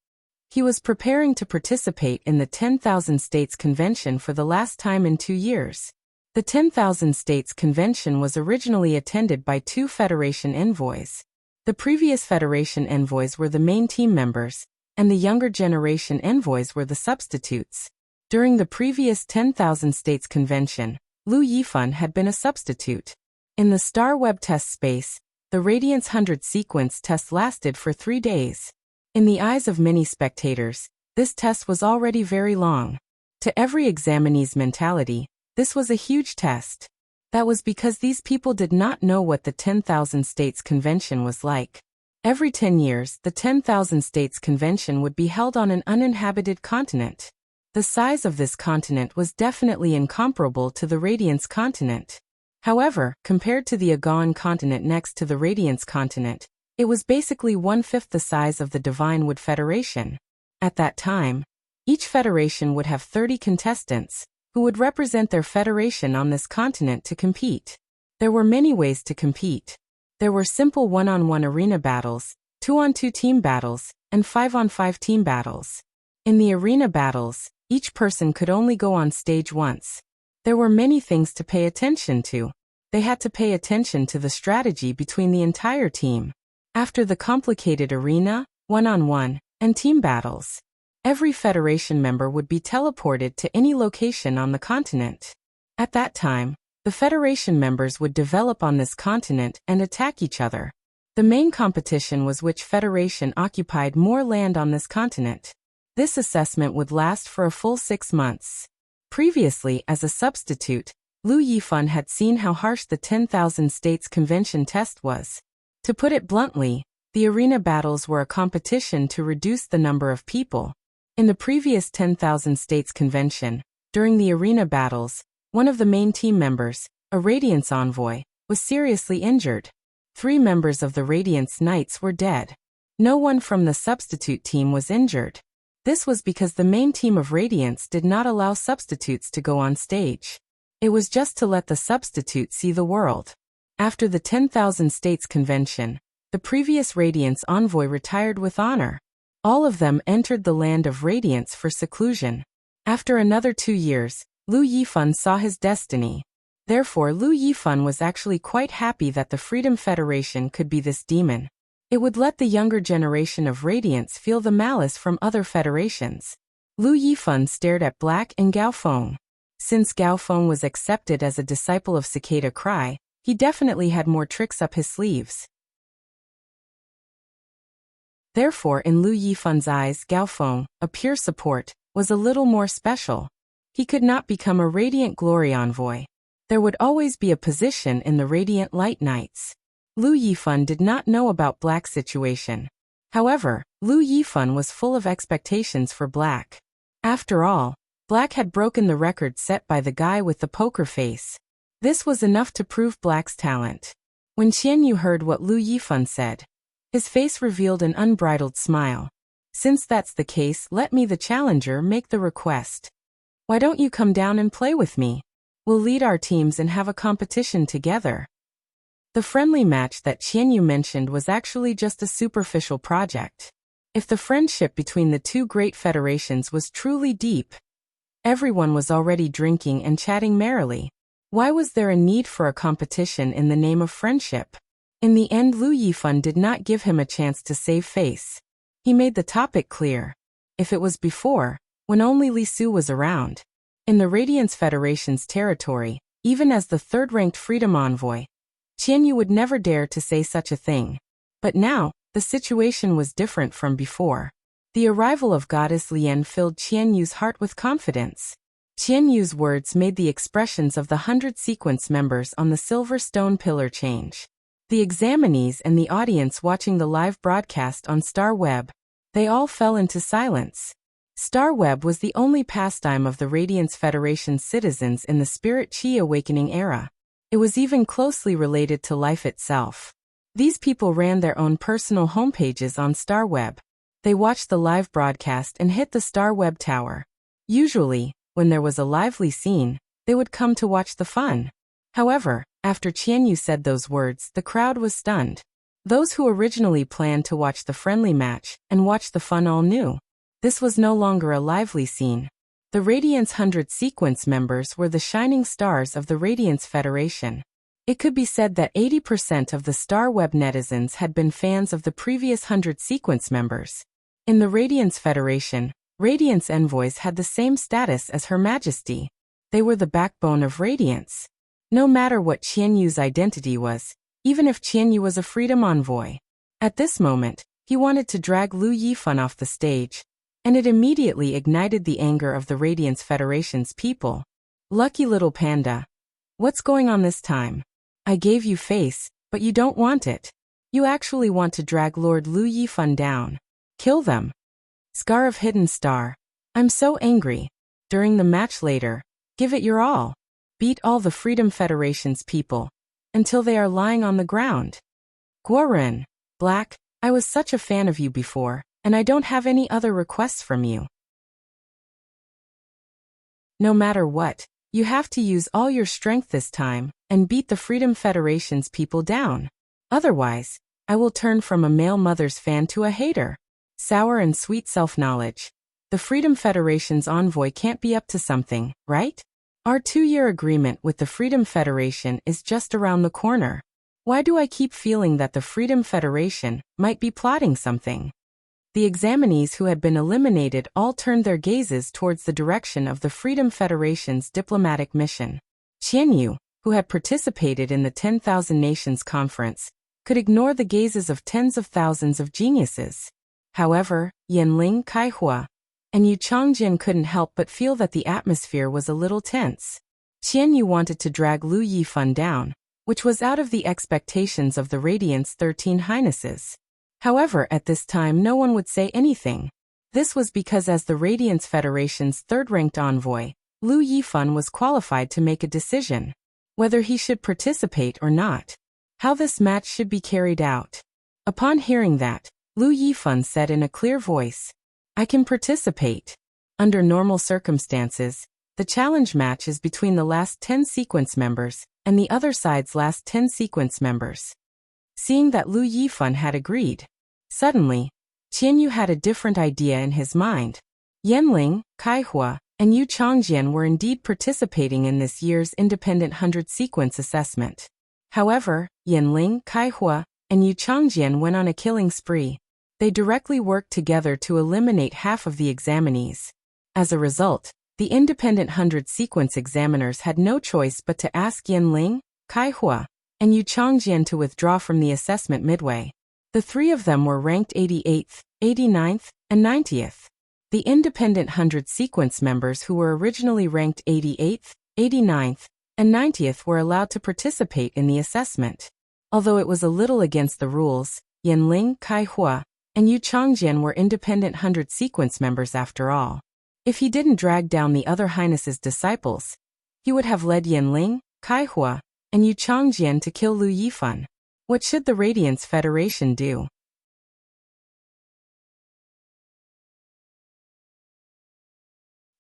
He was preparing to participate in the 10,000 States Convention for the last time in 2 years. The 10,000 States Convention was originally attended by 2 Federation envoys. The previous Federation envoys were the main team members, and the younger generation envoys were the substitutes. During the previous 10,000 States Convention, Lu Yifan had been a substitute. In the Star Web test space, the Radiance 100 sequence test lasted for 3 days. In the eyes of many spectators, this test was already very long. To every examinee's mentality, this was a huge test. That was because these people did not know what the 10,000 States Convention was like. Every 10 years, the 10,000 States Convention would be held on an uninhabited continent. The size of this continent was definitely incomparable to the Radiance continent. However, compared to the Agawan continent next to the Radiance continent, it was basically 1/5 the size of the Divine Wood Federation. At that time, each federation would have 30 contestants, who would represent their federation on this continent to compete. There were many ways to compete. There were simple 1-on-1 arena battles, 2-on-2 team battles, and 5-on-5 team battles. In the arena battles, each person could only go on stage once. There were many things to pay attention to. They had to pay attention to the strategy between the entire team. After the complicated arena, 1-on-1, and team battles, every Federation member would be teleported to any location on the continent. At that time, the Federation members would develop on this continent and attack each other. The main competition was which Federation occupied more land on this continent. This assessment would last for a full 6 months. Previously, as a substitute, Lu Yifan had seen how harsh the 10,000 States Convention test was. To put it bluntly, The arena battles were a competition to reduce the number of people. In the previous 10,000 States Convention, during the arena battles, one of the main team members, a Radiance envoy, was seriously injured. 3 members of the Radiance Knights were dead. No one from the substitute team was injured. This was because the main team of Radiance did not allow substitutes to go on stage. It was just to let the substitute see the world. After the 10,000 States Convention, the previous Radiance envoy retired with honor. All of them entered the land of Radiance for seclusion. After another 2 years, Lu Yifan saw his destiny. Therefore, Lu Yifan was actually quite happy that the Freedom Federation could be this demon. It would let the younger generation of Radiance feel the malice from other federations. Lu Yifan stared at Black and Gao Feng. Since Gao Feng was accepted as a disciple of Cicada Cry, he definitely had more tricks up his sleeves. Therefore, in Lu Yifan's eyes, Gao Feng, a pure support, was a little more special. He could not become a Radiant Glory envoy. There would always be a position in the Radiant Light Knights. Lu Yifan did not know about Black's situation. However, Lu Yifan was full of expectations for Black. After all, Black had broken the record set by the guy with the poker face. This was enough to prove Black's talent. When Qianyu heard what Lu Yifan said, his face revealed an unbridled smile. Since that's the case, let me, the challenger, make the request. Why don't you come down and play with me? We'll lead our teams and have a competition together. The friendly match that Qianyu mentioned was actually just a superficial project. If the friendship between the 2 great federations was truly deep, everyone was already drinking and chatting merrily. Why was there a need for a competition in the name of friendship? In the end, Lu Yifan did not give him a chance to save face. He made the topic clear. If it was before, when only Li Su was around, in the Radiance Federation's territory, even as the 3rd-ranked Freedom Envoy, Qianyu would never dare to say such a thing. But now, the situation was different from before. The arrival of Goddess Lian filled Qianyu's heart with confidence. Qianyu's words made the expressions of the 100 sequence members on the silver stone pillar change. The examinees and the audience watching the live broadcast on Star Web, they all fell into silence. Star Web was the only pastime of the Radiance Federation's citizens in the Spirit Chi Awakening era. It was even closely related to life itself. These people ran their own personal homepages on Star Web. They watched the live broadcast and hit the Star Web tower. Usually, when there was a lively scene, they would come to watch the fun. However, after Qianyu said those words, the crowd was stunned. Those who originally planned to watch the friendly match and watch the fun all knew. This was no longer a lively scene. The Radiance 100 sequence members were the shining stars of the Radiance Federation. It could be said that 80% of the Star Web netizens had been fans of the previous 100 sequence members. In the Radiance Federation, Radiance envoys had the same status as Her Majesty. They were the backbone of Radiance. No matter what Qianyu's identity was, even if Qianyu was a Freedom Envoy. At this moment, he wanted to drag Lu Yifan off the stage, and it immediately ignited the anger of the Radiance Federation's people. Lucky little panda. What's going on this time? I gave you face, but you don't want it. You actually want to drag Lord Lu Yifan down. Kill them. Scar of Hidden Star. I'm so angry. During the match later, give it your all. Beat all the Freedom Federation's people, until they are lying on the ground. Guoren. Black, I was such a fan of you before, and I don't have any other requests from you. No matter what, you have to use all your strength this time, and beat the Freedom Federation's people down. Otherwise, I will turn from a male mother's fan to a hater. Sour and sweet self-knowledge. The Freedom Federation's envoy can't be up to something, right? Our 2-year agreement with the Freedom Federation is just around the corner. Why do I keep feeling that the Freedom Federation might be plotting something? The examinees who had been eliminated all turned their gazes towards the direction of the Freedom Federation's diplomatic mission. Qianyu, who had participated in the 10,000 Nations Conference, could ignore the gazes of tens of thousands of geniuses. However, Yanling, Kaihua, and Yu Changjin couldn't help but feel that the atmosphere was a little tense. Qianyu wanted to drag Lu Yifan down, which was out of the expectations of the Radiant's 13 Highnesses. However, at this time no one would say anything. This was because as the Radiance Federation's third-ranked envoy, Lu Yifan was qualified to make a decision, whether he should participate or not, how this match should be carried out. Upon hearing that, Lu Yifan said in a clear voice, "I can participate." Under normal circumstances, the challenge match is between the last 10 sequence members and the other side's last 10 sequence members. Seeing that Lu Yifan had agreed, suddenly, Qianyu had a different idea in his mind. Yanling, Kaihua, and Yu Changjian were indeed participating in this year's independent 100 sequence assessment. However, Yanling, Kaihua, and Yu Changjian went on a killing spree. They directly worked together to eliminate half of the examinees. As a result, the independent 100 sequence examiners had no choice but to ask Yanling, Kaihua, and Yu Changjian to withdraw from the assessment midway. The three of them were ranked 88th, 89th, and 90th. The independent 100 sequence members who were originally ranked 88th, 89th, and 90th were allowed to participate in the assessment. Although it was a little against the rules, Yanling, Kaihua, and Yu Changjian were independent 100 sequence members after all. If he didn't drag down the other highness's disciples, he would have led Yanling, Kaihua, and Yu Changjian to kill Lu Yifan. What should the Radiance Federation do?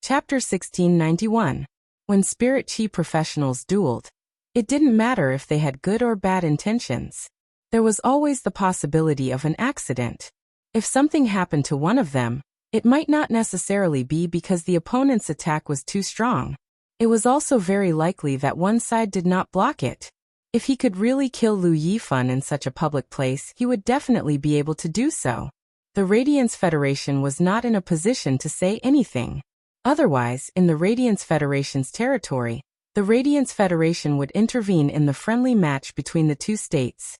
Chapter 1691. When Spirit Chi professionals dueled, it didn't matter if they had good or bad intentions. There was always the possibility of an accident. If something happened to one of them, it might not necessarily be because the opponent's attack was too strong. It was also very likely that one side did not block it. If he could really kill Lu Yifan in such a public place, he would definitely be able to do so. The Radiance Federation was not in a position to say anything. Otherwise, in the Radiance Federation's territory, the Radiance Federation would intervene in the friendly match between the two states.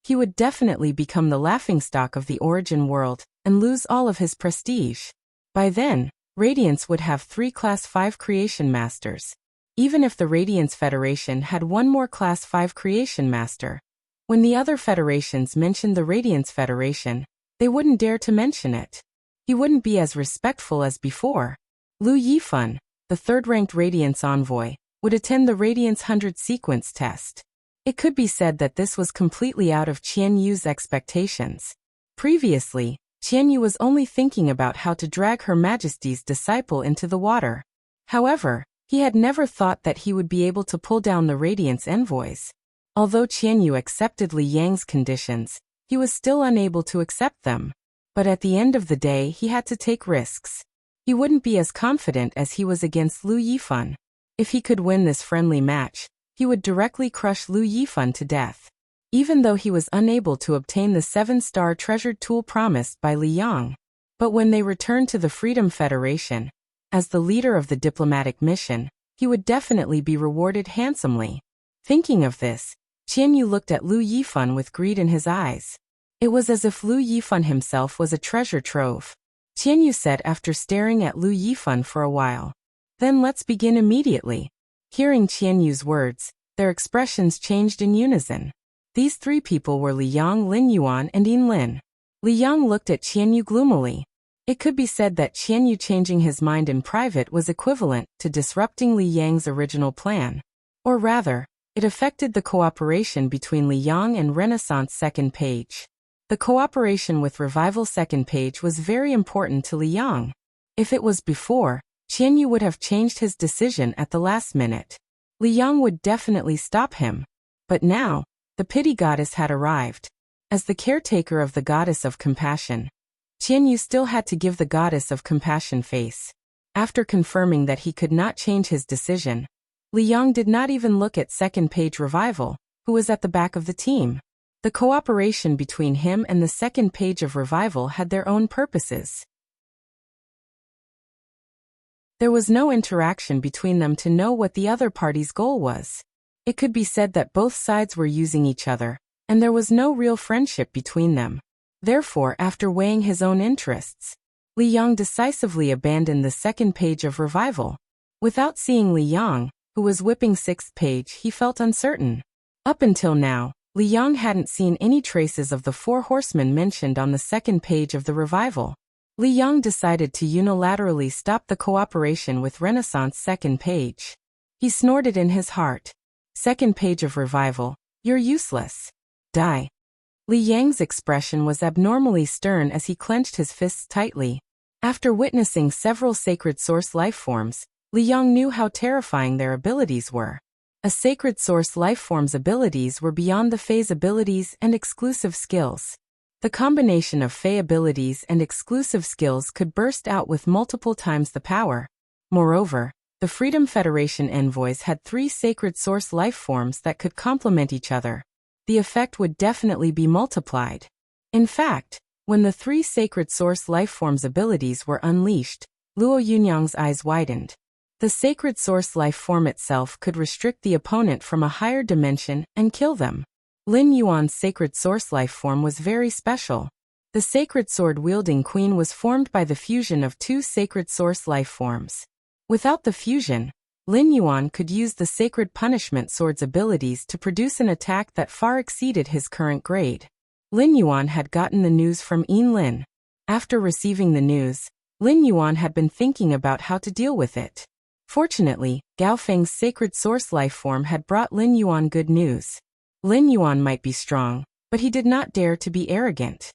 He would definitely become the laughingstock of the origin world and lose all of his prestige. By then, Radiance would have 3 Class 5 Creation Masters. Even if the Radiance Federation had one more Class 5 Creation Master, when the other federations mentioned the Radiance Federation, they wouldn't dare to mention it. He wouldn't be as respectful as before. Lu Yifan, the third-ranked Radiance envoy, would attend the Radiance 100 sequence test. It could be said that this was completely out of Qianyu's expectations. Previously, Qianyu was only thinking about how to drag Her Majesty's disciple into the water. However, he had never thought that he would be able to pull down the Radiance envoys. Although Qianyu accepted Li Yang's conditions, he was still unable to accept them. But at the end of the day, he had to take risks. He wouldn't be as confident as he was against Lu Yifan. If he could win this friendly match, he would directly crush Lu Yifan to death. Even though he was unable to obtain the 7-star treasured tool promised by Li Yang. But when they returned to the Freedom Federation, as the leader of the diplomatic mission, he would definitely be rewarded handsomely. Thinking of this, Qianyu looked at Lu Yifan with greed in his eyes. It was as if Lu Yifan himself was a treasure trove. Qianyu said after staring at Lu Yifan for a while. Then let's begin immediately. Hearing Qianyu's words, their expressions changed in unison. These 3 people were Li Yang, Lin Yuan, and Yin Lin. Li Yang looked at Qianyu gloomily. It could be said that Qianyu changing his mind in private was equivalent to disrupting Li Yang's original plan. Or rather, it affected the cooperation between Li Yang and Renaissance Second Page. The cooperation with Revival Second Page was very important to Li Yang. If it was before, Qianyu would have changed his decision at the last minute. Li Yang would definitely stop him. But now, the pity goddess had arrived. As the caretaker of the goddess of compassion, Qianyu still had to give the goddess of compassion face. After confirming that he could not change his decision, Li Yang did not even look at Second Page Revival, who was at the back of the team. The cooperation between him and the Second Page of Revival had their own purposes. There was no interaction between them to know what the other party's goal was. It could be said that both sides were using each other, and there was no real friendship between them. Therefore, after weighing his own interests, Li Yang decisively abandoned the Second Page of Revival. Without seeing Li Yang, who was whipping 6th Page, he felt uncertain. Up until now, Li Yang hadn't seen any traces of the four horsemen mentioned on the second page of the revival. Li Yang decided to unilaterally stop the cooperation with Renaissance second page. He snorted in his heart. Second page of revival, you're useless. Die. Li Yang's expression was abnormally stern as he clenched his fists tightly. After witnessing several sacred source lifeforms, Li Yang knew how terrifying their abilities were. A sacred source lifeform's abilities were beyond the phase abilities and exclusive skills. The combination of Fey abilities and exclusive skills could burst out with multiple times the power. Moreover, the Freedom Federation envoys had 3 sacred source lifeforms that could complement each other. The effect would definitely be multiplied. In fact, when the 3 sacred source lifeforms' abilities were unleashed, Luo Yunyang's eyes widened. The sacred source lifeform itself could restrict the opponent from a higher dimension and kill them. Lin Yuan's sacred source lifeform was very special. The sacred sword-wielding queen was formed by the fusion of 2 sacred source lifeforms. Without the fusion, Lin Yuan could use the sacred punishment sword's abilities to produce an attack that far exceeded his current grade. Lin Yuan had gotten the news from Yin Lin. After receiving the news, Lin Yuan had been thinking about how to deal with it. Fortunately, Gao Feng's sacred source lifeform had brought Lin Yuan good news. Lin Yuan might be strong, but he did not dare to be arrogant.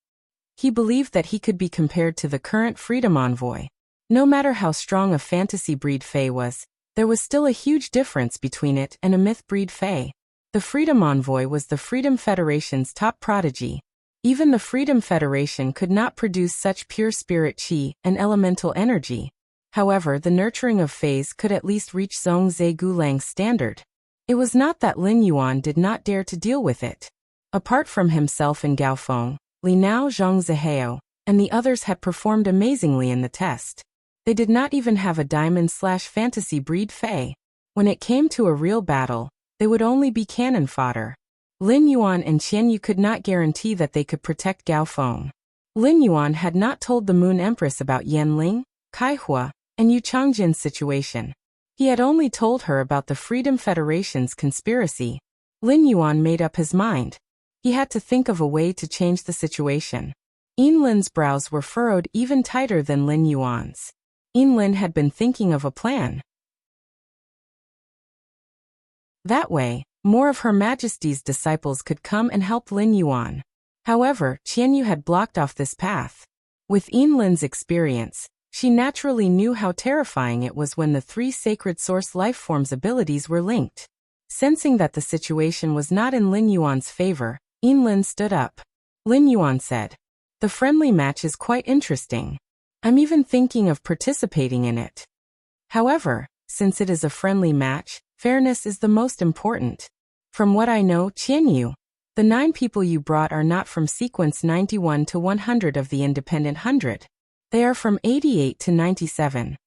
He believed that he could be compared to the current Freedom Envoy. No matter how strong a fantasy breed Fey was, there was still a huge difference between it and a myth breed Fey. The Freedom Envoy was the Freedom Federation's top prodigy. Even the Freedom Federation could not produce such pure spirit qi and elemental energy. However, the nurturing of Feys could at least reach Zhongzhe Gulang's standard. It was not that Lin Yuan did not dare to deal with it. Apart from himself and Gao Feng, Li Nao, Zhang Zihao, and the others had performed amazingly in the test. They did not even have a diamond/fantasy breed Fey. When it came to a real battle, they would only be cannon fodder. Lin Yuan and Qian Yu could not guarantee that they could protect Gao Feng. Lin Yuan had not told the Moon Empress about Yanling, Kaihua, and Yu Changjin's situation. He had only told her about the Freedom Federation's conspiracy. Lin Yuan made up his mind. He had to think of a way to change the situation. Yin Lin's brows were furrowed even tighter than Lin Yuan's. Yin Lin had been thinking of a plan. That way, more of Her Majesty's disciples could come and help Lin Yuan. However, Qian Yu had blocked off this path. With Yin Lin's experience, she naturally knew how terrifying it was when the 3 sacred source lifeforms' abilities were linked. Sensing that the situation was not in Lin Yuan's favor, Yin Lin stood up. Lin Yuan said, "The friendly match is quite interesting. I'm even thinking of participating in it. However, since it is a friendly match, fairness is the most important. From what I know, Qian Yu, the 9 people you brought are not from sequence 91 to 100 of the Independent 100. They are from 88 to 97.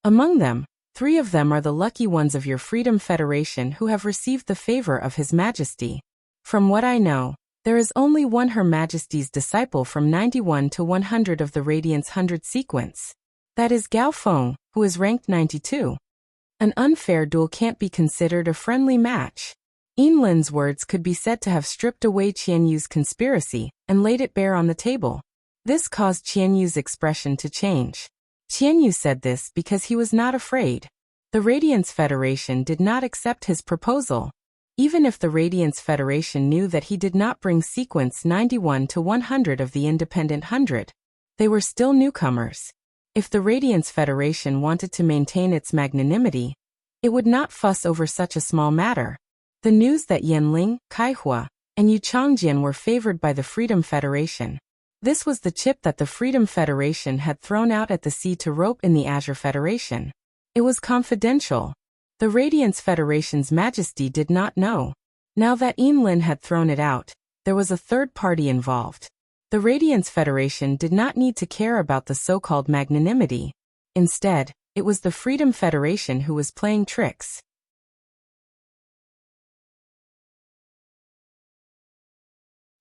Among them, 3 of them are the lucky ones of your Freedom Federation who have received the favor of His Majesty. From what I know, there is only one Her Majesty's disciple from 91 to 100 of the Radiance 100 sequence. That is Gao Feng, who is ranked 92. An unfair duel can't be considered a friendly match." Yin Lin's words could be said to have stripped away Qian Yu's conspiracy and laid it bare on the table. This caused Qian Yu's expression to change. Qian Yu said this because he was not afraid. The Radiance Federation did not accept his proposal. Even if the Radiance Federation knew that he did not bring sequence 91 to 100 of the Independent 100, they were still newcomers. If the Radiance Federation wanted to maintain its magnanimity, it would not fuss over such a small matter. The news that Yanling, Kaihua, and Yu Changjin were favored by the Freedom Federation. This was the chip that the Freedom Federation had thrown out at the sea to rope in the Azure Federation. It was confidential. The Radiance Federation's Majesty did not know. Now that Yin Lin had thrown it out, there was a third party involved. The Radiance Federation did not need to care about the so-called magnanimity. Instead, it was the Freedom Federation who was playing tricks.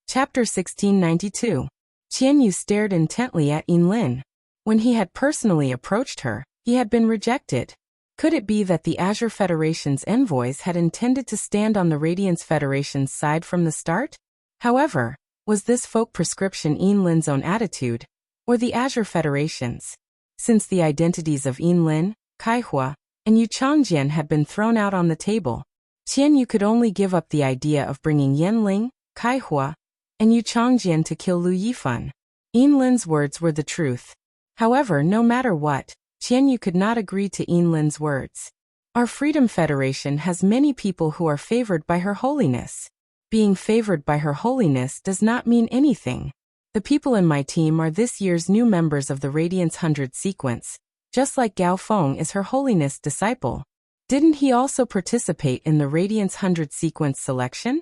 Chapter 1692. Qian Yu stared intently at Yin Lin. When he had personally approached her, he had been rejected. Could it be that the Azure Federation's envoys had intended to stand on the Radiance Federation's side from the start? However, was this folk prescription Yinlin's own attitude, or the Azure Federation's? Since the identities of Yinlin, Kaihua, and Yu Changjian had been thrown out on the table, Qianyu could only give up the idea of bringing Yanling, Kaihua, and Yu Changjian to kill Lu Yifan. Yinlin's words were the truth. However, no matter what, Qianyu could not agree to Yinlin's words. Our Freedom Federation has many people who are favored by Her Holiness. Being favored by Her Holiness does not mean anything. The people in my team are this year's new members of the Radiance 100 sequence, just like Gao Feng is Her Holiness' disciple. Didn't he also participate in the Radiance 100 sequence selection?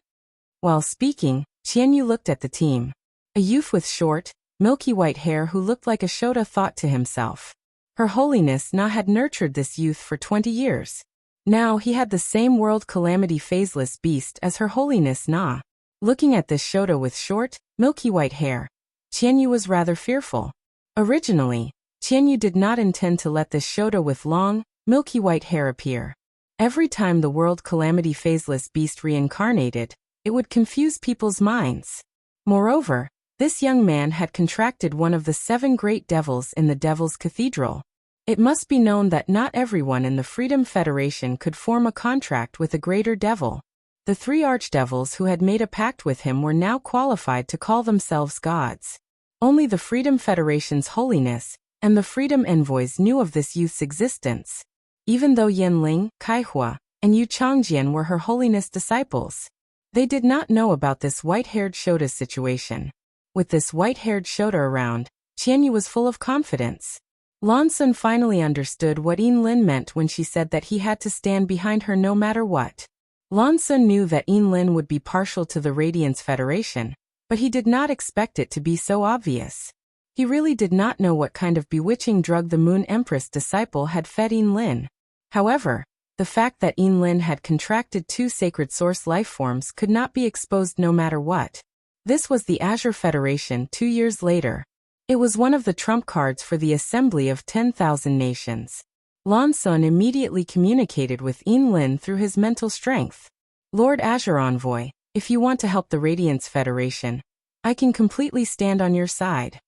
While speaking, Qianyu looked at the team. A youth with short, milky white hair who looked like a Shota thought to himself. Her Holiness Na had nurtured this youth for 20 years. Now he had the same world calamity phaseless beast as Her Holiness Na. Looking at this Shota with short, milky white hair, Qianyu was rather fearful. Originally, Qianyu did not intend to let this Shota with long, milky white hair appear. Every time the world calamity phaseless beast reincarnated, it would confuse people's minds. Moreover, this young man had contracted one of the 7 great devils in the Devil's Cathedral. It must be known that not everyone in the Freedom Federation could form a contract with a greater devil. The 3 archdevils who had made a pact with him were now qualified to call themselves gods. Only the Freedom Federation's holiness and the Freedom Envoys knew of this youth's existence. Even though Yanling, Kaihua, and Yu Changjian were Her Holiness disciples, they did not know about this white-haired Shota's situation. With this white-haired Shota around, Qianyu was full of confidence. Lan Sun finally understood what Yinlin meant when she said that he had to stand behind her no matter what. Lan Sun knew that Yinlin would be partial to the Radiance Federation, but he did not expect it to be so obvious. He really did not know what kind of bewitching drug the Moon Empress disciple had fed Yinlin. However, the fact that Yinlin had contracted 2 sacred source lifeforms could not be exposed no matter what. This was the Azure Federation 2 years later. It was one of the trump cards for the Assembly of 10,000 Nations. Lan Sun immediately communicated with Yinlin through his mental strength. Lord Azure Envoy, if you want to help the Radiance Federation, I can completely stand on your side.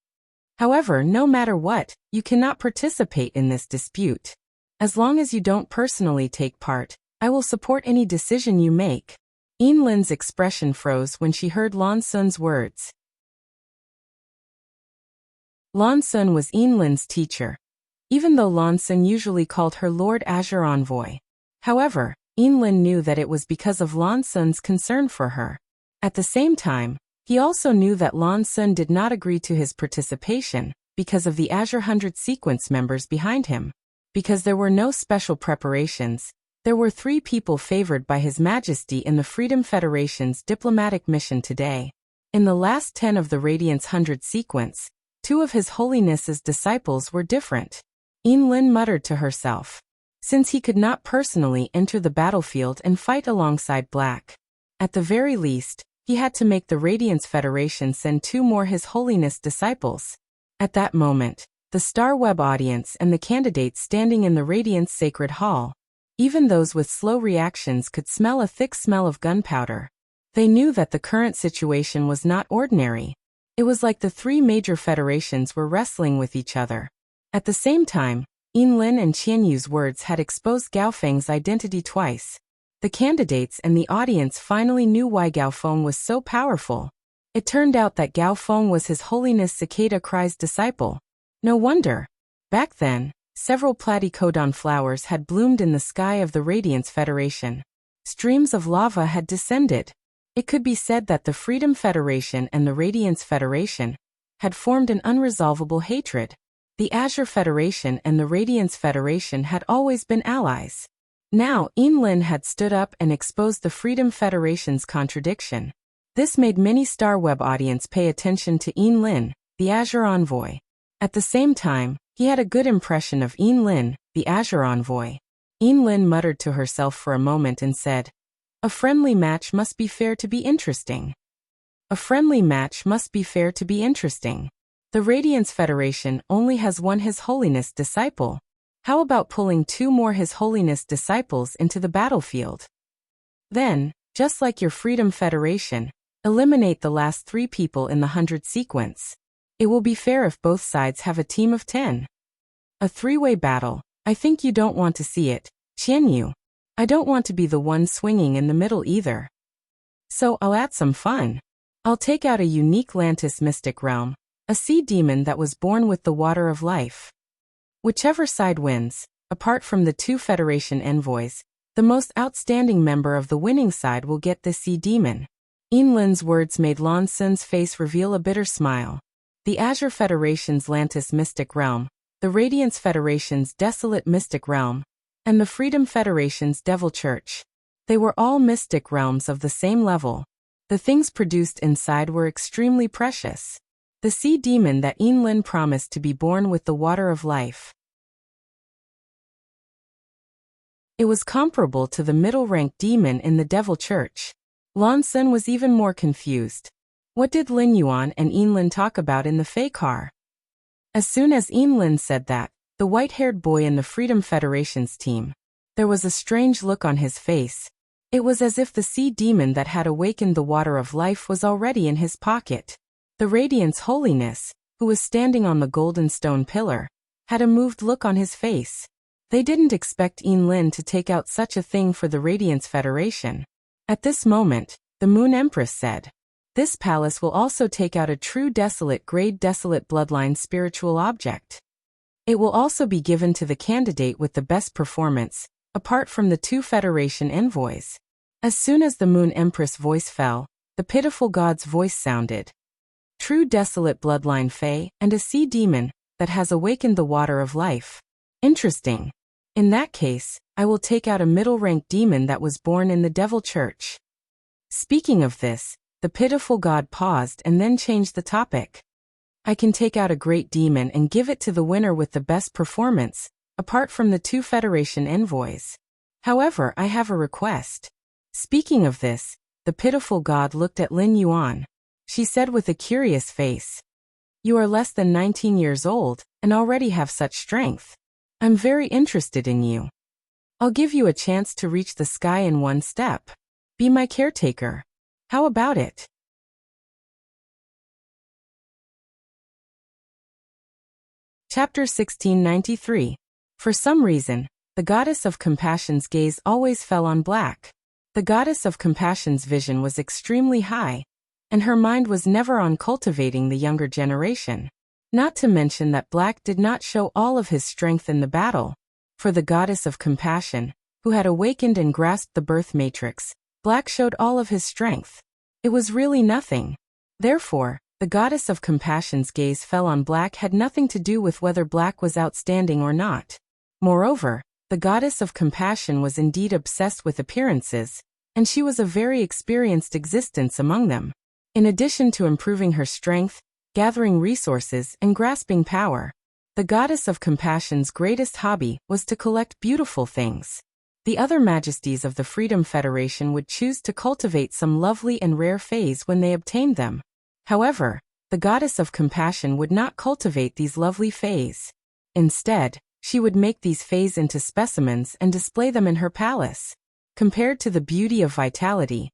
However, no matter what, you cannot participate in this dispute. As long as you don't personally take part, I will support any decision you make. Yinlin's expression froze when she heard Lan Sun's words. Lan Sun was Yinlin's teacher, even though Lan Sun usually called her Lord Azure Envoy. However, Yinlin knew that it was because of Lan Sun's concern for her. At the same time, he also knew that Lan Sun did not agree to his participation because of the Azure 100 sequence members behind him. Because there were no special preparations, there were 3 people favored by His Majesty in the Freedom Federation's diplomatic mission today. In the last 10 of the Radiance 100 sequence, 2 of His Holiness's disciples were different. Yinlin muttered to herself. Since he could not personally enter the battlefield and fight alongside Black, at the very least, he had to make the Radiance Federation send 2 more His Holiness disciples. At that moment, the Star Web audience and the candidates standing in the Radiance Sacred Hall, even those with slow reactions, could smell a thick smell of gunpowder. They knew that the current situation was not ordinary. It was like the 3 major federations were wrestling with each other. At the same time, Yinlin and Qianyu's words had exposed Gao Feng's identity twice. The candidates and the audience finally knew why Gao Feng was so powerful. It turned out that Gao Feng was His Holiness Cicada Cry's disciple. No wonder. Back then, several platycodon flowers had bloomed in the sky of the Radiance Federation. Streams of lava had descended. It could be said that the Freedom Federation and the Radiance Federation had formed an unresolvable hatred. The Azure Federation and the Radiance Federation had always been allies. Now, Yinlin had stood up and exposed the Freedom Federation's contradiction. This made many Star Web audience pay attention to Yinlin, the Azure Envoy. At the same time, he had a good impression of Yinlin, the Azure Envoy. Yinlin muttered to herself for a moment and said, "A friendly match must be fair to be interesting. A friendly match must be fair to be interesting. The Radiance Federation only has one His Holiness disciple. How about pulling 2 more His Holiness disciples into the battlefield? Then, just like your Freedom Federation, eliminate the last 3 people in the 100 sequence. It will be fair if both sides have a team of 10. A 3-way battle. I think you don't want to see it, Qianyu. I don't want to be the one swinging in the middle either. So I'll add some fun. I'll take out a unique Lantis mystic realm, a sea demon that was born with the water of life. Whichever side wins, apart from the 2 Federation envoys, the most outstanding member of the winning side will get the sea demon. Yinlin's words made Lan Xin's face reveal a bitter smile. The Azure Federation's Lantis mystic realm, the Radiance Federation's desolate mystic realm, and the Freedom Federation's Devil Church. They were all mystic realms of the same level. The things produced inside were extremely precious. The sea demon that Yinlin promised to be born with the water of life. It was comparable to the middle-ranked demon in the Devil Church. Lan Xin was even more confused. What did Lin Yuan and Yinlin talk about in the Fei car? As soon as Yinlin said that, the white-haired boy in the Freedom Federation's team, there was a strange look on his face. It was as if the sea demon that had awakened the water of life was already in his pocket. The Radiance Holiness, who was standing on the golden stone pillar, had a moved look on his face. They didn't expect Yinlin to take out such a thing for the Radiance Federation. At this moment, the Moon Empress said, "This palace will also take out a true desolate grade desolate bloodline spiritual object. It will also be given to the candidate with the best performance, apart from the 2 Federation envoys." As soon as the Moon Empress' voice fell, the pitiful god's voice sounded. True desolate bloodline Fey and a sea demon that has awakened the water of life. Interesting. In that case, I will take out a middle-ranked demon that was born in the Devil Church. Speaking of this, the pitiful god paused and then changed the topic. I can take out a great demon and give it to the winner with the best performance, apart from the 2 Federation envoys. However, I have a request. Speaking of this, the pitiful god looked at Lin Yuan. She said with a curious face, "You are less than 19 years old and already have such strength. I'm very interested in you. I'll give you a chance to reach the sky in 1 step. Be my caretaker. How about it?" Chapter 1693. For some reason, the goddess of compassion's gaze always fell on black. The goddess of compassion's vision was extremely high, and her mind was never on cultivating the younger generation. Not to mention that Black did not show all of his strength in the battle. For the goddess of compassion, who had awakened and grasped the birth matrix, Black showed all of his strength. It was really nothing. Therefore, the goddess of compassion's gaze fell on Black had nothing to do with whether Black was outstanding or not. Moreover, the goddess of compassion was indeed obsessed with appearances, and she was a very experienced existence among them. In addition to improving her strength, gathering resources, and grasping power, the goddess of compassion's greatest hobby was to collect beautiful things. The other majesties of the Freedom Federation would choose to cultivate some lovely and rare fays when they obtained them. However, the goddess of compassion would not cultivate these lovely fays. Instead, she would make these fays into specimens and display them in her palace. Compared to the beauty of vitality,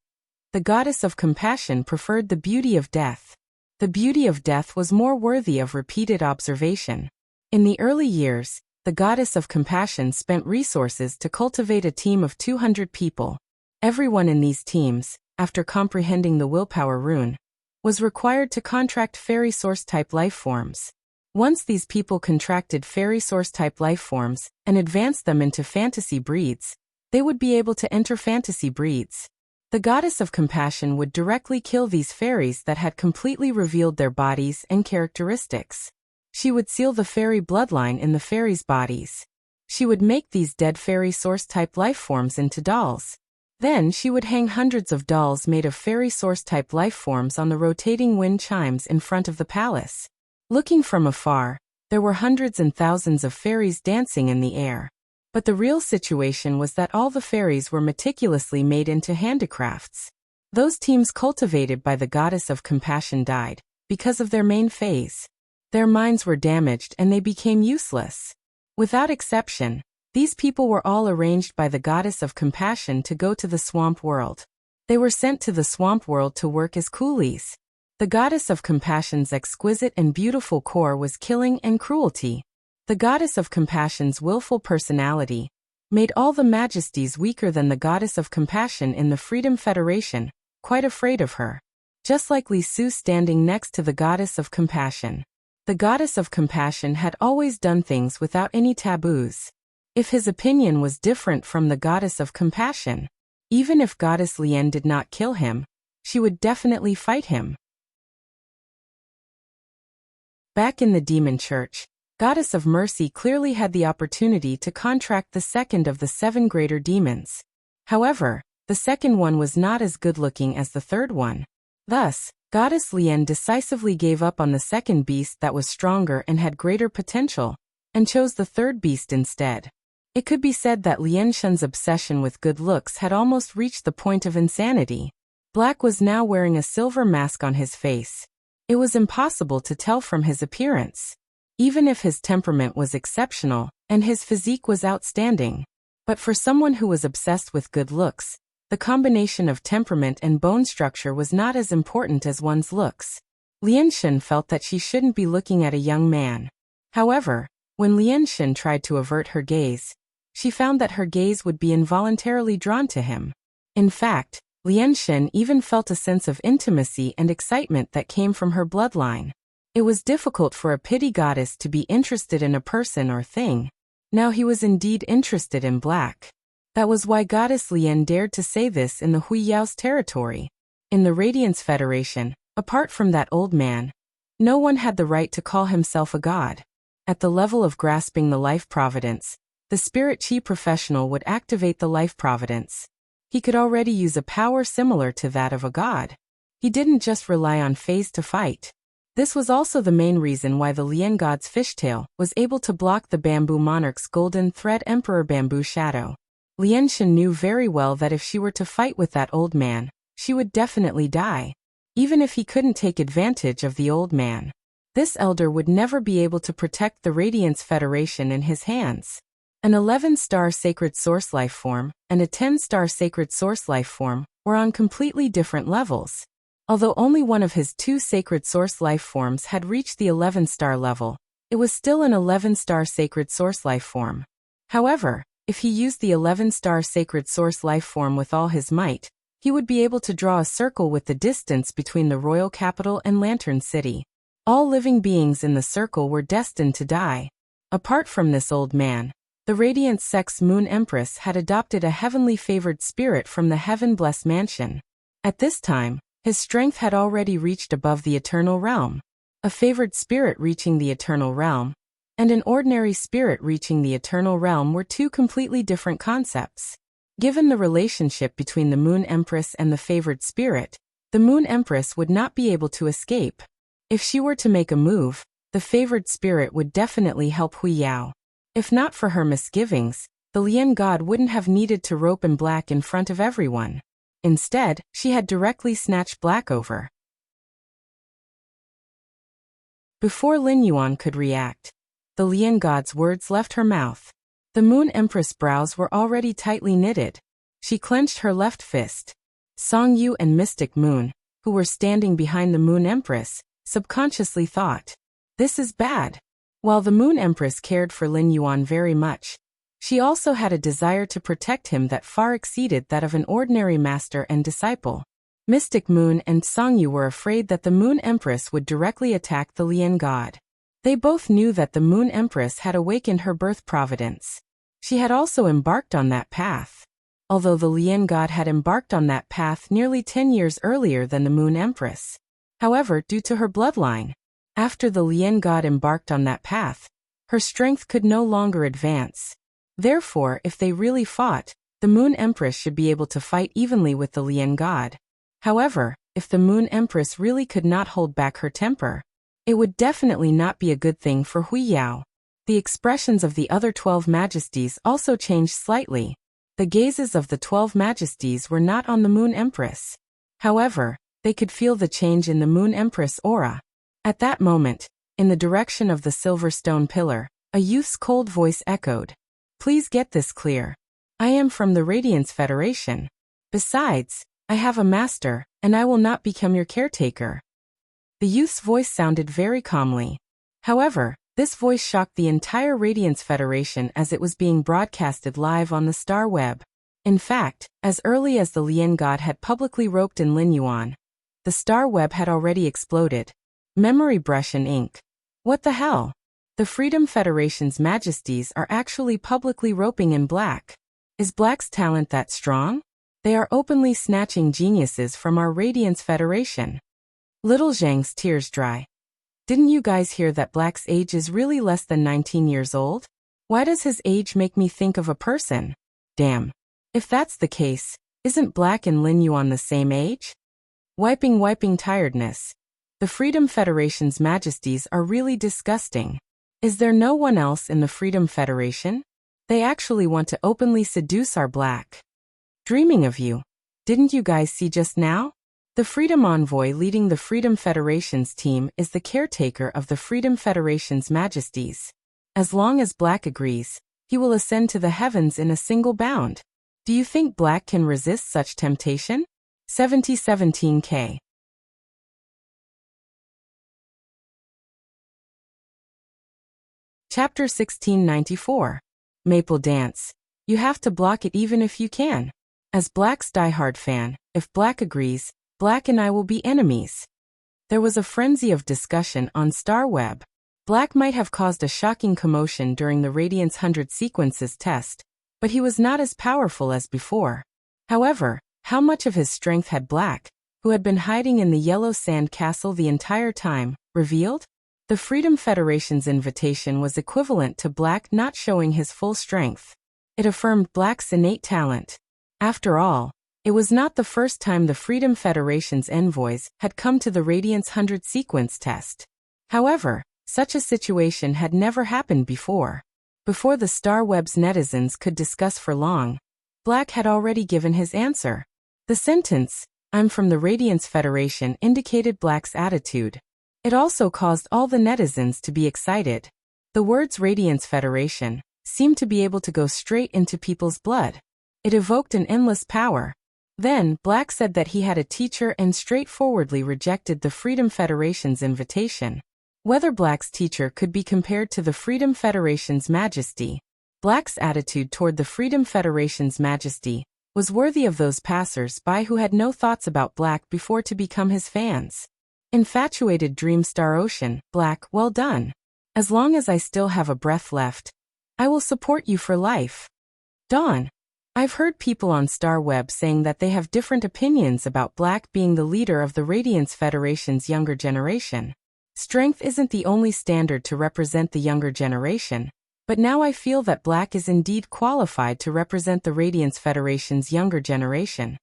the goddess of compassion preferred the beauty of death. The beauty of death was more worthy of repeated observation. In the early years, the goddess of compassion spent resources to cultivate a team of 200 people. Everyone in these teams, after comprehending the willpower rune, was required to contract fairy source-type life forms. Once these people contracted fairy source-type life forms and advanced them into fantasy breeds, they would be able to enter fantasy breeds. The goddess of compassion would directly kill these fairies that had completely revealed their bodies and characteristics. She would seal the fairy bloodline in the fairies' bodies. She would make these dead fairy source-type life forms into dolls. Then she would hang hundreds of dolls made of fairy source-type life forms on the rotating wind chimes in front of the palace. Looking from afar, there were hundreds and thousands of fairies dancing in the air. But the real situation was that all the fairies were meticulously made into handicrafts. Those teams cultivated by the goddess of compassion died because of their main phase. Their minds were damaged and they became useless. Without exception, these people were all arranged by the goddess of compassion to go to the swamp world. They were sent to the swamp world to work as coolies. The goddess of compassion's exquisite and beautiful core was killing and cruelty. The goddess of compassion's willful personality made all the majesties weaker than the goddess of compassion in the Freedom Federation, quite afraid of her. Just like Li Su standing next to the goddess of compassion. The goddess of compassion had always done things without any taboos. If his opinion was different from the goddess of compassion, even if goddess Lian did not kill him, she would definitely fight him. Back in the demon church, Goddess of Mercy clearly had the opportunity to contract the second of the 7 greater demons. However, the second one was not as good-looking as the third one. Thus, Goddess Lian decisively gave up on the second beast that was stronger and had greater potential, and chose the third beast instead. It could be said that Lian Shen's obsession with good looks had almost reached the point of insanity. Black was now wearing a silver mask on his face. It was impossible to tell from his appearance, even if his temperament was exceptional and his physique was outstanding. But for someone who was obsessed with good looks, the combination of temperament and bone structure was not as important as one's looks. Lian Shen felt that she shouldn't be looking at a young man. However, when Lian Shen tried to avert her gaze, she found that her gaze would be involuntarily drawn to him. In fact, Lian Shen even felt a sense of intimacy and excitement that came from her bloodline. It was difficult for a pity goddess to be interested in a person or thing. Now he was indeed interested in Black. That was why Goddess Lian dared to say this in the Hui Yao's territory. In the Radiance Federation, apart from that old man, no one had the right to call himself a god. At the level of grasping the life providence, the spirit chi professional would activate the life providence. He could already use a power similar to that of a god. He didn't just rely on phase to fight. This was also the main reason why the Lian god's fishtail was able to block the bamboo monarch's golden thread emperor bamboo shadow. Lian Shen knew very well that if she were to fight with that old man, she would definitely die. Even if he couldn't take advantage of the old man, this elder would never be able to protect the Radiance Federation in his hands. An 11-star sacred source life form and a 10-star sacred source life form were on completely different levels. Although only one of his 2 sacred source life forms had reached the 11-star level, it was still an 11-star sacred source life form. However, if he used the 11-star sacred source life form with all his might, he would be able to draw a circle with the distance between the royal capital and Lantern City. All living beings in the circle were destined to die. Apart from this old man, the Radiant Sex Moon Empress had adopted a heavenly favored spirit from the Heaven-Blessed Mansion. At this time, his strength had already reached above the Eternal Realm. A favored spirit reaching the Eternal Realm and an ordinary spirit reaching the Eternal Realm were 2 completely different concepts. Given the relationship between the Moon Empress and the favored spirit, the Moon Empress would not be able to escape. If she were to make a move, the favored spirit would definitely help Hui Yao. If not for her misgivings, the Lian god wouldn't have needed to rope in Black in front of everyone. Instead, she had directly snatched Black over. Before Lin Yuan could react, the Lian god's words left her mouth. The Moon Empress' brows were already tightly knitted. She clenched her left fist. Song Yu and Mystic Moon, who were standing behind the Moon Empress, subconsciously thought, "This is bad." While the Moon Empress cared for Lin Yuan very much, she also had a desire to protect him that far exceeded that of an ordinary master and disciple. Mystic Moon and Song Yu were afraid that the Moon Empress would directly attack the Lian god. They both knew that the Moon Empress had awakened her birth providence. She had also embarked on that path. Although the Lian god had embarked on that path nearly 10 years earlier than the Moon Empress. However, due to her bloodline, after the Lian god embarked on that path, her strength could no longer advance. Therefore, if they really fought, the Moon Empress should be able to fight evenly with the Lian god. However, if the Moon Empress really could not hold back her temper, it would definitely not be a good thing for Hui Yao. The expressions of the other 12 majesties also changed slightly. The gazes of the 12 majesties were not on the Moon Empress. However, they could feel the change in the Moon Empress aura. At that moment, in the direction of the silver stone pillar, A youth's cold voice echoed. Please get this clear. I am from the Radiance Federation. Besides, I have a master, and I will not become your caretaker. The youth's voice sounded very calmly. However, this voice shocked the entire Radiance Federation as it was being broadcasted live on the Star Web. In fact, as early as the Lien God had publicly roped in Lin Yuan, the Star Web had already exploded. Memory brush and ink. What the hell? The Freedom Federation's majesties are actually publicly roping in Black. Is Black's talent that strong? They are openly snatching geniuses from our Radiance Federation. Little Zhang's tears dry. Didn't you guys hear that Black's age is really less than 19 years old? Why does his age make me think of a person? Damn. If that's the case, isn't Black and Lin Yuan the same age? Wiping tiredness. The Freedom Federation's majesties are really disgusting. Is there no one else in the Freedom Federation? They actually want to openly seduce our Black. Dreaming of you. Didn't you guys see just now? The Freedom Envoy leading the Freedom Federation's team is the caretaker of the Freedom Federation's majesties. As long as Black agrees, he will ascend to the heavens in a single bound. Do you think Black can resist such temptation? 7017K. Chapter 1694. Maple Dance. You have to block it even if you can. As Black's diehard fan, if Black agrees, Black and I will be enemies. There was a frenzy of discussion on StarWeb. Black might have caused a shocking commotion during the Radiance 100 Sequences test, but he was not as powerful as before. However, how much of his strength had Black, who had been hiding in the Yellow Sand Castle the entire time, revealed? The Freedom Federation's invitation was equivalent to Black not showing his full strength. It affirmed Black's innate talent. After all, it was not the first time the Freedom Federation's envoys had come to the Radiance 100 sequence test. However, such a situation had never happened before. Before the StarWeb's netizens could discuss for long, Black had already given his answer. The sentence, "I'm from the Radiance Federation," indicated Black's attitude. It also caused all the netizens to be excited. The words Radiance Federation seemed to be able to go straight into people's blood. It evoked an endless power. Then, Black said that he had a teacher and straightforwardly rejected the Freedom Federation's invitation. Whether Black's teacher could be compared to the Freedom Federation's majesty, Black's attitude toward the Freedom Federation's majesty was worthy of those passers-by who had no thoughts about Black before to become his fans. Infatuated Dream Star Ocean, Black, well done. As long as I still have a breath left, I will support you for life. Dawn. I've heard people on StarWeb saying that they have different opinions about Black being the leader of the Radiance Federation's younger generation. Strength isn't the only standard to represent the younger generation, but now I feel that Black is indeed qualified to represent the Radiance Federation's younger generation.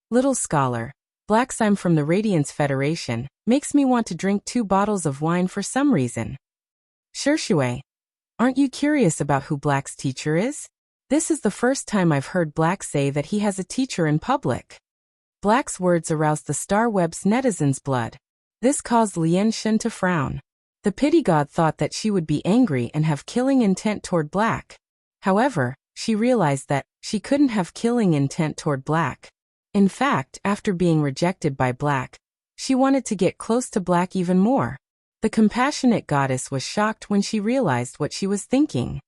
Little Scholar. Black's "I'm from the Radiance Federation" makes me want to drink 2 bottles of wine for some reason. Shui. Aren't you curious about who Black's teacher is? This is the first time I've heard Black say that he has a teacher in public. Black's words aroused the StarWeb's netizens' blood. This caused Lien Shen to frown. The pity god thought that she would be angry and have killing intent toward Black. However, she realized that she couldn't have killing intent toward Black. In fact, after being rejected by Black, she wanted to get close to Black even more. The compassionate goddess was shocked when she realized what she was thinking.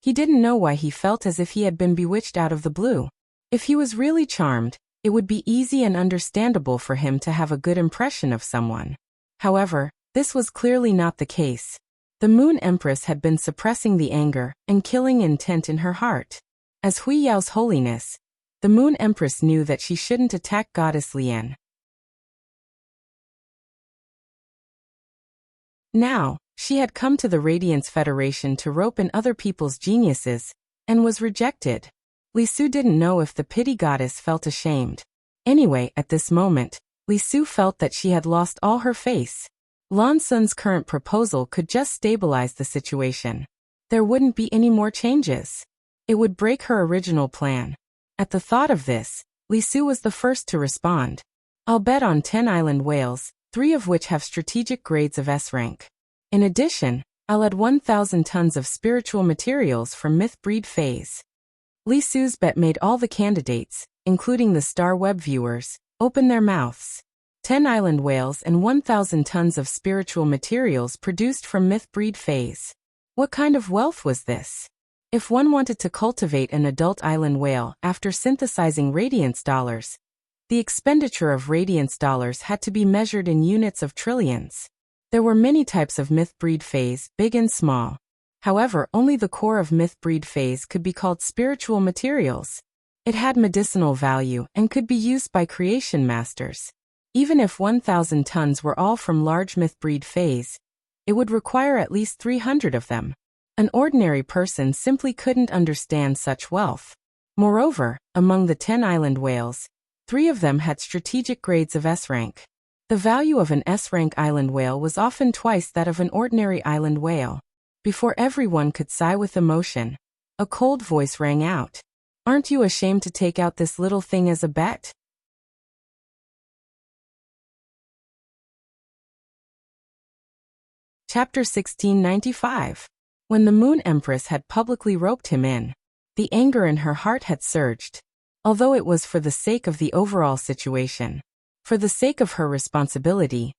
He didn't know why he felt as if he had been bewitched out of the blue. If he was really charmed, it would be easy and understandable for him to have a good impression of someone. However, this was clearly not the case. The Moon Empress had been suppressing the anger and killing intent in her heart. As Hui Yao's holiness, the Moon Empress knew that she shouldn't attack Goddess Lien. Now, she had come to the Radiance Federation to rope in other people's geniuses, and was rejected. Li Su didn't know if the pity goddess felt ashamed. Anyway, at this moment, Li Su felt that she had lost all her face. Lan Sun's current proposal could just stabilize the situation. There wouldn't be any more changes. It would break her original plan. At the thought of this, Li Su was the first to respond. I'll bet on 10 island whales, 3 of which have strategic grades of S rank. In addition, I'll add 1,000 tons of spiritual materials from myth breed phase. Li Su's bet made all the candidates, including the star web viewers, open their mouths. 10 island whales and 1,000 tons of spiritual materials produced from myth breed phase. What kind of wealth was this? If one wanted to cultivate an adult island whale after synthesizing radiance dollars, the expenditure of radiance dollars had to be measured in units of trillions. There were many types of myth breed phase, big and small. However, only the core of myth breed phase could be called spiritual materials. It had medicinal value and could be used by creation masters. Even if 1,000 tons were all from large myth breed phase, it would require at least 300 of them. An ordinary person simply couldn't understand such wealth. Moreover, among the 10 island whales, 3 of them had strategic grades of S rank. The value of an S-rank island whale was often twice that of an ordinary island whale. Before everyone could sigh with emotion, a cold voice rang out. Aren't you ashamed to take out this little thing as a bet? Chapter 1695. When the Moon Empress had publicly roped him in, the anger in her heart had surged. Although it was for the sake of the overall situation, for the sake of her responsibility,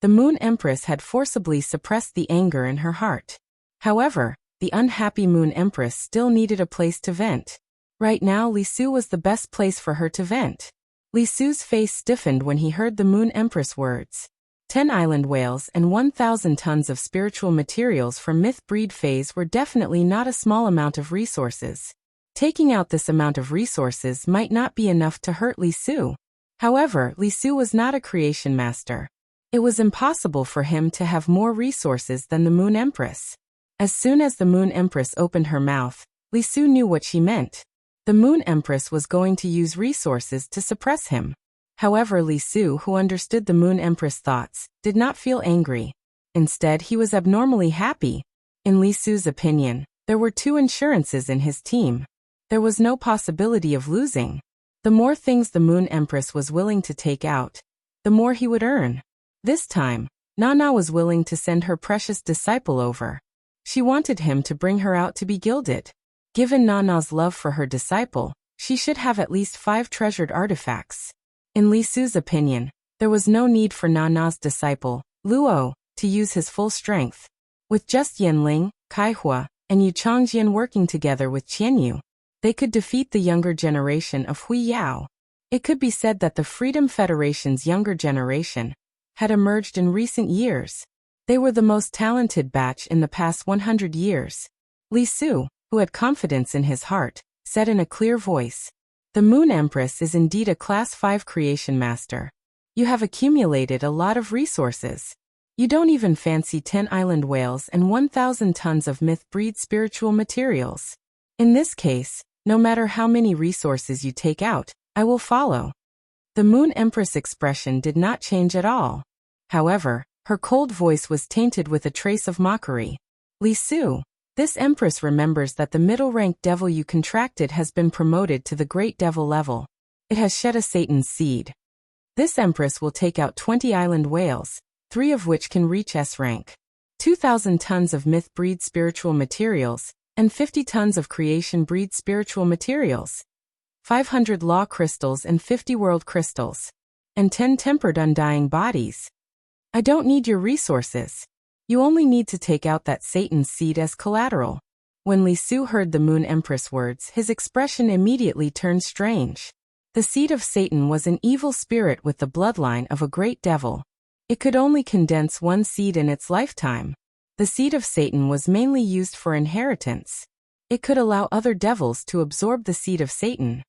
the Moon Empress had forcibly suppressed the anger in her heart. However, the unhappy Moon Empress still needed a place to vent. Right now, Li Su was the best place for her to vent. Li Su's face stiffened when he heard the Moon Empress' words. 10 island whales and 1,000 tons of spiritual materials from myth breed phase were definitely not a small amount of resources. Taking out this amount of resources might not be enough to hurt Li Su. However, Li Su was not a creation master. It was impossible for him to have more resources than the Moon Empress. As soon as the Moon Empress opened her mouth, Li Su knew what she meant. The Moon Empress was going to use resources to suppress him. However, Li Su, who understood the Moon Empress' thoughts, did not feel angry. Instead, he was abnormally happy. In Li Su's opinion, there were 2 insurances in his team. There was no possibility of losing. The more things the Moon Empress was willing to take out, the more he would earn. This time, Nana was willing to send her precious disciple over. She wanted him to bring her out to be gilded. Given Nana's love for her disciple, she should have at least 5 treasured artifacts. In Li Su's opinion, there was no need for Nana's disciple, Luo, to use his full strength. With just Yanling, Kaihua, and Yu Changjian working together with Qianyu, they could defeat the younger generation of Hui Yao. It could be said that the Freedom Federation's younger generation had emerged in recent years. They were the most talented batch in the past 100 years. Li Su, who had confidence in his heart, said in a clear voice, "The Moon Empress is indeed a Class 5 creation master. You have accumulated a lot of resources. You don't even fancy 10 island whales and 1,000 tons of myth breed spiritual materials. In this case, no matter how many resources you take out, I will follow." The Moon Empress' expression did not change at all. However, her cold voice was tainted with a trace of mockery. "Li Su, this Empress remembers that the middle-ranked devil you contracted has been promoted to the great devil level. It has shed a Satan's seed. This Empress will take out 20 island whales, 3 of which can reach S rank, 2,000 tons of myth breed spiritual materials, and 50 tons of creation breed spiritual materials, 500 law crystals and 50 world crystals, and 10 tempered undying bodies. I don't need your resources. You only need to take out that Satan's seed as collateral." When Li Su heard the Moon Empress' words, his expression immediately turned strange. The seed of Satan was an evil spirit with the bloodline of a great devil. It could only condense one seed in its lifetime. The seed of Satan was mainly used for inheritance. It could allow other devils to absorb the seed of Satan.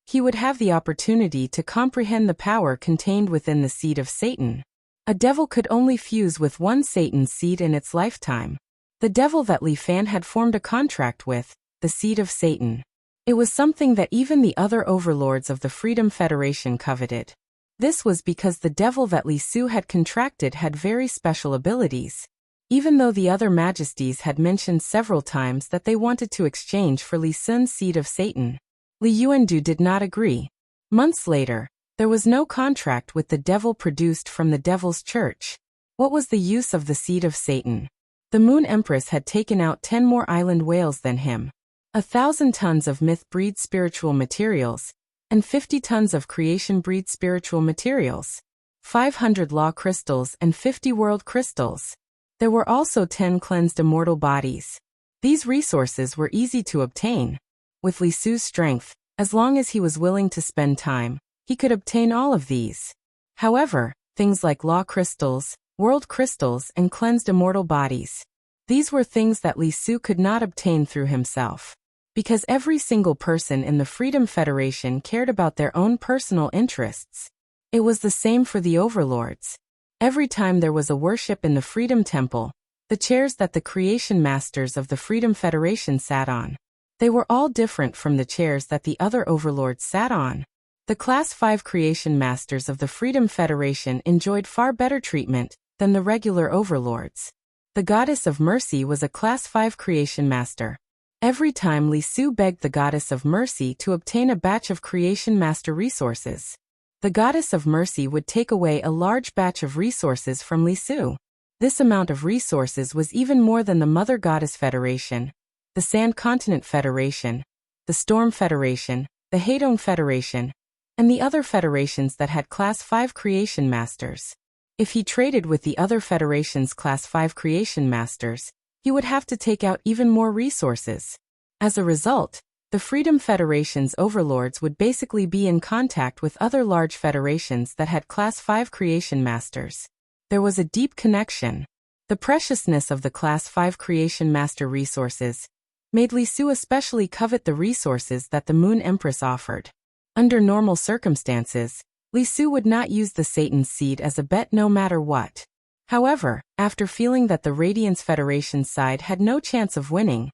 He would have the opportunity to comprehend the power contained within the seed of Satan. A devil could only fuse with one Satan's seed in its lifetime. The devil that Li Fan had formed a contract with, the seed of Satan. It was something that even the other overlords of the Freedom Federation coveted. This was because the devil that Li Su had contracted had very special abilities. Even though the other majesties had mentioned several times that they wanted to exchange for Li Sun's seed of Satan, Li Yuandu did not agree. Months later, there was no contract with the devil produced from the devil's church. What was the use of the seed of Satan? The Moon Empress had taken out 10 more island whales than him. 1,000 tons of myth breed spiritual materials, and 50 tons of creation breed spiritual materials. 500 law crystals and 50 world crystals. There were also 10 cleansed immortal bodies. These resources were easy to obtain. With Li Su's strength, as long as he was willing to spend time, he could obtain all of these. However, things like law crystals, world crystals, and cleansed immortal bodies. These were things that Li Su could not obtain through himself. Because every single person in the Freedom Federation cared about their own personal interests. It was the same for the overlords. Every time there was a worship in the Freedom Temple, the chairs that the creation masters of the Freedom Federation sat on, they were all different from the chairs that the other overlords sat on. The Class 5 creation masters of the Freedom Federation enjoyed far better treatment than the regular overlords. The Goddess of Mercy was a Class 5 creation master. Every time Li Su begged the Goddess of Mercy to obtain a batch of creation master resources, the Goddess of Mercy would take away a large batch of resources from Li Su. This amount of resources was even more than the Mother Goddess Federation, the Sand Continent Federation, the Storm Federation, the Hadone Federation, and the other federations that had Class 5 creation masters. If he traded with the other federations' Class 5 creation masters, he would have to take out even more resources. As a result, the Freedom Federation's overlords would basically be in contact with other large federations that had Class 5 creation masters. There was a deep connection. The preciousness of the Class 5 creation master resources made Li Su especially covet the resources that the Moon Empress offered. Under normal circumstances, Li Su would not use the Satan's seed as a bet no matter what. However, after feeling that the Radiance Federation's side had no chance of winning,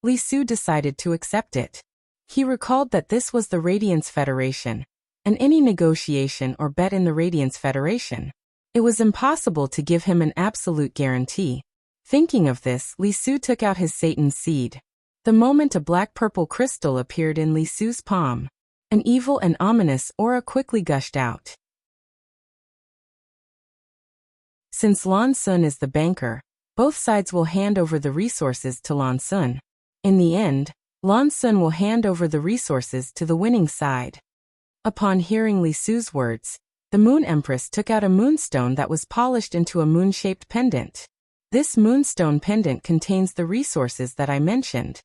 Li Su decided to accept it. He recalled that this was the Radiance Federation, and any negotiation or bet in the Radiance Federation, it was impossible to give him an absolute guarantee. Thinking of this, Li Su took out his Satan's seed. The moment a black-purple crystal appeared in Li Su's palm, an evil and ominous aura quickly gushed out. Since Lan Sun is the banker, both sides will hand over the resources to Lan Sun. In the end, Lan Sun will hand over the resources to the winning side. Upon hearing Li Su's words, the Moon Empress took out a moonstone that was polished into a moon-shaped pendant. This moonstone pendant contains the resources that I mentioned.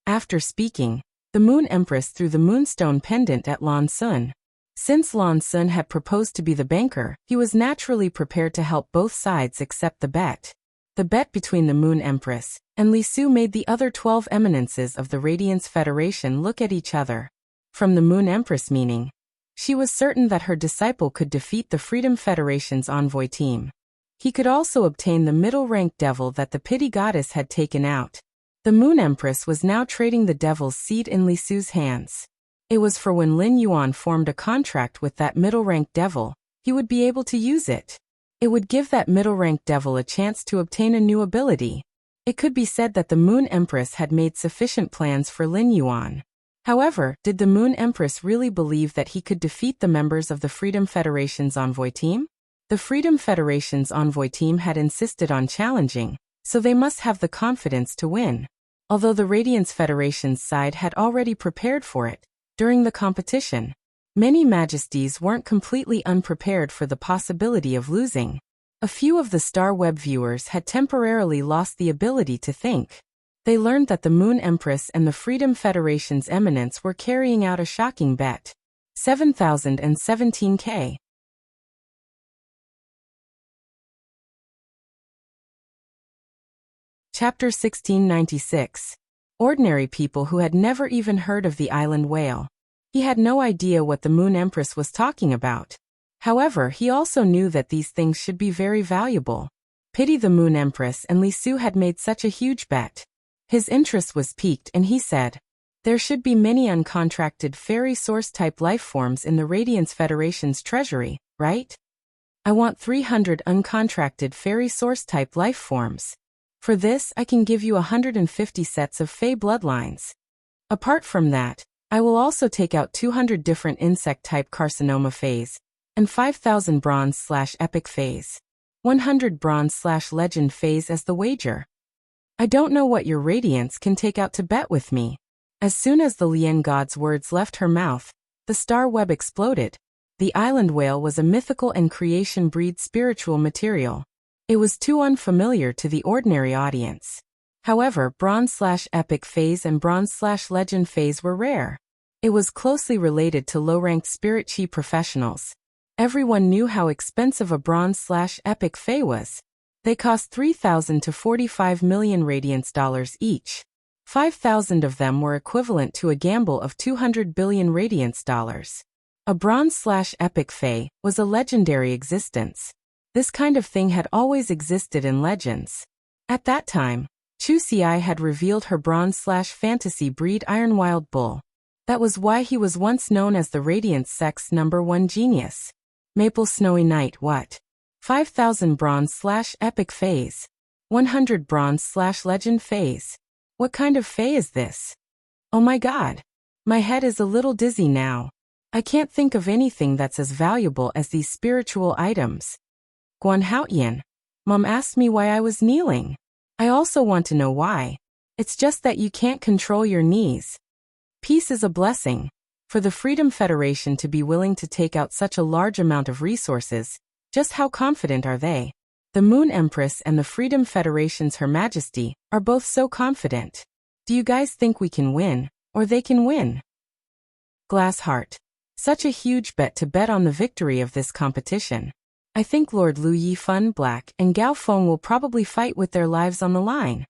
After speaking, the Moon Empress threw the moonstone pendant at Lan Sun. Since Lan Sun had proposed to be the banker, he was naturally prepared to help both sides accept the bet. The bet between the Moon Empress and Li Su made the other 12 eminences of the Radiance Federation look at each other. From the Moon Empress meaning, she was certain that her disciple could defeat the Freedom Federation's envoy team. He could also obtain the middle-ranked devil that the Pity Goddess had taken out. The Moon Empress was now trading the devil's seed in Li Su's hands. It was for when Lin Yuan formed a contract with that middle-ranked devil, he would be able to use it. It would give that middle-ranked devil a chance to obtain a new ability. It could be said that the Moon Empress had made sufficient plans for Lin Yuan. However, did the Moon Empress really believe that he could defeat the members of the Freedom Federation's envoy team? The Freedom Federation's envoy team had insisted on challenging, so they must have the confidence to win. Although the Radiance Federation's side had already prepared for it, during the competition, many majesties weren't completely unprepared for the possibility of losing. A few of the Star Web viewers had temporarily lost the ability to think. They learned that the Moon Empress and the Freedom Federation's eminence were carrying out a shocking bet. 7,017K. Chapter 1696. Ordinary people who had never even heard of the island whale. He had no idea what the Moon Empress was talking about. However, he also knew that these things should be very valuable. Pity the Moon Empress and Li Su had made such a huge bet. His interest was piqued and he said, "There should be many uncontracted fairy source-type life forms in the Radiance Federation's treasury, right? I want 300 uncontracted fairy source-type life forms. For this, I can give you 150 sets of Fey bloodlines. Apart from that, I will also take out 200 different insect-type carcinoma Fays, and 5,000 bronze/epic Fays. 100 bronze/legend phase as the wager. I don't know what your radiance can take out to bet with me. As soon as the Lien god's words left her mouth, the star web exploded. The island whale was a mythical and creation breed spiritual material. It was too unfamiliar to the ordinary audience. However, bronze/epic phase and bronze/legend phase were rare. It was closely related to low-ranked spirit chi professionals. Everyone knew how expensive a bronze/epic phase was. They cost 3,000 to 45 million radiance dollars each. 5,000 of them were equivalent to a gamble of 200 billion radiance dollars. A bronze/epic phase was a legendary existence. This kind of thing had always existed in legends. At that time, Wuxia had revealed her bronze/fantasy breed Iron Wild Bull. That was why he was once known as the Radiance Sect's #1 genius. Maple Snowy Night what? 5,000 bronze/epic phase. 100 bronze/legend phase. What kind of phase is this? Oh my god. My head is a little dizzy now. I can't think of anything that's as valuable as these spiritual items. Guan Haoyan. Mom asked me why I was kneeling. I also want to know why. It's just that you can't control your knees. Peace is a blessing. For the Freedom Federation to be willing to take out such a large amount of resources, just how confident are they? The Moon Empress and the Freedom Federation's Her Majesty are both so confident. Do you guys think we can win, or they can win? Glass Heart. Such a huge bet to bet on the victory of this competition. I think Lord Lu Yifan Black and Gao Feng will probably fight with their lives on the line.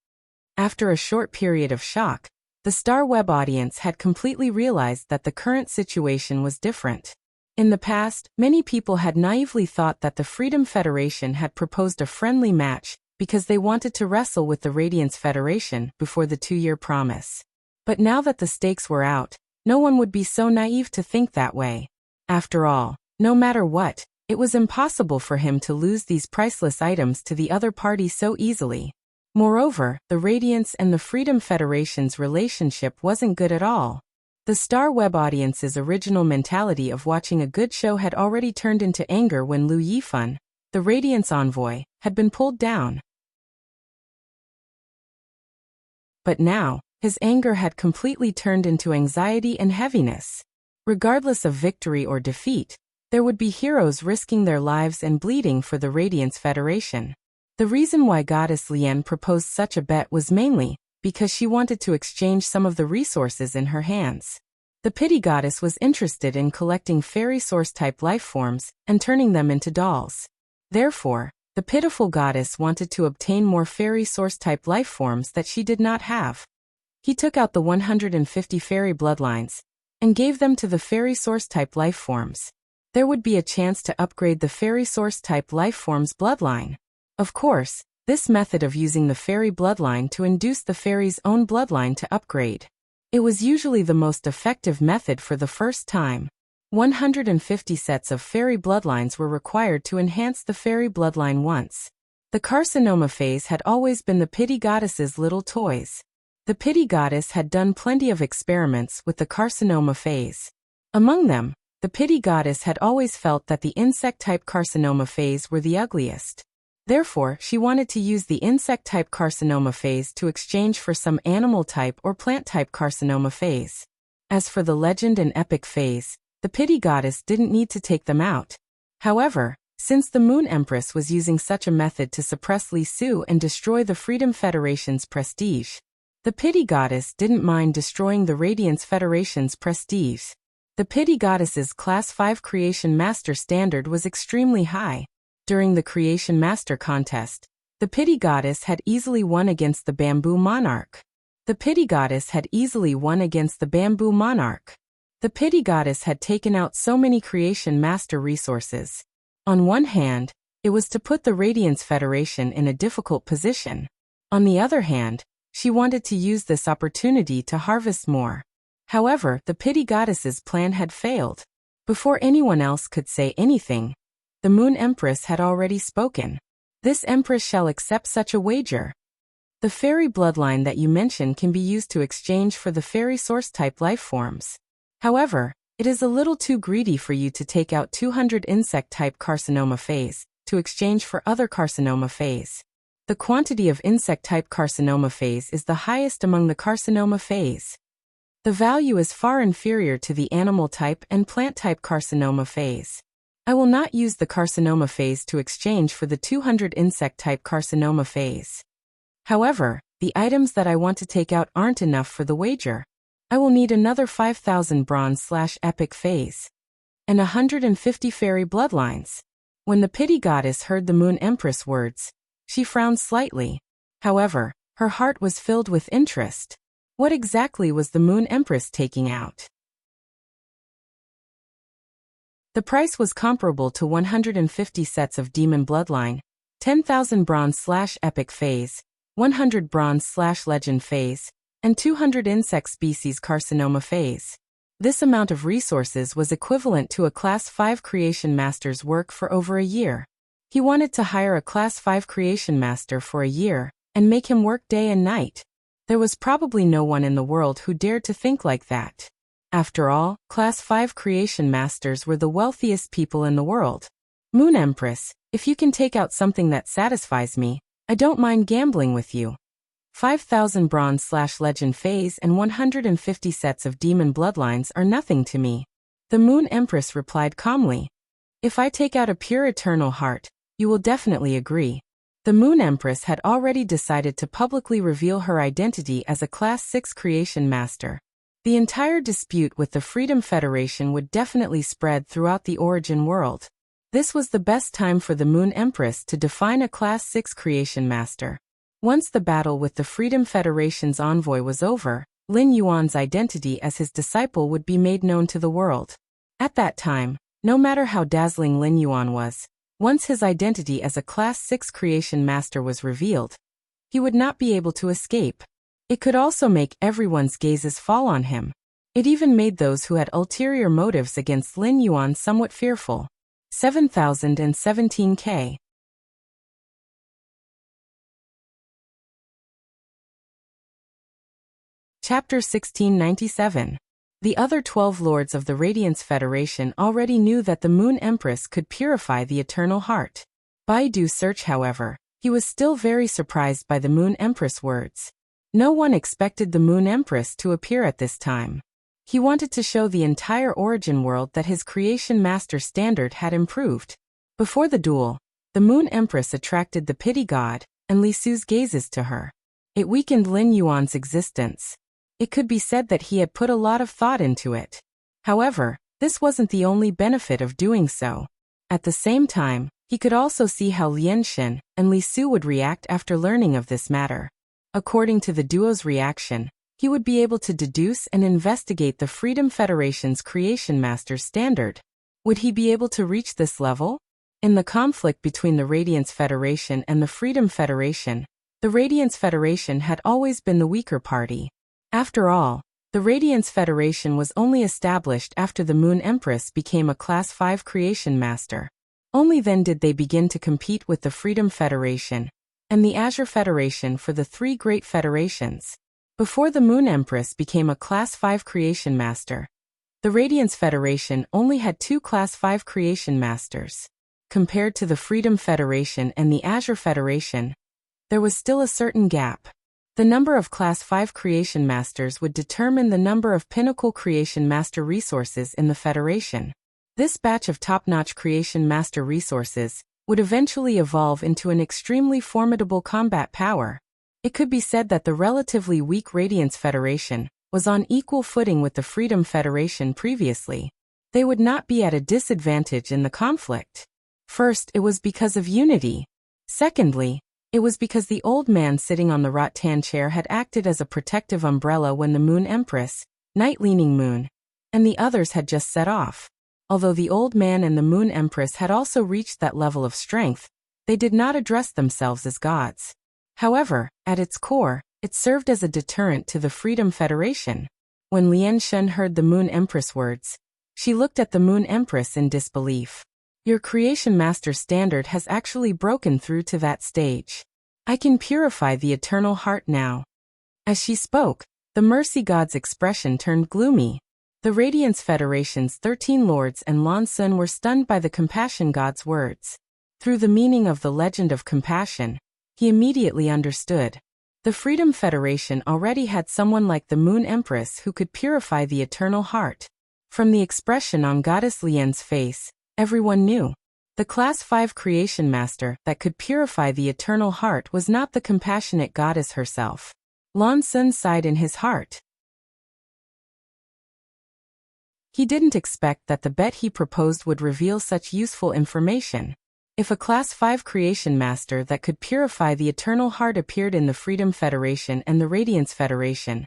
After a short period of shock, the Star Web audience had completely realized that the current situation was different. In the past, many people had naively thought that the Freedom Federation had proposed a friendly match because they wanted to wrestle with the Radiance Federation before the 2-year promise. But now that the stakes were out, no one would be so naive to think that way. After all, no matter what, it was impossible for him to lose these priceless items to the other party so easily. Moreover, the Radiance and the Freedom Federation's relationship wasn't good at all. The Star Web audience's original mentality of watching a good show had already turned into anger when Lu Yifan, the Radiance envoy, had been pulled down. But now, his anger had completely turned into anxiety and heaviness. Regardless of victory or defeat, there would be heroes risking their lives and bleeding for the Radiance Federation. The reason why Goddess Lien proposed such a bet was mainly because she wanted to exchange some of the resources in her hands. The Pity Goddess was interested in collecting fairy source-type life forms and turning them into dolls. Therefore, the Pitiful Goddess wanted to obtain more fairy source-type life forms that she did not have. He took out the 150 fairy bloodlines and gave them to the fairy source-type life forms. There would be a chance to upgrade the fairy source-type life form's bloodline. Of course, this method of using the fairy bloodline to induce the fairy's own bloodline to upgrade. It was usually the most effective method for the first time. 150 sets of fairy bloodlines were required to enhance the fairy bloodline once. The carcinoma phase had always been the Pity Goddess's little toys. The Pity Goddess had done plenty of experiments with the carcinoma phase. Among them, the Pity Goddess had always felt that the insect-type carcinoma phase were the ugliest. Therefore, she wanted to use the insect-type carcinoma phase to exchange for some animal-type or plant-type carcinoma phase. As for the legend and epic phase, the Pity Goddess didn't need to take them out. However, since the Moon Empress was using such a method to suppress Li Su and destroy the Freedom Federation's prestige, the Pity Goddess didn't mind destroying the Radiance Federation's prestige. The Pity Goddess's Class 5 Creation Master standard was extremely high. During the Creation Master contest, the Pity Goddess had easily won against the Bamboo Monarch. The Pity Goddess had easily won against the Bamboo Monarch. The Pity Goddess had taken out so many Creation Master resources. On one hand, it was to put the Radiance Federation in a difficult position. On the other hand, she wanted to use this opportunity to harvest more. However, the Pity Goddess's plan had failed. Before anyone else could say anything, the Moon Empress had already spoken. This Empress shall accept such a wager. The fairy bloodline that you mention can be used to exchange for the fairy source-type life forms. However, it is a little too greedy for you to take out 200 insect-type carcinoma phase to exchange for other carcinoma phase. The quantity of insect-type carcinoma phase is the highest among the carcinoma phase. The value is far inferior to the animal-type and plant-type carcinoma phase. I will not use the carcinoma phase to exchange for the 200 insect-type carcinoma phase. However, the items that I want to take out aren't enough for the wager. I will need another 5,000 bronze/epic phase. And 150 fairy bloodlines. When the pity goddess heard the Moon Empress words, she frowned slightly. However, her heart was filled with interest. What exactly was the Moon Empress taking out? The price was comparable to 150 sets of Demon Bloodline, 10,000 bronze/epic phase, 100 bronze/legend phase, and 200 insect species carcinoma phase. This amount of resources was equivalent to a Class 5 Creation Master's work for over a year. He wanted to hire a Class 5 Creation Master for a year and make him work day and night. There was probably no one in the world who dared to think like that. After all, Class 5 Creation Masters were the wealthiest people in the world. Moon Empress, if you can take out something that satisfies me, I don't mind gambling with you. 5,000 bronze/legend phase and 150 sets of demon bloodlines are nothing to me. The Moon Empress replied calmly. If I take out a pure eternal heart, you will definitely agree. The Moon Empress had already decided to publicly reveal her identity as a Class 6 Creation Master. The entire dispute with the Freedom Federation would definitely spread throughout the origin world. This was the best time for the Moon Empress to define a Class 6 Creation Master. Once the battle with the Freedom Federation's envoy was over, Lin Yuan's identity as his disciple would be made known to the world. At that time, no matter how dazzling Lin Yuan was, once his identity as a Class 6 Creation Master was revealed, he would not be able to escape. It could also make everyone's gazes fall on him. It even made those who had ulterior motives against Lin Yuan somewhat fearful. 7,017K. Chapter 1697. The other 12 lords of the Radiance Federation already knew that the Moon Empress could purify the eternal heart. Baidu Search, however, he was still very surprised by the Moon Empress words. No one expected the Moon Empress to appear at this time. He wanted to show the entire origin world that his Creation Master standard had improved. Before the duel, the Moon Empress attracted the Pity God and Li Su's gazes to her. It weakened Lin Yuan's existence. It could be said that he had put a lot of thought into it. However, this wasn't the only benefit of doing so. At the same time, he could also see how Lian Shen and Li Su would react after learning of this matter. According to the duo's reaction, he would be able to deduce and investigate the Freedom Federation's Creation Master's standard. Would he be able to reach this level? In the conflict between the Radiance Federation and the Freedom Federation, the Radiance Federation had always been the weaker party. After all, the Radiance Federation was only established after the Moon Empress became a Class 5 Creation Master. Only then did they begin to compete with the Freedom Federation and the Azure Federation for the three great federations. Before the Moon Empress became a Class 5 Creation Master, the Radiance Federation only had 2 Class 5 Creation Masters. Compared to the Freedom Federation and the Azure Federation, there was still a certain gap. The number of Class 5 Creation Masters would determine the number of Pinnacle Creation Master resources in the Federation. This batch of top-notch Creation Master resources would eventually evolve into an extremely formidable combat power. It could be said that the relatively weak Radiance Federation was on equal footing with the Freedom Federation previously. They would not be at a disadvantage in the conflict. First, it was because of unity. Secondly, it was because the old man sitting on the rattan chair had acted as a protective umbrella when the Moon Empress, Night-Leaning Moon, and the others had just set off. Although the old man and the Moon Empress had also reached that level of strength, they did not address themselves as gods. However, at its core, it served as a deterrent to the Freedom Federation. When Lian Shen heard the Moon Empress words, she looked at the Moon Empress in disbelief. Your Creation Master standard has actually broken through to that stage. I can purify the eternal heart now. As she spoke, the Mercy God's expression turned gloomy. The Radiance Federation's 13 lords and Lan Sun were stunned by the Compassion God's words. Through the meaning of the legend of compassion, he immediately understood. The Freedom Federation already had someone like the Moon Empress who could purify the eternal heart. From the expression on Goddess Lian's face, everyone knew. The Class 5 Creation Master that could purify the eternal heart was not the compassionate goddess herself. Lan Sun sighed in his heart. He didn't expect that the bet he proposed would reveal such useful information. If a Class 5 Creation Master that could purify the eternal heart appeared in the Freedom Federation and the Radiance Federation,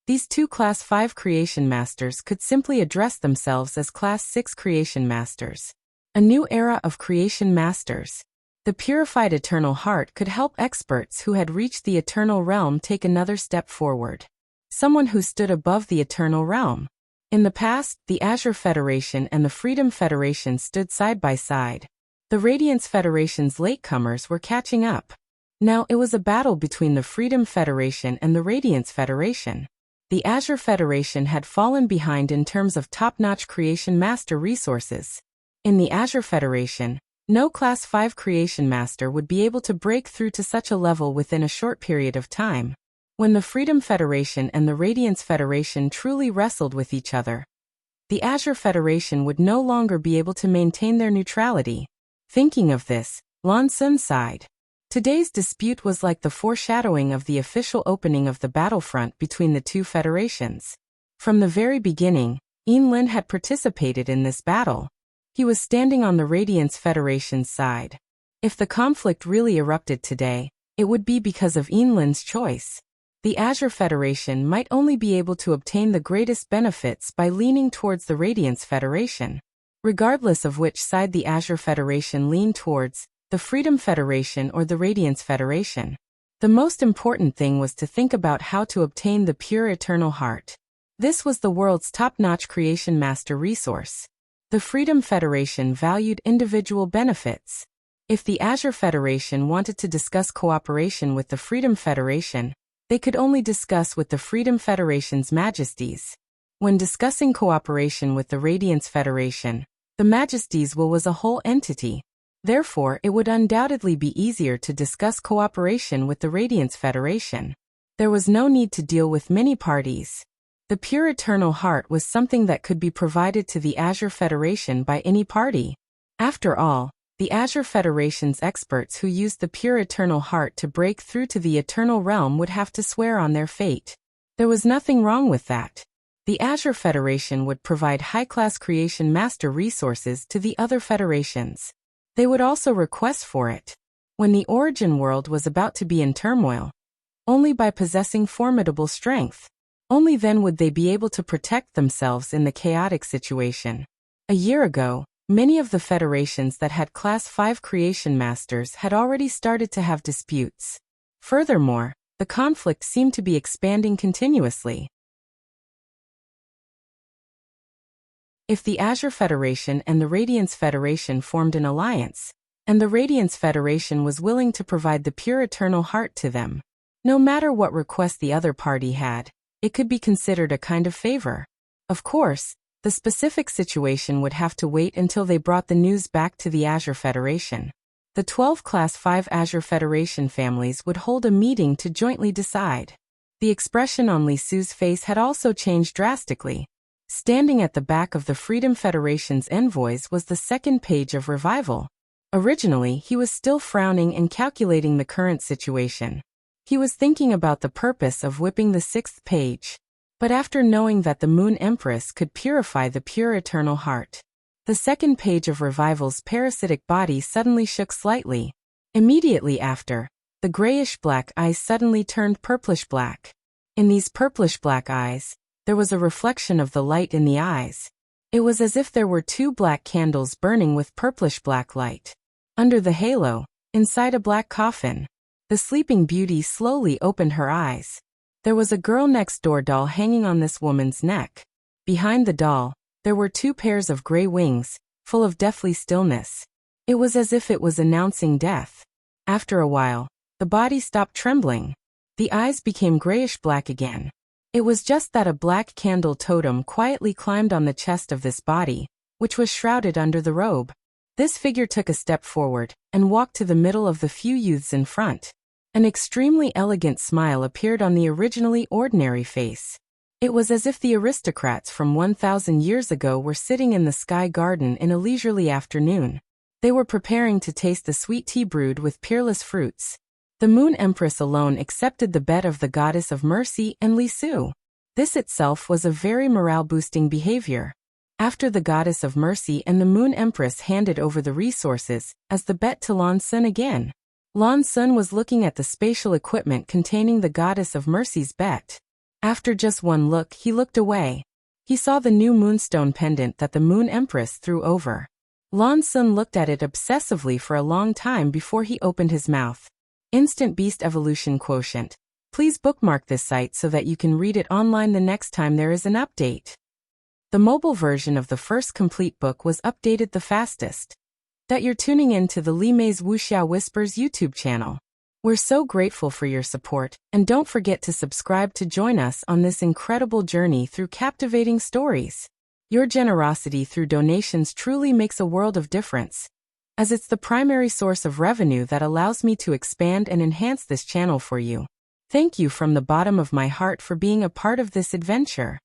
these two Class 5 Creation Masters could simply address themselves as Class 6 Creation Masters. A new era of Creation Masters. The purified eternal heart could help experts who had reached the eternal realm take another step forward. Someone who stood above the eternal realm. In the past, the Azure Federation and the Freedom Federation stood side by side. The Radiance Federation's latecomers were catching up. Now it was a battle between the Freedom Federation and the Radiance Federation. The Azure Federation had fallen behind in terms of top-notch Creation Master resources. In the Azure Federation, no Class 5 Creation Master would be able to break through to such a level within a short period of time. When the Freedom Federation and the Radiance Federation truly wrestled with each other, the Azure Federation would no longer be able to maintain their neutrality. Thinking of this, Lan Sun sighed. Today's dispute was like the foreshadowing of the official opening of the battlefront between the two federations. From the very beginning, Lin had participated in this battle. He was standing on the Radiance Federation's side. If the conflict really erupted today, it would be because of Lin's choice. The Azure Federation might only be able to obtain the greatest benefits by leaning towards the Radiance Federation. Regardless of which side the Azure Federation leaned towards, the Freedom Federation or the Radiance Federation, the most important thing was to think about how to obtain the pure eternal heart. This was the world's top-notch Creation Master resource. The Freedom Federation valued individual benefits. If the Azure Federation wanted to discuss cooperation with the Freedom Federation, they could only discuss with the Freedom Federation's majesties. When discussing cooperation with the Radiance Federation, the majesties was a whole entity. Therefore, it would undoubtedly be easier to discuss cooperation with the Radiance Federation. There was no need to deal with many parties. The pure eternal heart was something that could be provided to the Azure Federation by any party. After all, the Azure Federation's experts who used the pure eternal heart to break through to the eternal realm would have to swear on their fate. There was nothing wrong with that. The Azure Federation would provide high-class Creation Master resources to the other federations. They would also request for it. When the origin world was about to be in turmoil, only by possessing formidable strength, only then would they be able to protect themselves in the chaotic situation. A year ago, many of the federations that had Class 5 Creation Masters had already started to have disputes. Furthermore, the conflict seemed to be expanding continuously. If the Azure Federation and the Radiance Federation formed an alliance, and the Radiance Federation was willing to provide the pure eternal heart to them, no matter what request the other party had, it could be considered a kind of favor. Of course, the specific situation would have to wait until they brought the news back to the Azure Federation. The 12 Class 5 Azure Federation families would hold a meeting to jointly decide. The expression on Li Su's face had also changed drastically. Standing at the back of the Freedom Federation's envoys was the second page of Revival. Originally, he was still frowning and calculating the current situation. He was thinking about the purpose of whipping the sixth page. But after knowing that the Moon Empress could purify the pure eternal heart, the second page of Revival's parasitic body suddenly shook slightly. Immediately after, the grayish-black eyes suddenly turned purplish-black. In these purplish-black eyes, there was a reflection of the light in the eyes. It was as if there were two black candles burning with purplish-black light. Under the halo, inside a black coffin, the sleeping beauty slowly opened her eyes. There was a girl next door doll hanging on this woman's neck. Behind the doll, there were two pairs of gray wings, full of deathly stillness. It was as if it was announcing death. After a while, the body stopped trembling. The eyes became grayish-black again. It was just that a black candle totem quietly climbed on the chest of this body, which was shrouded under the robe. This figure took a step forward and walked to the middle of the few youths in front. An extremely elegant smile appeared on the originally ordinary face. It was as if the aristocrats from 1,000 years ago were sitting in the sky garden in a leisurely afternoon. They were preparing to taste the sweet tea brewed with peerless fruits. The Moon Empress alone accepted the bet of the goddess of mercy and Li Su. This itself was a very morale-boosting behavior. After the goddess of mercy and the Moon Empress handed over the resources, as the bet to Lan Sun again. Lan Sun was looking at the spatial equipment containing the goddess of mercy's bet. After just one look, he looked away. He saw the new moonstone pendant that the Moon Empress threw over. Lan Sun looked at it obsessively for a long time before he opened his mouth. Instant Beast Evolution Quotient. Please bookmark this site so that you can read it online the next time there is an update. The mobile version of the first complete book was updated the fastest. That you're tuning in to the Li Mei's Wuxia Whispers YouTube channel. We're so grateful for your support, and don't forget to subscribe to join us on this incredible journey through captivating stories. Your generosity through donations truly makes a world of difference, as it's the primary source of revenue that allows me to expand and enhance this channel for you. Thank you from the bottom of my heart for being a part of this adventure.